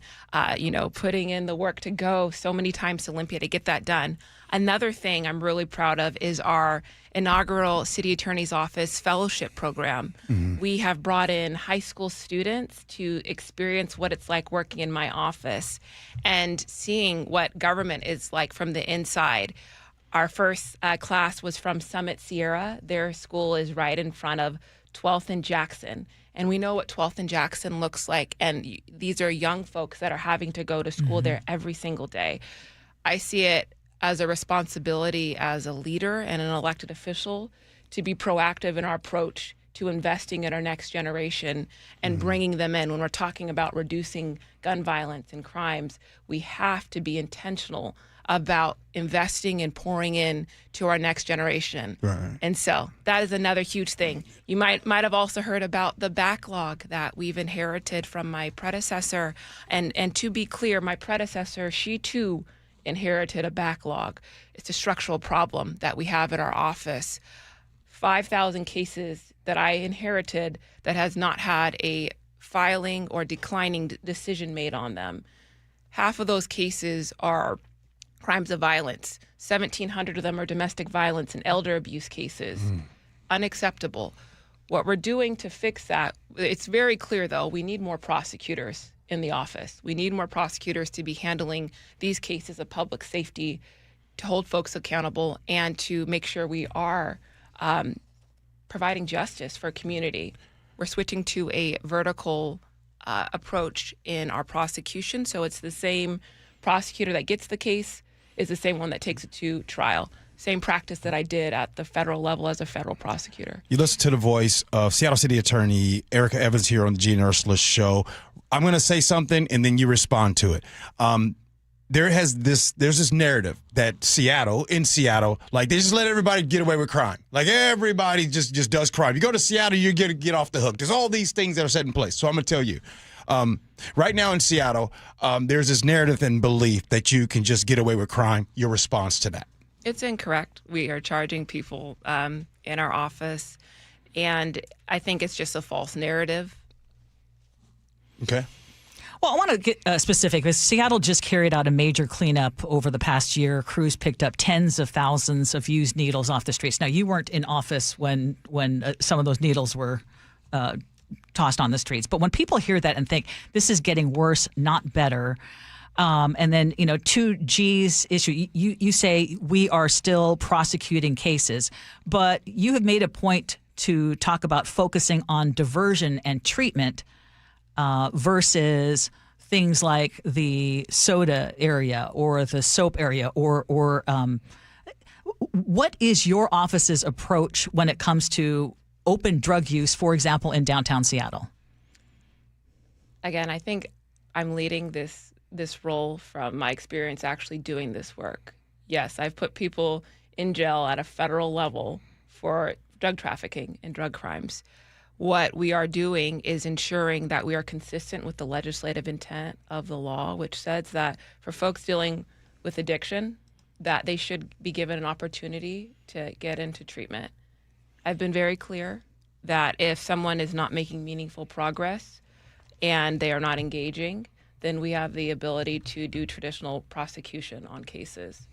putting in the work to go so many times to Olympia to get that done. Another thing I'm really proud of is our inaugural City Attorney's Office Fellowship Program. Mm-hmm. We have brought in high school students to experience what it's like working in my office and seeing what government is like from the inside. Our first class was from Summit Sierra. Their school is right in front of 12th and Jackson. And we know what 12th and Jackson looks like. And these are young folks that are having to go to school there every single day. I see it as a responsibility as a leader and an elected official to be proactive in our approach to investing in our next generation and bringing them in. When we're talking about reducing gun violence and crimes, we have to be intentional about investing and pouring in to our next generation. Right. And so that is another huge thing. You might have also heard about the backlog that we've inherited from my predecessor. And to be clear, my predecessor, she too inherited a backlog. It's a structural problem that we have at our office. 5,000 cases that I inherited that has not had a filing or declining decision made on them. Half of those cases are crimes of violence. 1,700 of them are domestic violence and elder abuse cases. Unacceptable. What we're doing to fix that, it's very clear though, we need more prosecutors in the office. We need more prosecutors to be handling these cases of public safety, to hold folks accountable, and to make sure we are providing justice for community. We're switching to a vertical approach in our prosecution, so it's the same prosecutor that gets the case is the same one that takes it to trial. Same practice that I did at the federal level as a federal prosecutor. You listen to the voice of Seattle City Attorney Erica Evans here on the Gee and Ursula Show. I'm going to say something and then you respond to it. There's this narrative that in Seattle, like they just let everybody get away with crime. Like everybody just does crime. You go to Seattle, you get off the hook. There's all these things that are set in place. So I'm going to tell you. Right now in Seattle, there's this narrative and belief that you can just get away with crime. Your response to that? It's incorrect. We are charging people in our office, and I think it's just a false narrative. Okay. Well, I want to get specific because Seattle just carried out a major cleanup over the past year. Crews picked up tens of thousands of used needles off the streets. Now, you weren't in office when some of those needles were tossed on the streets. But when people hear that and think this is getting worse, not better, and then, to Gee's issue, you say we are still prosecuting cases, but you have made a point to talk about focusing on diversion and treatment versus things like the soda area or the soap area or what is your office's approach when it comes to open drug use, for example, in downtown Seattle? Again, I think I'm leading this role from my experience actually doing this work. Yes, I've put people in jail at a federal level for drug trafficking and drug crimes. What we are doing is ensuring that we are consistent with the legislative intent of the law, which says that for folks dealing with addiction, that they should be given an opportunity to get into treatment. I've been very clear that if someone is not making meaningful progress and they are not engaging, then we have the ability to do traditional prosecution on cases.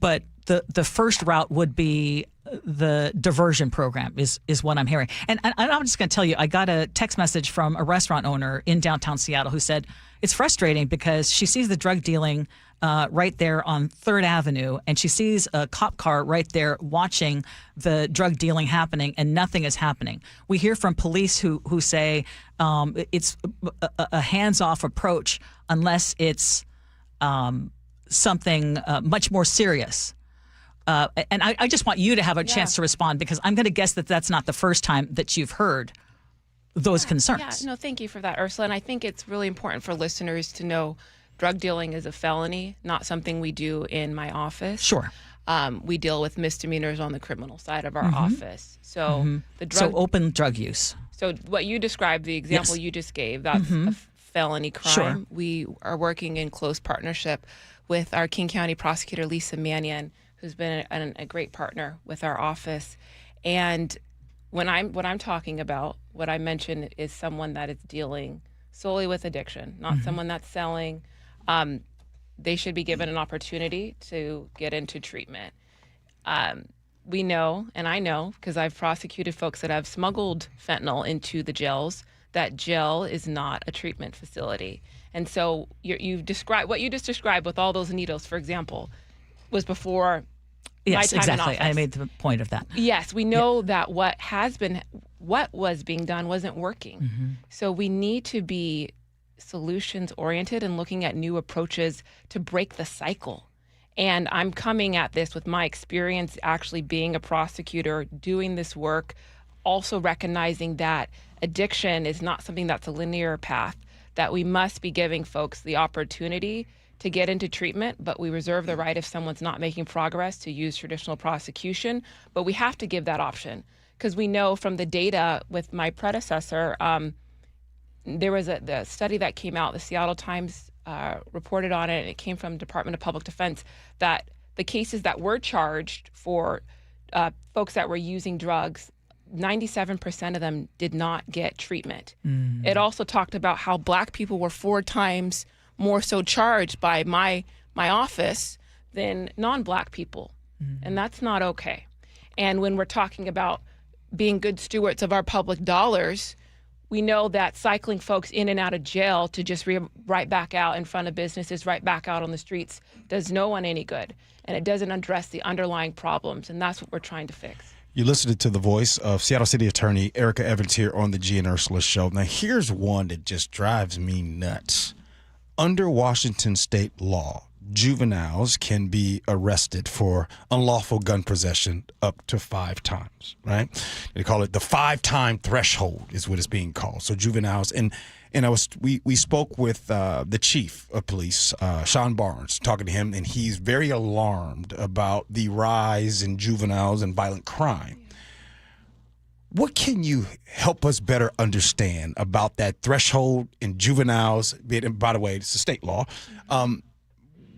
But the first route would be the diversion program is what I'm hearing. And I'm just going to tell you, I got a text message from a restaurant owner in downtown Seattle who said it's frustrating because she sees the drug dealing right there on 3rd Avenue, and she sees a cop car right there watching the drug dealing happening, and nothing is happening. We hear from police who say it's a hands-off approach unless it's something much more serious. And I just want you to have a chance to respond, because I'm going to guess that that's not the first time that you've heard those concerns. Yeah, no, thank you for that, Ursula. And I think it's really important for listeners to know drug dealing is a felony, not something we do in my office. Sure. We deal with misdemeanors on the criminal side of our office. So the drug, so open drug use. So what you described, the example you just gave, that's a felony crime. Sure. We are working in close partnership with our King County prosecutor, Lisa Mannion, who's been a great partner with our office. And what I'm talking about, what I mentioned is someone that is dealing solely with addiction, not someone that's selling. They should be given an opportunity to get into treatment. We know, and I know, because I've prosecuted folks that have smuggled fentanyl into the jails, that jail is not a treatment facility. And so you've described what you just described with all those needles, for example, was before Yes, my time in exactly. office. I made the point of that. Yes, we know that what was being done wasn't working. Mm-hmm. So we need to be solutions oriented and looking at new approaches to break the cycle. And I'm coming at this with my experience actually being a prosecutor, doing this work, also recognizing that addiction is not something that's a linear path, that we must be giving folks the opportunity to get into treatment, but we reserve the right if someone's not making progress to use traditional prosecution. But we have to give that option because we know from the data with my predecessor, there was the study that came out, the Seattle Times reported on it, and it came from the Department of Public Defense, that the cases that were charged for folks that were using drugs, 97% of them did not get treatment. It also talked about how Black people were 4 times more so charged by my office than non-Black people. And that's not okay. And when we're talking about being good stewards of our public dollars, we know that cycling folks in and out of jail to just right back out in front of businesses, right back out on the streets, does no one any good. And it doesn't address the underlying problems. And that's what we're trying to fix. You listened to the voice of Seattle City Attorney Erica Evans here on the Gee and Ursula Show. Now, here's one that just drives me nuts. Under Washington state law, juveniles can be arrested for unlawful gun possession up to 5 times, right? They call it the 5-time threshold is what it's being called. So juveniles, and we spoke with the chief of police, Sean Barnes, talking to him, and he's very alarmed about the rise in juveniles and violent crime. What can you help us better understand about that threshold in juveniles? By the way, it's a state law.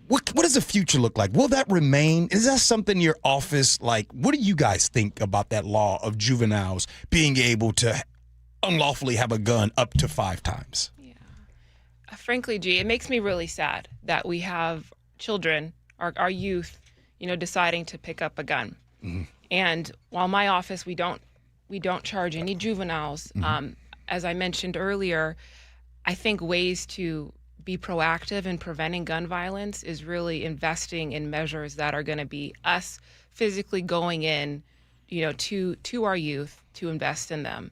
What does the future look like? Will that remain? Is that something your office, what do you guys think about that law of juveniles being able to unlawfully have a gun up to 5 times? Yeah. Frankly, Gee, it makes me really sad that we have children, our youth, deciding to pick up a gun. Mm-hmm. And while my office, we don't charge any juveniles. Mm-hmm. As I mentioned earlier, I think ways to be proactive in preventing gun violence is really investing in measures that are going to be us physically going in, to our youth to invest in them.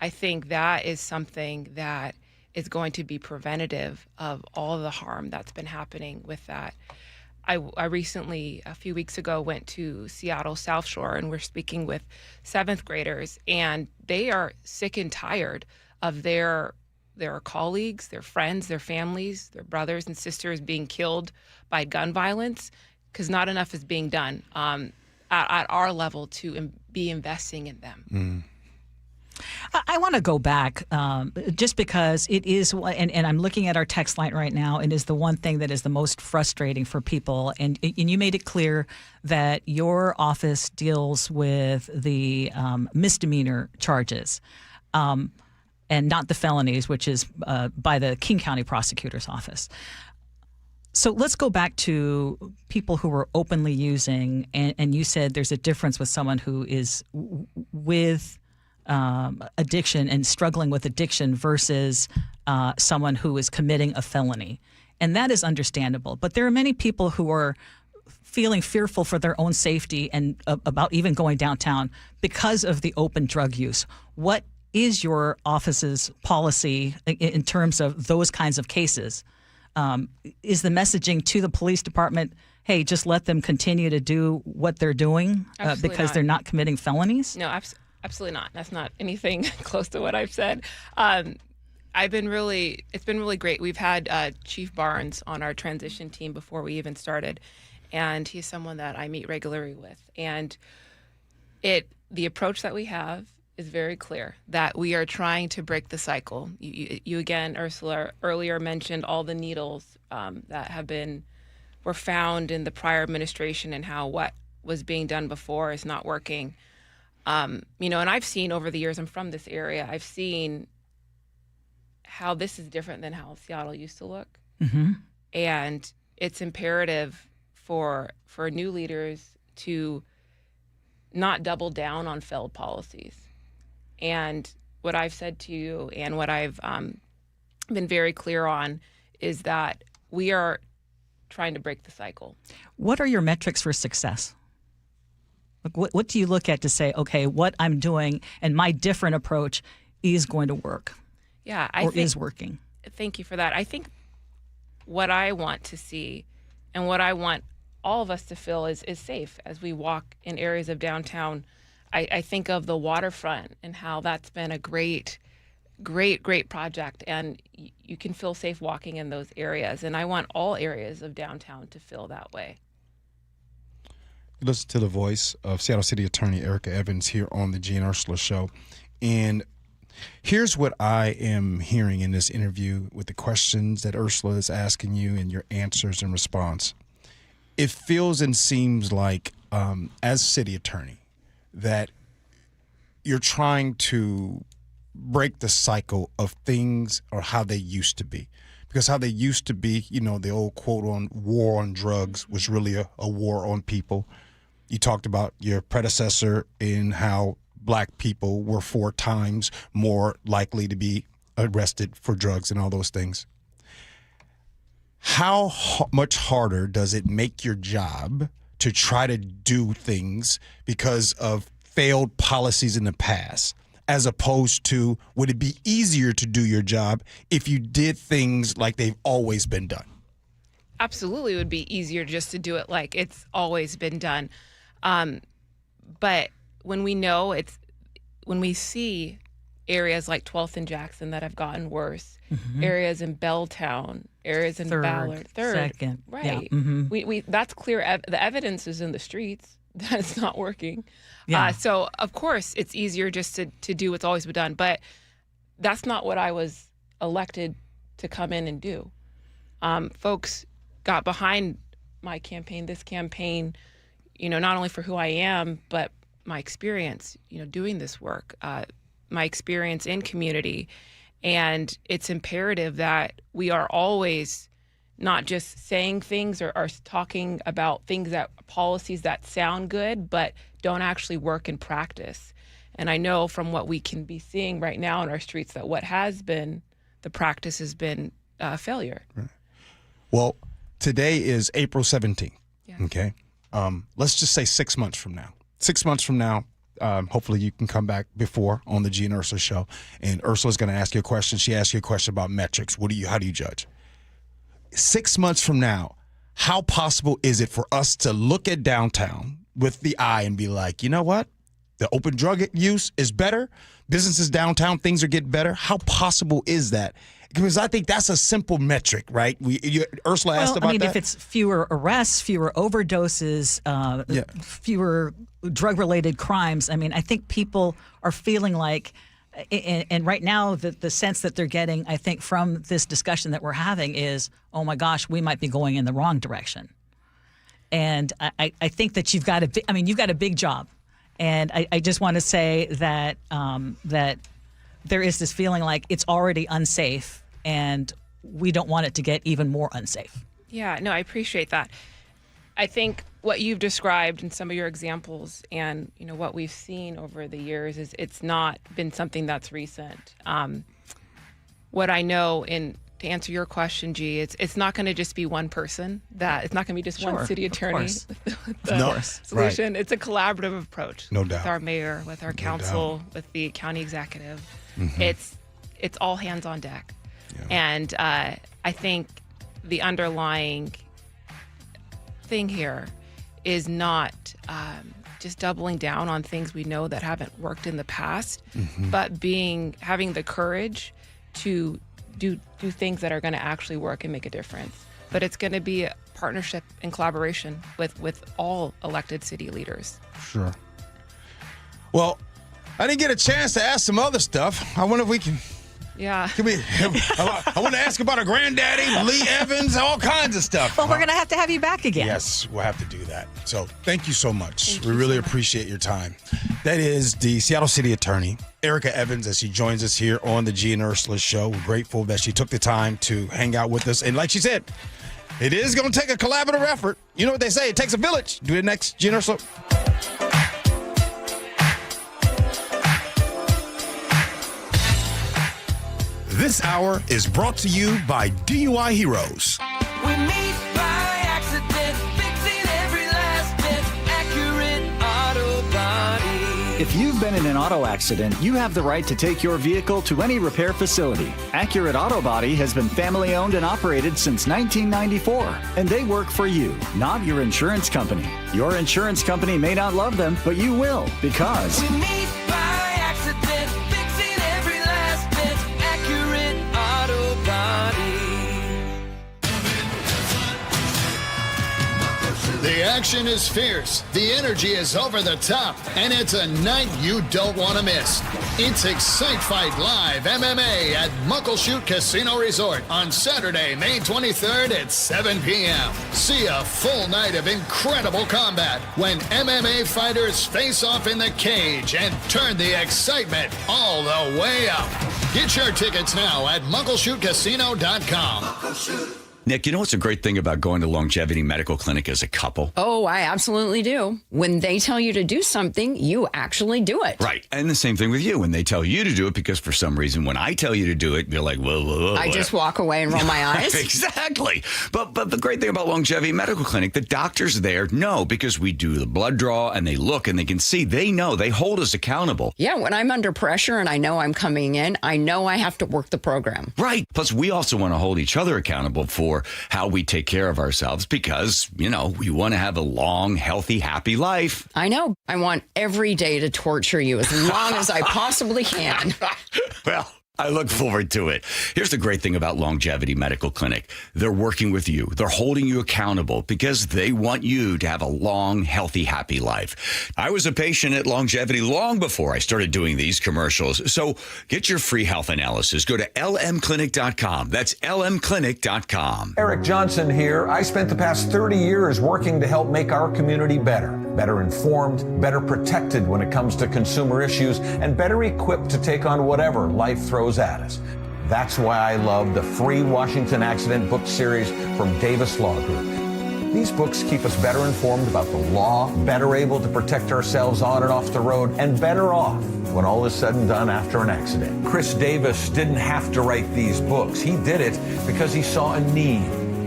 I think that is something that is going to be preventative of all of the harm that's been happening with that. I recently, a few weeks ago, went to Seattle South Shore, and we're speaking with 7th graders, and they are sick and tired of their colleagues, their friends, their families, their brothers and sisters being killed by gun violence because not enough is being done at our level to be investing in them. I want to go back just because it is, and I'm looking at our text line right now, and is the one thing that is the most frustrating for people. And you made it clear that your office deals with the misdemeanor charges and not the felonies, which is by the King County Prosecutor's Office. So let's go back to people who are openly using, and you said there's a difference with someone who is with addiction and struggling with addiction versus someone who is committing a felony. And that is understandable. But there are many people who are feeling fearful for their own safety and about even going downtown because of the open drug use. What is your office's policy in terms of those kinds of cases? Is the messaging to the police department, hey, just let them continue to do what they're doing because they're not committing felonies? No, absolutely not. That's not anything close to what I've said. It's been really great. We've had Chief Barnes on our transition team before we even started, and he's someone that I meet regularly with. And the approach that we have is very clear, that we are trying to break the cycle. You again, Ursula, earlier mentioned all the needles that have been were found in the prior administration and how what was being done before is not working. And I've seen over the years, I'm from this area, I've seen how this is different than how Seattle used to look. Mm-hmm. And it's imperative for new leaders to not double down on failed policies. And what I've said to you and what I've been very clear on is that we are trying to break the cycle. What are your metrics for success? What do you look at to say, okay, what I'm doing and my different approach is going to work? Yeah, is working. Thank you for that. I think what I want to see and what I want all of us to feel is safe as we walk in areas of downtown. I think of the waterfront and how that's been a great project, and you can feel safe walking in those areas. And I want all areas of downtown to feel that way. You listen to the voice of Seattle City Attorney Erica Evans here on the Gee and Ursula Show. And here's what I am hearing in this interview with the questions that Ursula is asking you and your answers and response. It feels and seems like, as city attorney, that you're trying to break the cycle of things or how they used to be. Because how they used to be, the old quote on war on drugs was really a war on people. You talked about your predecessor in how black people were 4 times more likely to be arrested for drugs and all those things. How much harder does it make your job to try to do things because of failed policies in the past, as opposed to, would it be easier to do your job if you did things like they've always been done? Absolutely, it would be easier just to do it like it's always been done. But when we see areas like 12th and Jackson that have gotten worse, areas in Belltown, areas in Ballard, second, right? Yeah. Mm-hmm. We that's clear. The evidence is in the streets that it's not working. Yeah. So of course it's easier just to do what's always been done, but that's not what I was elected to come in and do. Folks got behind my campaign, this campaign, not only for who I am, but my experience, doing this work, my experience in community. And it's imperative that we are always not just saying things or talking about policies that sound good, but don't actually work in practice. And I know from what we can be seeing right now in our streets that what has been the practice has been failure. Right. Well, today is April 17th. Yeah. Okay. Let's just say 6 months from now. 6 months from now, hopefully you can come back before on the Gee and Ursula Show, and Ursula's going to ask you a question. She asked you a question about metrics. How do you judge? 6 months from now, how possible is it for us to look at downtown with the eye and be like, you know what? The open drug use is better. Businesses downtown, things are getting better. How possible is that? Because I think that's a simple metric, right? Ursula asked about that. If it's fewer arrests, fewer overdoses, fewer drug-related crimes, I think people are feeling like, and right now the sense that they're getting, I think, from this discussion that we're having is, oh my gosh, we might be going in the wrong direction. And I think that you've got a big job. And I just want to say that that there is this feeling like it's already unsafe, and we don't want it to get even more unsafe. Yeah, no, I appreciate that. I think what you've described in some of your examples and what we've seen over the years is it's not been something that's recent. What I know, to answer your question, Gee, it's not going to just be one person. It's not going to be just one city attorney with the solution. Right. It's a collaborative approach. No doubt. With our mayor, with our council, with the county executive. Mm-hmm. It's all hands on deck. Yeah. And I think the underlying thing here is not just doubling down on things we know that haven't worked in the past, but having the courage to do things that are going to actually work and make a difference. But it's going to be a partnership and collaboration with all elected city leaders. Sure. Well, I didn't get a chance to ask some other stuff. I wonder if we can Yeah. I want to ask about her granddaddy, Lee Evans, all kinds of stuff. Well, we're going to have you back again. Yes, we'll have to do that. So thank you so much. We really appreciate your time. That is the Seattle City Attorney, Erica Evans, as she joins us here on the Gee and Ursula Show. We're grateful that she took the time to hang out with us. And like she said, it is going to take a collaborative effort. You know what they say, it takes a village. Do it next, Gee and Ursula. This hour is brought to you by DUI Heroes. We meet by accident, fixing every last bit, Accurate Auto Body. If you've been in an auto accident, you have the right to take your vehicle to any repair facility. Accurate Auto Body has been family owned and operated since 1994, and they work for you, not your insurance company. Your insurance company may not love them, but you will, because We meet by accident, fixing every last bit, Accurate Auto Body. The action is fierce, the energy is over the top, and it's a night you don't want to miss. It's Excite Fight Live MMA at Muckleshoot Casino Resort on Saturday, May 23rd at 7 p.m. See a full night of incredible combat when MMA fighters face off in the cage and turn the excitement all the way up. Get your tickets now at muckleshootcasino.com. Nick, you know what's a great thing about going to Longevity Medical Clinic as a couple? Oh, I absolutely do. When they tell you to do something, you actually do it. Right. And the same thing with you. When they tell you to do it, because for some reason, when I tell you to do it, you're like, whoa. I just walk away and roll my eyes. Exactly. But the great thing about Longevity Medical Clinic, the doctors there know, because we do the blood draw and they look and they can see, they know, they hold us accountable. Yeah, when I'm under pressure and I know I'm coming in, I know I have to work the program. Right. Plus, we also want to hold each other accountable for how we take care of ourselves because, you know, we want to have a long, healthy, happy life. I know. I want every day to torture you as long as I possibly can. Well, I look forward to it. Here's the great thing about Longevity Medical Clinic. They're working with you. They're holding you accountable because they want you to have a long, healthy, happy life. I was a patient at Longevity long before I started doing these commercials. So get your free health analysis. Go to lmclinic.com. That's lmclinic.com. Eric Johnson here. I spent the past 30 years working to help make our community better informed, better protected when it comes to consumer issues, and better equipped to take on whatever life throws at us. That's why I love the free Washington Accident book series from Davis Law Group. These books keep us better informed about the law, better able to protect ourselves on and off the road, and better off when all is said and done after an accident. Chris Davis didn't have to write these books. He did it because he saw a need.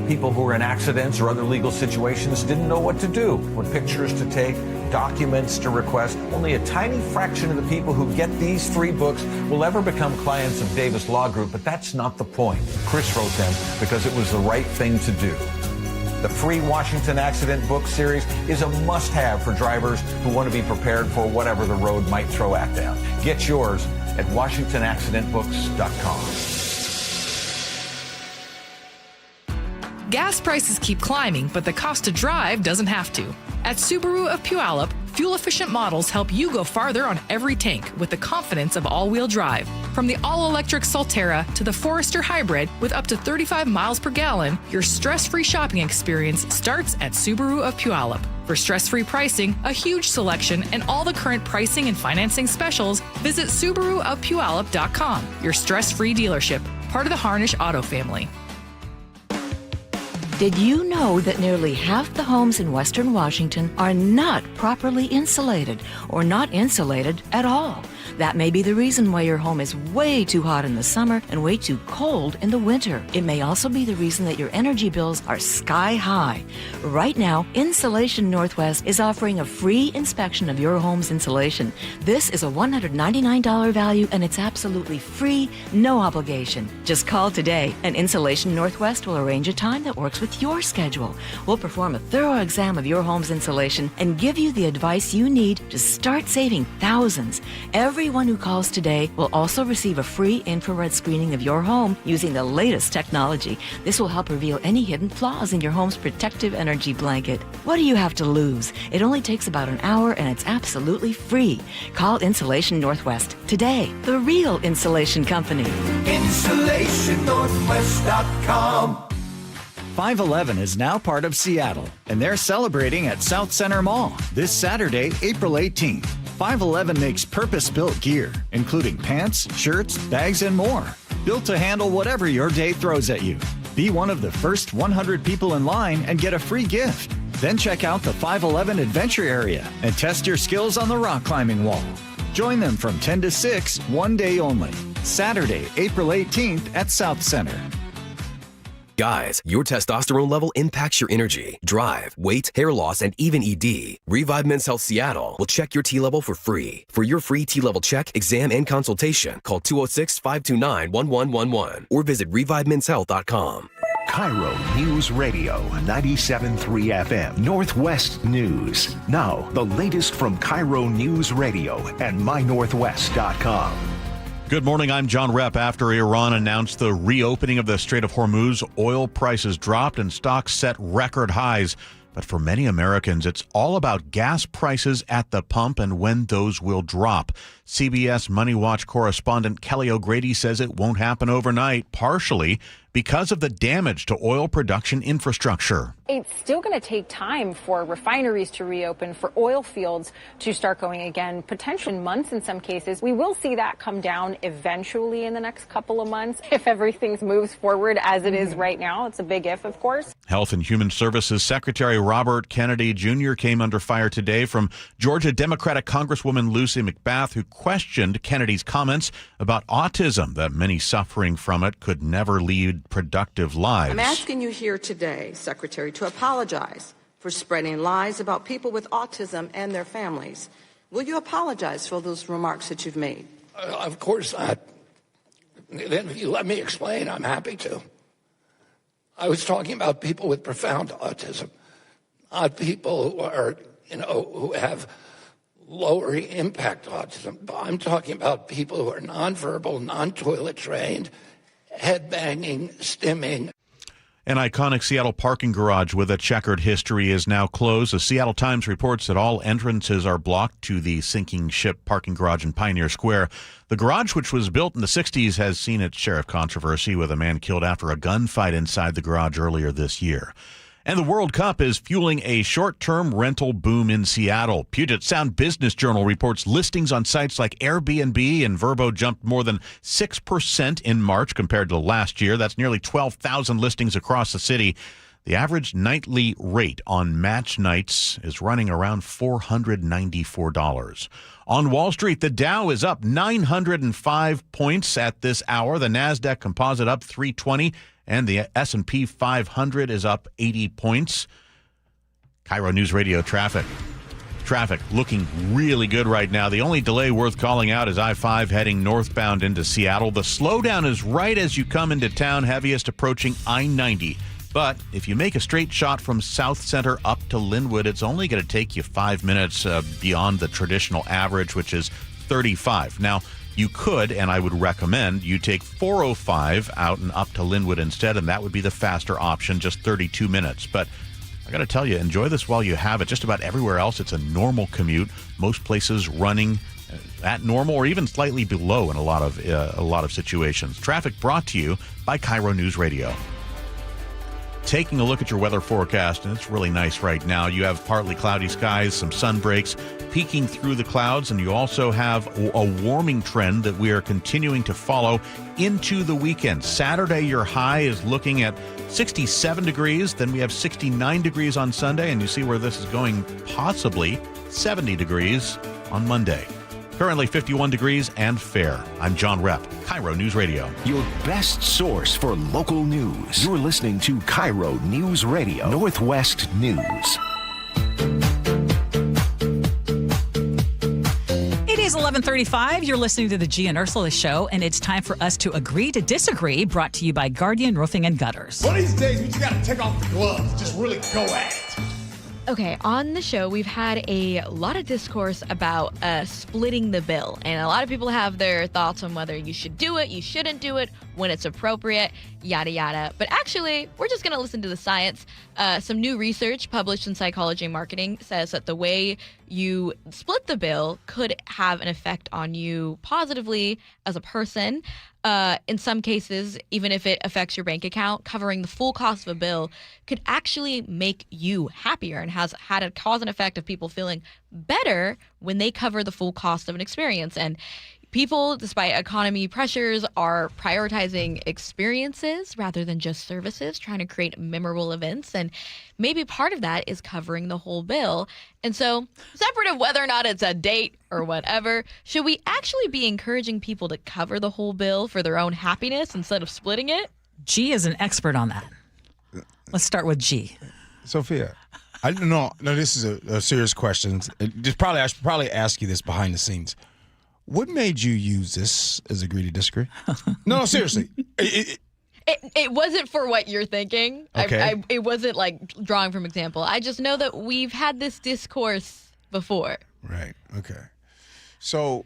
People who were in accidents or other legal situations didn't know what to do, what pictures to take, documents to request. Only a tiny fraction of the people who get these free books will ever become clients of Davis Law Group, but that's not the point. Chris wrote them because it was the right thing to do. The free Washington Accident book series is a must-have for drivers who want to be prepared for whatever the road might throw at them. Get yours at WashingtonAccidentBooks.com. Gas prices keep climbing, but the cost to drive doesn't have to. At Subaru of Puyallup, fuel-efficient models help you go farther on every tank with the confidence of all-wheel drive. From the all-electric Solterra to the Forester Hybrid with up to 35 miles per gallon, your stress-free shopping experience starts at Subaru of Puyallup. For stress-free pricing, a huge selection, and all the current pricing and financing specials, visit SubaruofPuyallup.com, your stress-free dealership, part of the Harnish Auto family. Did you know that nearly half the homes in Western Washington are not properly insulated or not insulated at all? That may be the reason why your home is way too hot in the summer and way too cold in the winter. It may also be the reason that your energy bills are sky high. Right now, Insulation Northwest is offering a free inspection of your home's insulation. This is a $199 value and it's absolutely free, no obligation. Just call today and Insulation Northwest will arrange a time that works with with your schedule. We'll perform a thorough exam of your home's insulation and give you the advice you need to start saving thousands. Everyone who calls today will also receive a free infrared screening of your home using the latest technology. This will help reveal any hidden flaws in your home's protective energy blanket. What do you have to lose? It only takes about an hour and it's absolutely free. Call Insulation Northwest today, the real insulation company. InsulationNorthwest.com. 511 is now part of Seattle, and they're celebrating at South Center Mall this Saturday, April 18th. 511 makes purpose-built gear, including pants, shirts, bags, and more, built to handle whatever your day throws at you. Be one of the first 100 people in line and get a free gift. Then check out the 511 Adventure Area and test your skills on the rock climbing wall. Join them from 10 to 6, one day only. Saturday, April 18th at South Center. Guys, your testosterone level impacts your energy, drive, weight, hair loss, and even ED. Revive Men's Health Seattle will check your T level for free. For your free T level check, exam, and consultation, call 206-529-1111 or visit ReviveMen'sHealth.com. KIRO News Radio 97.3 FM Northwest News. Now, the latest from KIRO News Radio and MyNorthwest.com. Good morning, I'm John Repp. After Iran announced the reopening of the Strait of Hormuz, oil prices dropped and stocks set record highs. But for many Americans, it's all about gas prices at the pump and when those will drop. CBS Money Watch correspondent Kelly O'Grady says it won't happen overnight, partially because of the damage to oil production infrastructure. It's still going to take time for refineries to reopen, for oil fields to start going again, potentially months in some cases. We will see that come down eventually in the next couple of months if everything moves forward as it is right now. It's a big if, of course. Health and Human Services Secretary Robert Kennedy Jr. came under fire today from Georgia Democratic Congresswoman Lucy McBath, who questioned Kennedy's comments about autism, that many suffering from it could never lead productive lives. I'm asking you here today, Secretary, to apologize for spreading lies about people with autism and their families. Will you apologize for those remarks that you've made? Of course not. Then if you let me explain, I'm happy to. I was talking about people with profound autism, not people who are, who have lower impact autism. I'm talking about people who are nonverbal, non-toilet trained, head-banging, stimming. An iconic Seattle parking garage with a checkered history is now closed. The Seattle Times reports that all entrances are blocked to the sinking ship parking garage in Pioneer Square. The garage, which was built in the 60s, has seen its share of controversy, with a man killed after a gunfight inside the garage earlier this year. And the World Cup is fueling a short-term rental boom in Seattle. Puget Sound Business Journal reports listings on sites like Airbnb and Vrbo jumped more than 6% in March compared to last year. That's nearly 12,000 listings across the city. The average nightly rate on match nights is running around $494. On Wall Street, the Dow is up 905 points at this hour. The NASDAQ Composite up 320. And the S&P 500 is up 80 points. KIRO News Radio traffic. Traffic looking really good right now. The only delay worth calling out is I-5 heading northbound into Seattle. The slowdown is right as you come into town, heaviest approaching I-90. But if you make a straight shot from South Center up to Linwood, it's only going to take you 5 minutes beyond the traditional average, which is 35. Now, you could, and I would recommend, you take 405 out and up to Linwood instead, and that would be the faster option, just 32 minutes. But I got to tell you, enjoy this while you have it. Just about everywhere else, it's a normal commute. Most places running at normal or even slightly below in a lot of situations. Traffic brought to you by KIRO News Radio. Taking a look at your weather forecast, and it's really nice right now. You have partly cloudy skies, some sun breaks peeking through the clouds, and you also have a warming trend that we are continuing to follow into the weekend. Saturday, your high is looking at 67 degrees. Then we have 69 degrees on Sunday, and you see where this is going, possibly 70 degrees on Monday. Currently 51 degrees and fair. I'm John Repp, KIRO News Radio. Your best source for local news. You're listening to KIRO News Radio, Northwest News. It is 11:35. You're listening to the Gee and Ursula Show, and it's time for us to agree to disagree, brought to you by Guardian Roofing and Gutters. One of these days, we just got to take off the gloves. Just really go at it. Okay, on the show, we've had a lot of discourse about splitting the bill. And a lot of people have their thoughts on whether you should do it, you shouldn't do it, when it's appropriate, yada, yada. But actually, we're just going to listen to the science. Some new research published in Psychology and Marketing says that the way you split the bill could have an effect on you positively as a person. In some cases, even if it affects your bank account, covering the full cost of a bill could actually make you happier and has had a cause and effect of people feeling better when they cover the full cost of an experience. And people, despite economy pressures, are prioritizing experiences rather than just services, trying to create memorable events. And maybe part of that is covering the whole bill. And so, separate of whether or not it's a date or whatever, should we actually be encouraging people to cover the whole bill for their own happiness instead of splitting it? G is an expert on that. Let's start with G. Sophia, I don't know. No, this is a serious question. I should probably ask you this behind the scenes. What made you use this as agree to disagree? No, seriously. It wasn't for what you're thinking. Okay. It wasn't like drawing from example. I just know that we've had this discourse before. Right. Okay. So,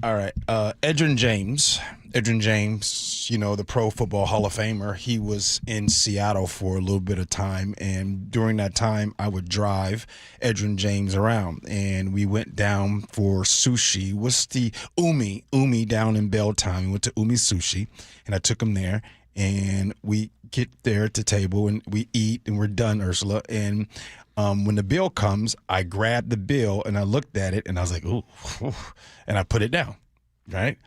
all right. Edgerrin James, the Pro Football Hall of Famer, he was in Seattle for a little bit of time. And during that time, I would drive Edgerrin James around. And we went down for sushi. What's the Umi down in Belltown? We went to Umi Sushi, and I took him there. And we get there at the table, and we eat, and we're done, Ursula. And when the bill comes, I grabbed the bill, and I looked at it, and I was like, ooh, and I put it down, right?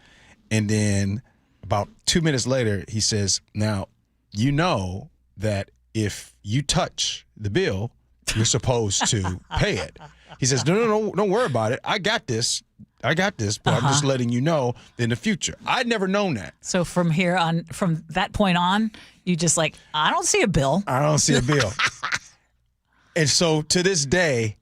And then about 2 minutes later, he says, now, you know that if you touch the bill, you're supposed to pay it. He says, no, don't worry about it. I got this, but I'm just letting you know in the future. I'd never known that. So from that point on, you just like, I don't see a bill. I don't see a bill. And so to this day,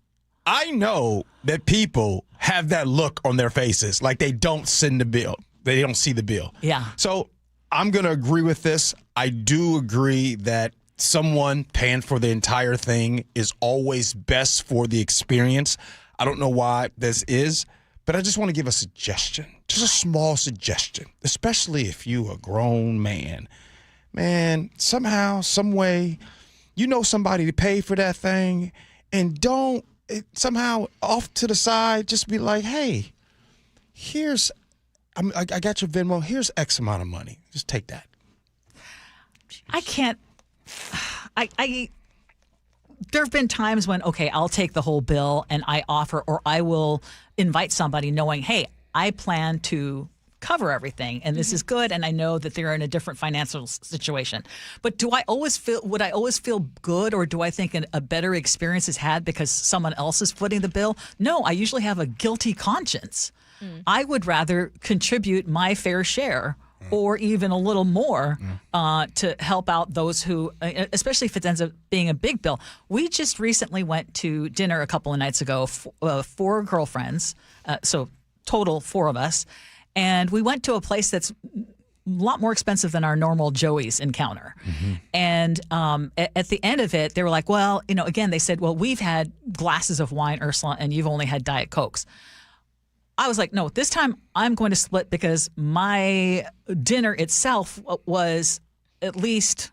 I know that people have that look on their faces, like they don't send the bill. They don't see the bill. Yeah. So I'm going to agree with this. I do agree that someone paying for the entire thing is always best for the experience. I don't know why this is, but I just want to give a suggestion, just a small suggestion, especially if you're a grown man. Man, somehow, some way, you know somebody to pay for that thing, and don't somehow off to the side just be like, hey, I got your Venmo, here's X amount of money. Just take that. I can't. There have been times when, okay, I'll take the whole bill and I offer, or I will invite somebody knowing, hey, I plan to cover everything and this is good, and I know that they're in a different financial situation. But would I always feel good, or do I think a better experience is had because someone else is footing the bill? No, I usually have a guilty conscience. I would rather contribute my fair share or even a little more to help out those who, especially if it ends up being a big bill. We just recently went to dinner a couple of nights ago, 4 girlfriends, so total 4 of us, and we went to a place that's a lot more expensive than our normal Joey's encounter. And at the end of it, they were like, well, again, they said, well, we've had glasses of wine, Ursula, and you've only had Diet Cokes. I was like, no, this time I'm going to split because my dinner itself was at least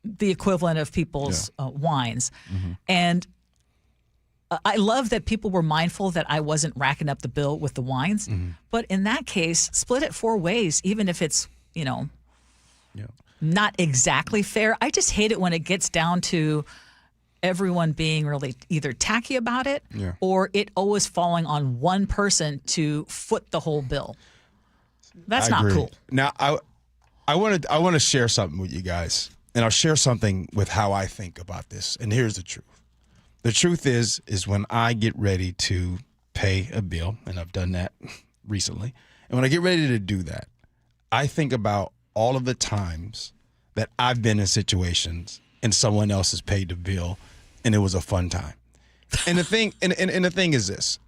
the equivalent of people's wines. And I love that people were mindful that I wasn't racking up the bill with the wines. But in that case, split it 4 ways, even if it's, not exactly fair. I just hate it when it gets down to everyone being really either tacky about it or it always falling on one person to foot the whole bill. That's not cool. Now, I want to share something with you guys, and I'll share something with how I think about this. And here's the truth. The truth is when I get ready to pay a bill, and I've done that recently, and when I get ready to do that, I think about all of the times that I've been in situations and someone else has paid the bill, and it was a fun time. And the thing is this: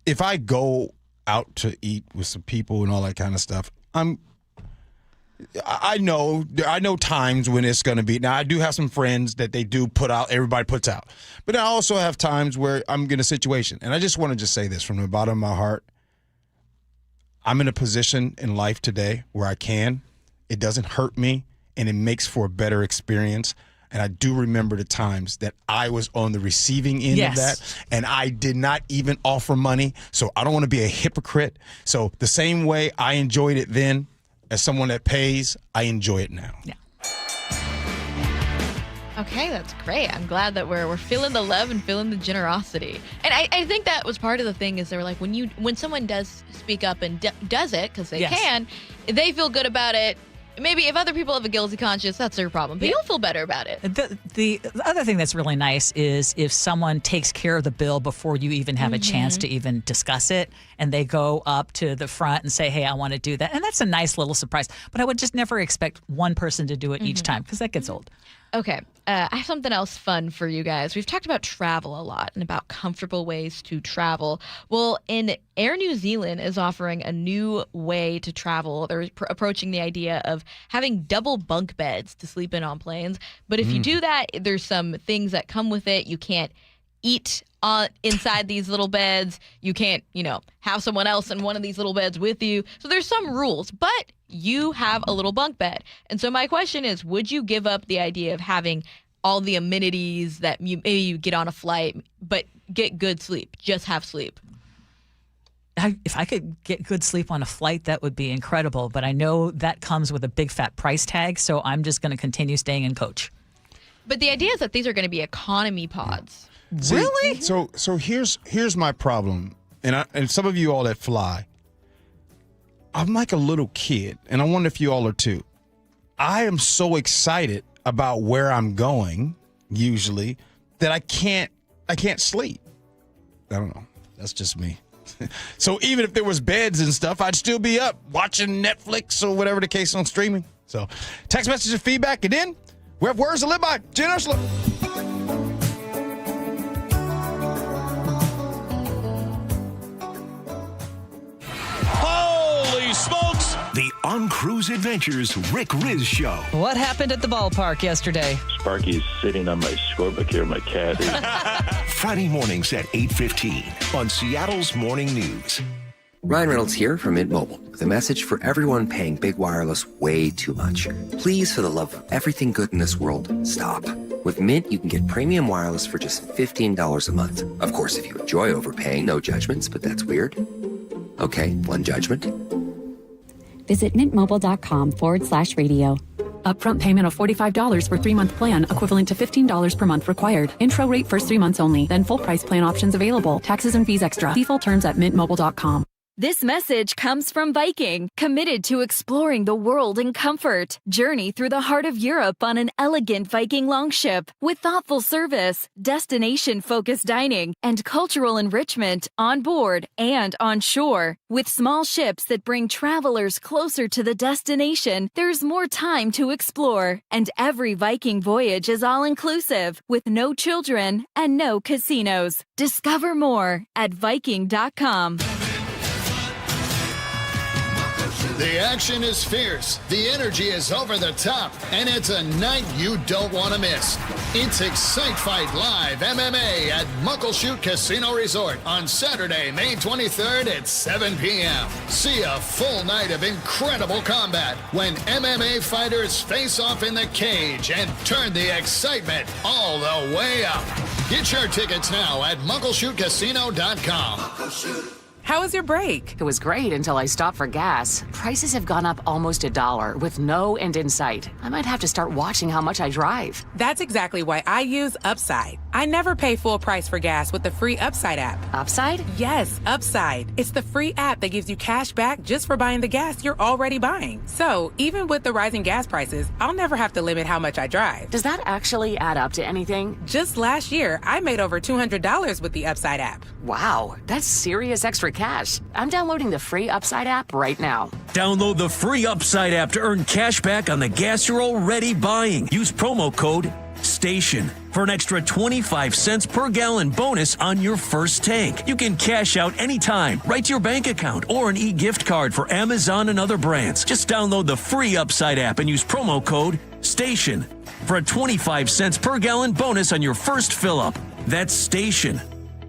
if I go out to eat with some people and all that kind of stuff, I know times when it's going to be. Now, I do have some friends that they do put out, everybody puts out. But I also have times where I'm in a situation. And I just want to just say this from the bottom of my heart. I'm in a position in life today where it doesn't hurt me, and it makes for a better experience. And I do remember the times that I was on the receiving end of that, and I did not even offer money. So I don't want to be a hypocrite. So the same way I enjoyed it then, as someone that pays, I enjoy it now. Yeah. Okay, that's great. I'm glad that we're feeling the love and feeling the generosity. And I think that was part of the thing is they were like, when someone does speak up and does it, because they can, they feel good about it. Maybe if other people have a guilty conscience, that's their problem. But you'll feel better about it. The other thing that's really nice is if someone takes care of the bill before you even have a chance to even discuss it, and they go up to the front and say, hey, I want to do that. And that's a nice little surprise. But I would just never expect one person to do it each time, because that gets old. Okay, I have something else fun for you guys. We've talked about travel a lot and about comfortable ways to travel. Well, Air New Zealand is offering a new way to travel. They're approaching the idea of having double bunk beds to sleep in on planes. But if you do that, there's some things that come with it. You can't eat inside these little beds. You can't, have someone else in one of these little beds with you. So there's some rules, but you have a little bunk bed. And so my question is, would you give up the idea of having all the amenities that maybe you get on a flight, but get good sleep, just have sleep? If I could get good sleep on a flight, that would be incredible. But I know that comes with a big fat price tag, so I'm just going to continue staying in coach. But the idea is that these are going to be economy pods. Really? So here's my problem, and some of you all that fly, I'm like a little kid, and I wonder if you all are too. I am so excited about where I'm going, usually, that I can't sleep. I don't know. That's just me. So even if there was beds and stuff, I'd still be up watching Netflix or whatever the case on streaming. So text message and feedback, and then we have words to live by. Gee Ursula. Smokes! The On Cruise Adventures Rick Riz Show. What happened at the ballpark yesterday? Sparky's sitting on my scorebook here, my cat. Friday mornings at 8:15 on Seattle's Morning News. Ryan Reynolds here from Mint Mobile with a message for everyone paying big wireless way too much. Please, for the love of everything good in this world, stop. With Mint, you can get premium wireless for just $15 a month. Of course, if you enjoy overpaying, no judgments, but that's weird. Okay, one judgment. Visit mintmobile.com/radio. Upfront payment of $45 for 3-month plan, equivalent to $15 per month required. Intro rate first 3 months only, then full price plan options available. Taxes and fees extra. See full terms at mintmobile.com. This message comes from Viking, committed to exploring the world in comfort. Journey through the heart of Europe on an elegant Viking longship with thoughtful service, destination-focused dining, and cultural enrichment on board and on shore. With small ships that bring travelers closer to the destination, there's more time to explore. And every Viking voyage is all-inclusive, with no children and no casinos. Discover more at Viking.com. The action is fierce, the energy is over the top, and it's a night you don't want to miss. It's Excite Fight Live MMA at Muckleshoot Casino Resort on Saturday, May 23rd at 7 p.m. See a full night of incredible combat when MMA fighters face off in the cage and turn the excitement all the way up. Get your tickets now at muckleshootcasino.com. How was your break? It was great until I stopped for gas. Prices have gone up almost $1 with no end in sight. I might have to start watching how much I drive. That's exactly why I use Upside. I never pay full price for gas with the free Upside app. Upside? Yes, Upside. It's the free app that gives you cash back just for buying the gas you're already buying. So even with the rising gas prices, I'll never have to limit how much I drive. Does that actually add up to anything? Just last year, I made over $200 with the Upside app. Wow, that's serious extra cash. I'm downloading the free Upside app right now. Download the free Upside app to earn cash back on the gas you're already buying. Use promo code Station for an extra 25 cents per gallon bonus on your first tank. You can cash out anytime, right to your bank account, or an e-gift card for Amazon and other brands. Just download the free Upside app and use promo code STATION for a 25 cents per gallon bonus on your first fill-up. That's Station.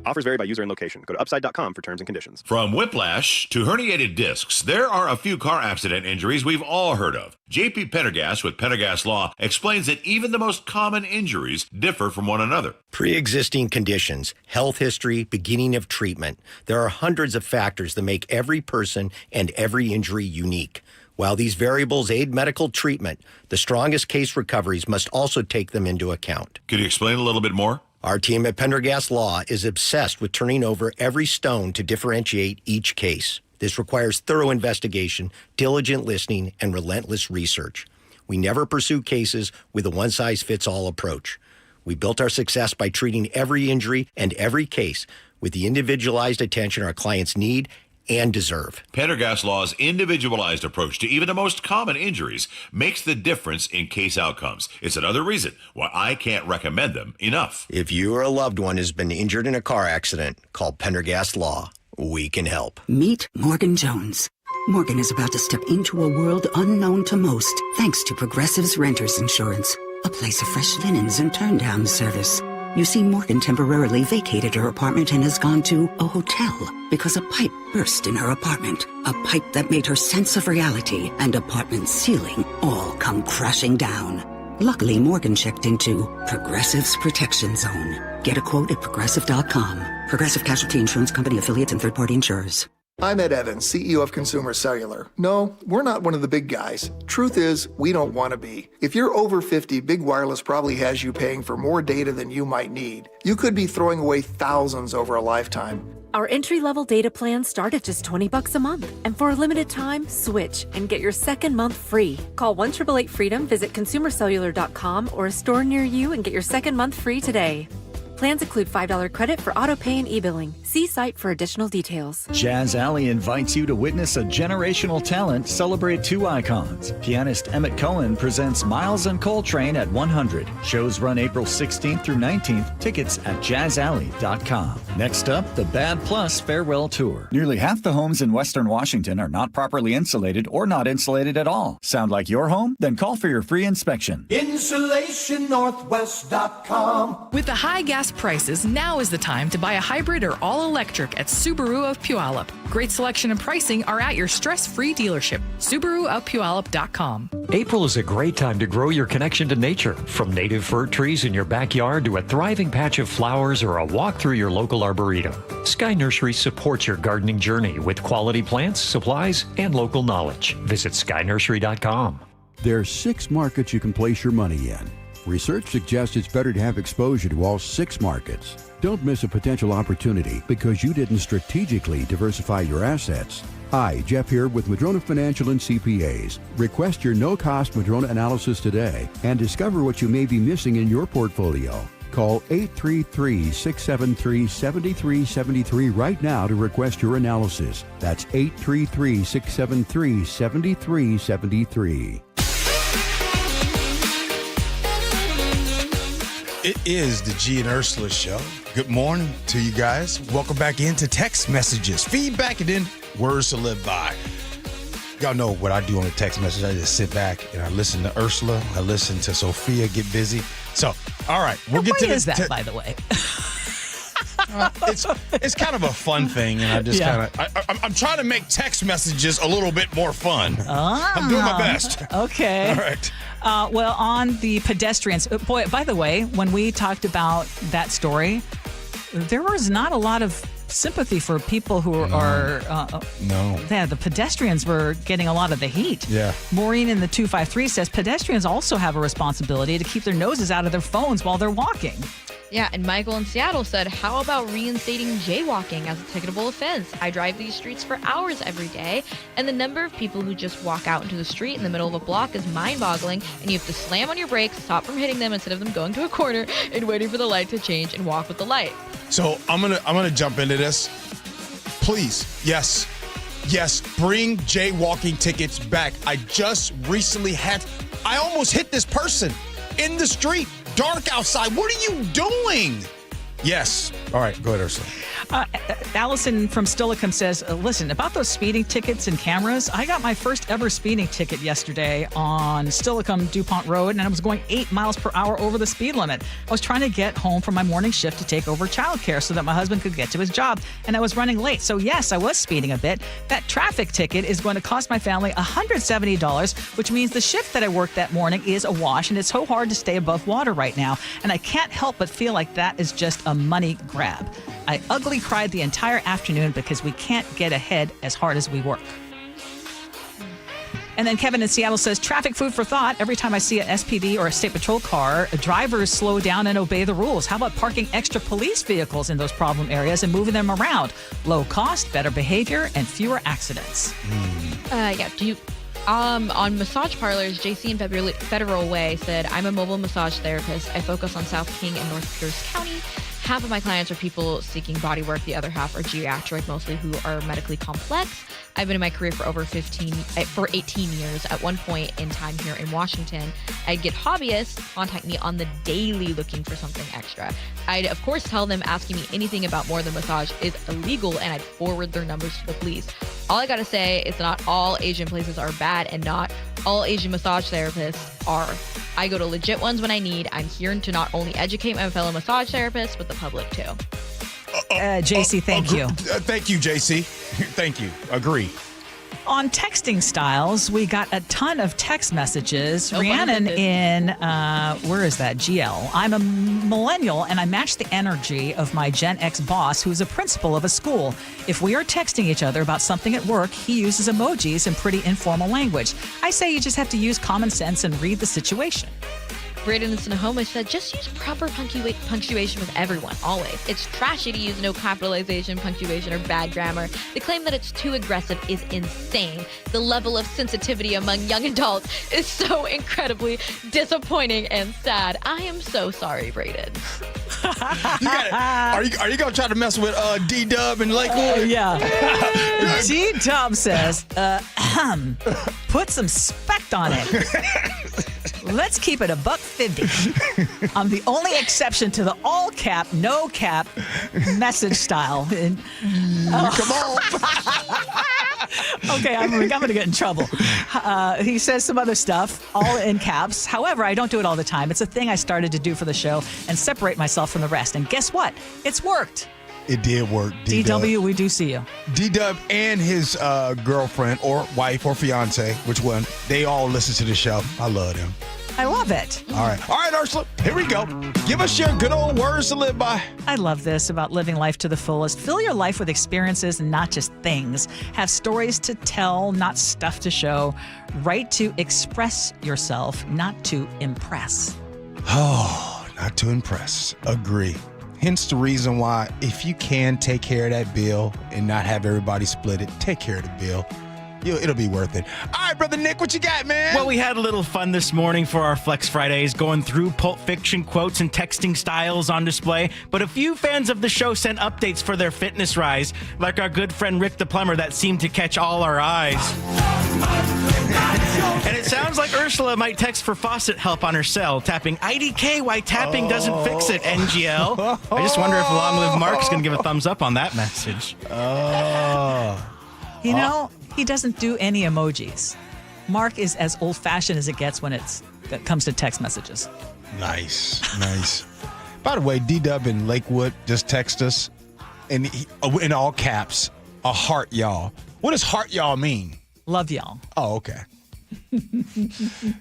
Offers vary by user and location. Go to upside.com for terms and conditions. From whiplash to herniated discs, there are a few car accident injuries we've all heard of. JP Pendergast with Pendergast Law explains that even the most common injuries differ from one another. Pre-existing conditions, health history, beginning of treatment. There are hundreds of factors that make every person and every injury unique. While these variables aid medical treatment, the strongest case recoveries must also take them into account. Could you explain a little bit more? Our team at Pendergast Law is obsessed with turning over every stone to differentiate each case. This requires thorough investigation, diligent listening, and relentless research. We never pursue cases with a one-size-fits-all approach. We built our success by treating every injury and every case with the individualized attention our clients need and deserve. Pendergast Law's individualized approach to even the most common injuries makes the difference in case outcomes. It's another reason why I can't recommend them enough. If you or a loved one has been injured in a car accident, call Pendergast Law. We can help. Meet Morgan Jones. Morgan is about to step into a world unknown to most, thanks to Progressive's Renters Insurance, a place of fresh linens and turn-down service. You see, Morgan temporarily vacated her apartment and has gone to a hotel because a pipe burst in her apartment. A pipe that made her sense of reality and apartment ceiling all come crashing down. Luckily, Morgan checked into Progressive's Protection Zone. Get a quote at Progressive.com. Progressive Casualty Insurance Company affiliates and third-party insurers. I'm Ed Evans, CEO of Consumer Cellular. No, we're not one of the big guys. Truth is, we don't want to be. If you're over 50, Big Wireless probably has you paying for more data than you might need. You could be throwing away thousands over a lifetime. Our entry-level data plans start at just $20 a month. And for a limited time, switch and get your second month free. Call 1-888-FREEDOM, visit consumercellular.com or a store near you and get your second month free today. Plans include $5 credit for auto pay and e-billing. See site for additional details. Jazz Alley invites you to witness a generational talent celebrate two icons. Pianist Emmett Cohen presents Miles and Coltrane at 100. Shows run April 16th through 19th. Tickets at jazzalley.com. Next up, the Bad Plus Farewell Tour. Nearly half the homes in Western Washington are not properly insulated or not insulated at all. Sound like your home? Then call for your free inspection. InsulationNorthwest.com. With the high gas prices, now is the time to buy a hybrid or all-electric at Subaru of Puyallup. Great selection and pricing are at your stress-free dealership, SubaruofPuyallup.com. April is a great time to grow your connection to nature. From native fir trees in your backyard to a thriving patch of flowers or a walk through your local arboretum, Sky Nursery supports your gardening journey with quality plants, supplies, and local knowledge. Visit skynursery.com. There are 6 markets you can place your money in. Research suggests it's better to have exposure to all 6 markets. Don't miss a potential opportunity because you didn't strategically diversify your assets. Hi, Jeff here with Madrona Financial and CPAs. Request your no-cost Madrona analysis today and discover what you may be missing in your portfolio. Call 833-673-7373 right now to request your analysis. That's 833-673-7373. It is the Gee and Ursula Show. Good morning to you guys. Welcome back into text messages. Feedback and then words to live by. Y'all know what I do on the text message. I just sit back and I listen to Ursula. I listen to Sophia get busy. So, all right. We'll get to is that, by the way? It's kind of a fun thing, and I just I'm trying to make text messages a little bit more fun. I'm doing my best. Okay. All right. Well, on the pedestrians, boy, by the way, when we talked about that story, there was not a lot of sympathy for people who are yeah, the pedestrians were getting a lot of the heat. Yeah. Maureen in the 253 says pedestrians also have a responsibility to keep their noses out of their phones while they're walking. Yeah, and Michael in Seattle said, how about reinstating jaywalking as a ticketable offense? I drive these streets for hours every day, and the number of people who just walk out into the street in the middle of a block is mind-boggling, and you have to slam on your brakes, stop from hitting them instead of them going to a corner and waiting for the light to change and walk with the light. So I'm gonna jump into this. Please, yes, bring jaywalking tickets back. I just recently I almost hit this person in the street dark outside. What are you doing? Yes. All right, go ahead, Ursula. Allison from Stillicum says, listen, about those speeding tickets and cameras, I got my first ever speeding ticket yesterday on Stillicum DuPont Road, and I was going 8 miles per hour over the speed limit. I was trying to get home from my morning shift to take over childcare so that my husband could get to his job, and I was running late. So yes, I was speeding a bit. That traffic ticket is going to cost my family $170, which means the shift that I worked that morning is a wash, and it's so hard to stay above water right now, and I can't help but feel like that is just a money grab. I ugly cried the entire afternoon because we can't get ahead as hard as we work. And then Kevin in Seattle says, traffic food for thought. Every time I see an SPD or a state patrol car, drivers slow down and obey the rules. How about parking extra police vehicles in those problem areas and moving them around? Low cost, better behavior, and fewer accidents. On massage parlors, JC in Federal Way said, I'm a mobile massage therapist. I focus on South King and North Pierce County. Half of my clients are people seeking body work. The other half are geriatric, mostly who are medically complex. I've been in my career for 18 years. At one point in time here in Washington, I'd get hobbyists contact me on the daily looking for something extra. I'd, of course, tell them asking me anything about more than massage is illegal, and I'd forward their numbers to the police. All I gotta say is not all Asian places are bad, and not all Asian massage therapists are. I go to legit ones when I need. I'm here to not only educate my fellow massage therapists, but the public too. JC, thank you. Thank you, JC. Thank you. Agree. On texting styles, we got a ton of text messages. Rhiannon in, where is that? GL. I'm a millennial and I match the energy of my Gen X boss, who's a principal of a school. If we are texting each other about something at work, he uses emojis and pretty informal language. I say you just have to use common sense and read the situation. Braden in Sonoma said, just use proper punctuation with everyone, always. It's trashy to use no capitalization, punctuation, or bad grammar. The claim that it's too aggressive is insane. The level of sensitivity among young adults is so incredibly disappointing and sad. I am so sorry, Braden. Are you going to try to mess with D-Dub and Lakewood? Yeah. D-Dub says, put some spect on it. Let's keep it $1.50. I'm the only exception to the all cap, no cap message style. Come on. Okay, I'm going to get in trouble. He says some other stuff, all in caps. However, I don't do it all the time. It's a thing I started to do for the show and separate myself from the rest. And guess what? It's worked. It did work. DW, we do see you. D-Dub and his girlfriend or wife or fiance, which one, they all listen to the show. I love them. I love it. All right, Ursula, here we go. Give us your good old words to live by. I love this about living life to the fullest. Fill your life with experiences and not just things. Have stories to tell, not stuff to show. Write to express yourself, not to impress. Oh, not to impress. Agree. Hence the reason why, if you can take care of that bill and not have everybody split it, take care of the bill. It'll be worth it. All right, Brother Nick, what you got, man? Well, we had a little fun this morning for our Flex Fridays, going through Pulp Fiction quotes and texting styles on display. But a few fans of the show sent updates for their fitness rise, like our good friend Rick the Plumber, that seemed to catch all our eyes. And it sounds like Ursula might text for faucet help on her cell, tapping IDK why tapping doesn't fix it, NGL. I just wonder if Long Live Mark's going to give a thumbs up on that message. You know, he doesn't do any emojis. Mark is as old-fashioned as it gets when it comes to text messages. Nice. By the way, D-Dub in Lakewood just text us, and in all caps, a heart y'all. What does heart y'all mean? Love y'all. Oh, okay.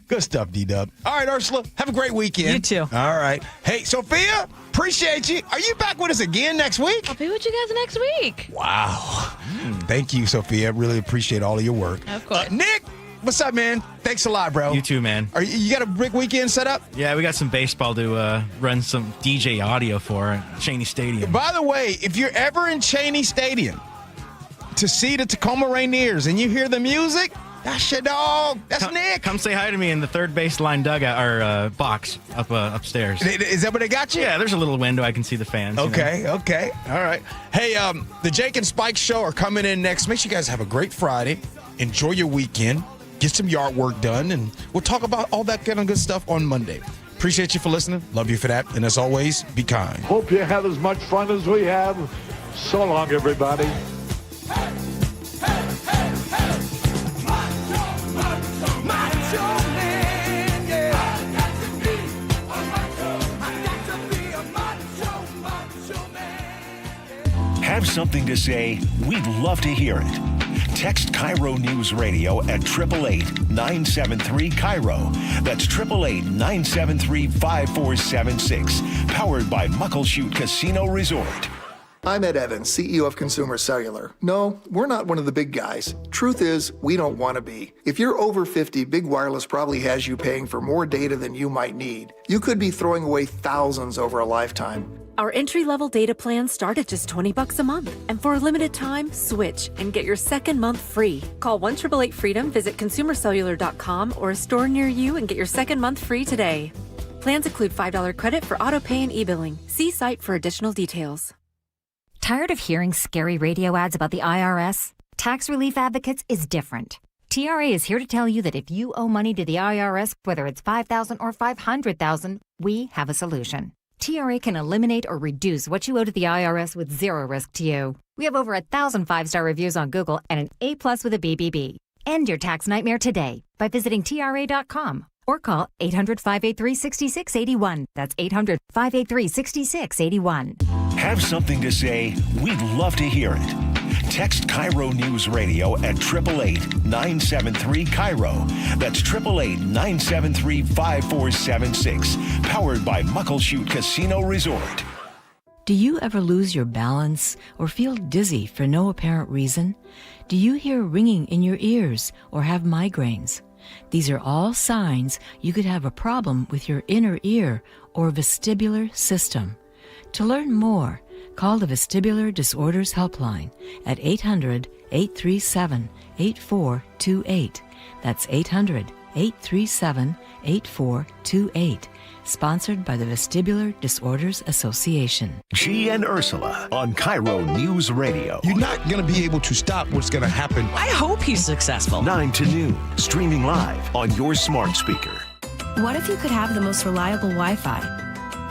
Good stuff, D-Dub. All right, Ursula, have a great weekend. You too. All right. Hey, Sophia, appreciate you. Are you back with us again next week? I'll be with you guys next week. Wow. Thank you, Sophia. Really appreciate all of your work. Of course. Nick, what's up, man? Thanks a lot, bro. You too, man. You got a big weekend set up? Yeah, we got some baseball to run some DJ audio for at Cheney Stadium. By the way, if you're ever in Cheney Stadium to see the Tacoma Rainiers and you hear the music, that's your dog. That's Nick. Come say hi to me in the third baseline dugout or box upstairs. Is that where they got you? Yeah, there's a little window I can see the fans. Okay. All right. Hey, the Jake and Spike show are coming in next. Make sure you guys have a great Friday. Enjoy your weekend. Get some yard work done, and we'll talk about all that kind of good stuff on Monday. Appreciate you for listening. Love you for that. And as always, be kind. Hope you have as much fun as we have. So long, everybody. Have something to say? We'd love to hear it. Text KIRO Newsradio at 888-973-KIRO. That's 888-973-5476. Powered by Muckleshoot Casino Resort. I'm Ed Evans, CEO of Consumer Cellular. No, we're not one of the big guys. Truth is, we don't want to be. If you're over 50, Big Wireless probably has you paying for more data than you might need. You could be throwing away thousands over a lifetime. Our entry-level data plans start at just $20 a month. And for a limited time, switch and get your second month free. Call 1-888-FREEDOM, visit consumercellular.com or a store near you and get your second month free today. Plans include $5 credit for auto pay and e-billing. See site for additional details. Tired of hearing scary radio ads about the IRS? Tax Relief Advocates is different. TRA is here to tell you that if you owe money to the IRS, whether it's $5,000 or $500,000, we have a solution. TRA can eliminate or reduce what you owe to the IRS with zero risk to you. We have over 1,000 5-star reviews on Google and an A+ with a BBB. End your tax nightmare today by visiting TRA.com or call 800-583-6681. That's 800-583-6681. Have something to say? We'd love to hear it. Text KIRO Newsradio at 888-973-KIRO. That's 888-973-5476. Powered by Muckleshoot Casino Resort. Do you ever lose your balance or feel dizzy for no apparent reason? Do you hear ringing in your ears or have migraines? These are all signs you could have a problem with your inner ear or vestibular system. To learn more, call the Vestibular Disorders Helpline at 800-837-8428. That's 800-837-8428. Sponsored by the Vestibular Disorders Association. Gee and Ursula on KIRO News Radio. You're not going to be able to stop what's going to happen. I hope he's successful. 9 to noon, streaming live on your smart speaker. What if you could have the most reliable Wi-Fi?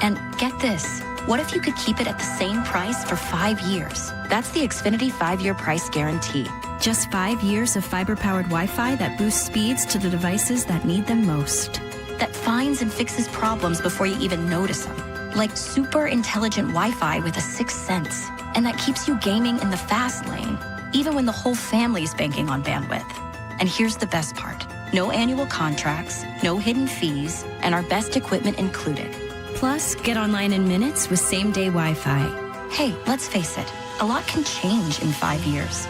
And get this, what if you could keep it at the same price for 5 years? That's the Xfinity 5-year price guarantee. Just 5 years of fiber-powered Wi-Fi that boosts speeds to the devices that need them most. That finds and fixes problems before you even notice them. Like super intelligent Wi-Fi with a 6th sense. And that keeps you gaming in the fast lane, even when the whole family's banking on bandwidth. And here's the best part. No annual contracts, no hidden fees, and our best equipment included. Plus, get online in minutes with same-day Wi-Fi. Hey, let's face it, a lot can change in 5 years.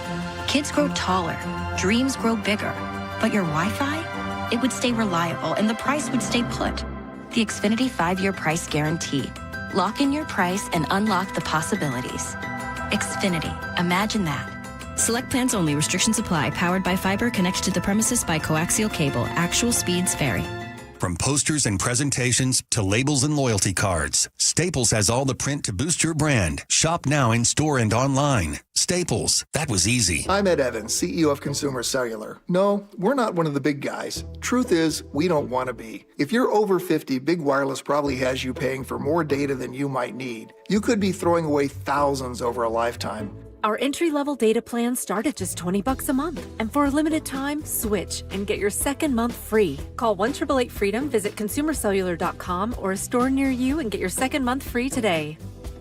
Kids grow taller, dreams grow bigger, but your Wi-Fi? It would stay reliable and the price would stay put. The Xfinity 5-year price guarantee. Lock in your price and unlock the possibilities. Xfinity, imagine that. Select plans only. Restrictions apply. Powered by fiber, connected to the premises by coaxial cable. Actual speeds vary. From posters and presentations to labels and loyalty cards, Staples has all the print to boost your brand. Shop now in store and online. Staples, that was easy. I'm Ed Evans, CEO of Consumer Cellular. No, we're not one of the big guys. Truth is, we don't want to be. If you're over 50, Big Wireless probably has you paying for more data than you might need. You could be throwing away thousands over a lifetime. Our entry-level data plans start at just $20 a month. And for a limited time, switch and get your second month free. Call 1-888-FREEDOM, visit consumercellular.com or a store near you and get your second month free today.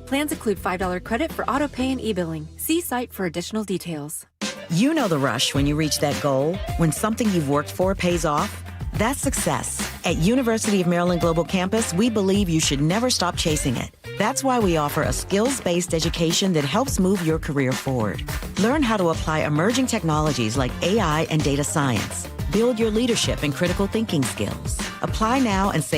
Plans include $5 credit for auto pay and e-billing. See site for additional details. You know the rush when you reach that goal, when something you've worked for pays off. That's success. At University of Maryland Global Campus, we believe you should never stop chasing it. That's why we offer a skills-based education that helps move your career forward. Learn how to apply emerging technologies like AI and data science. Build your leadership and critical thinking skills. Apply now and save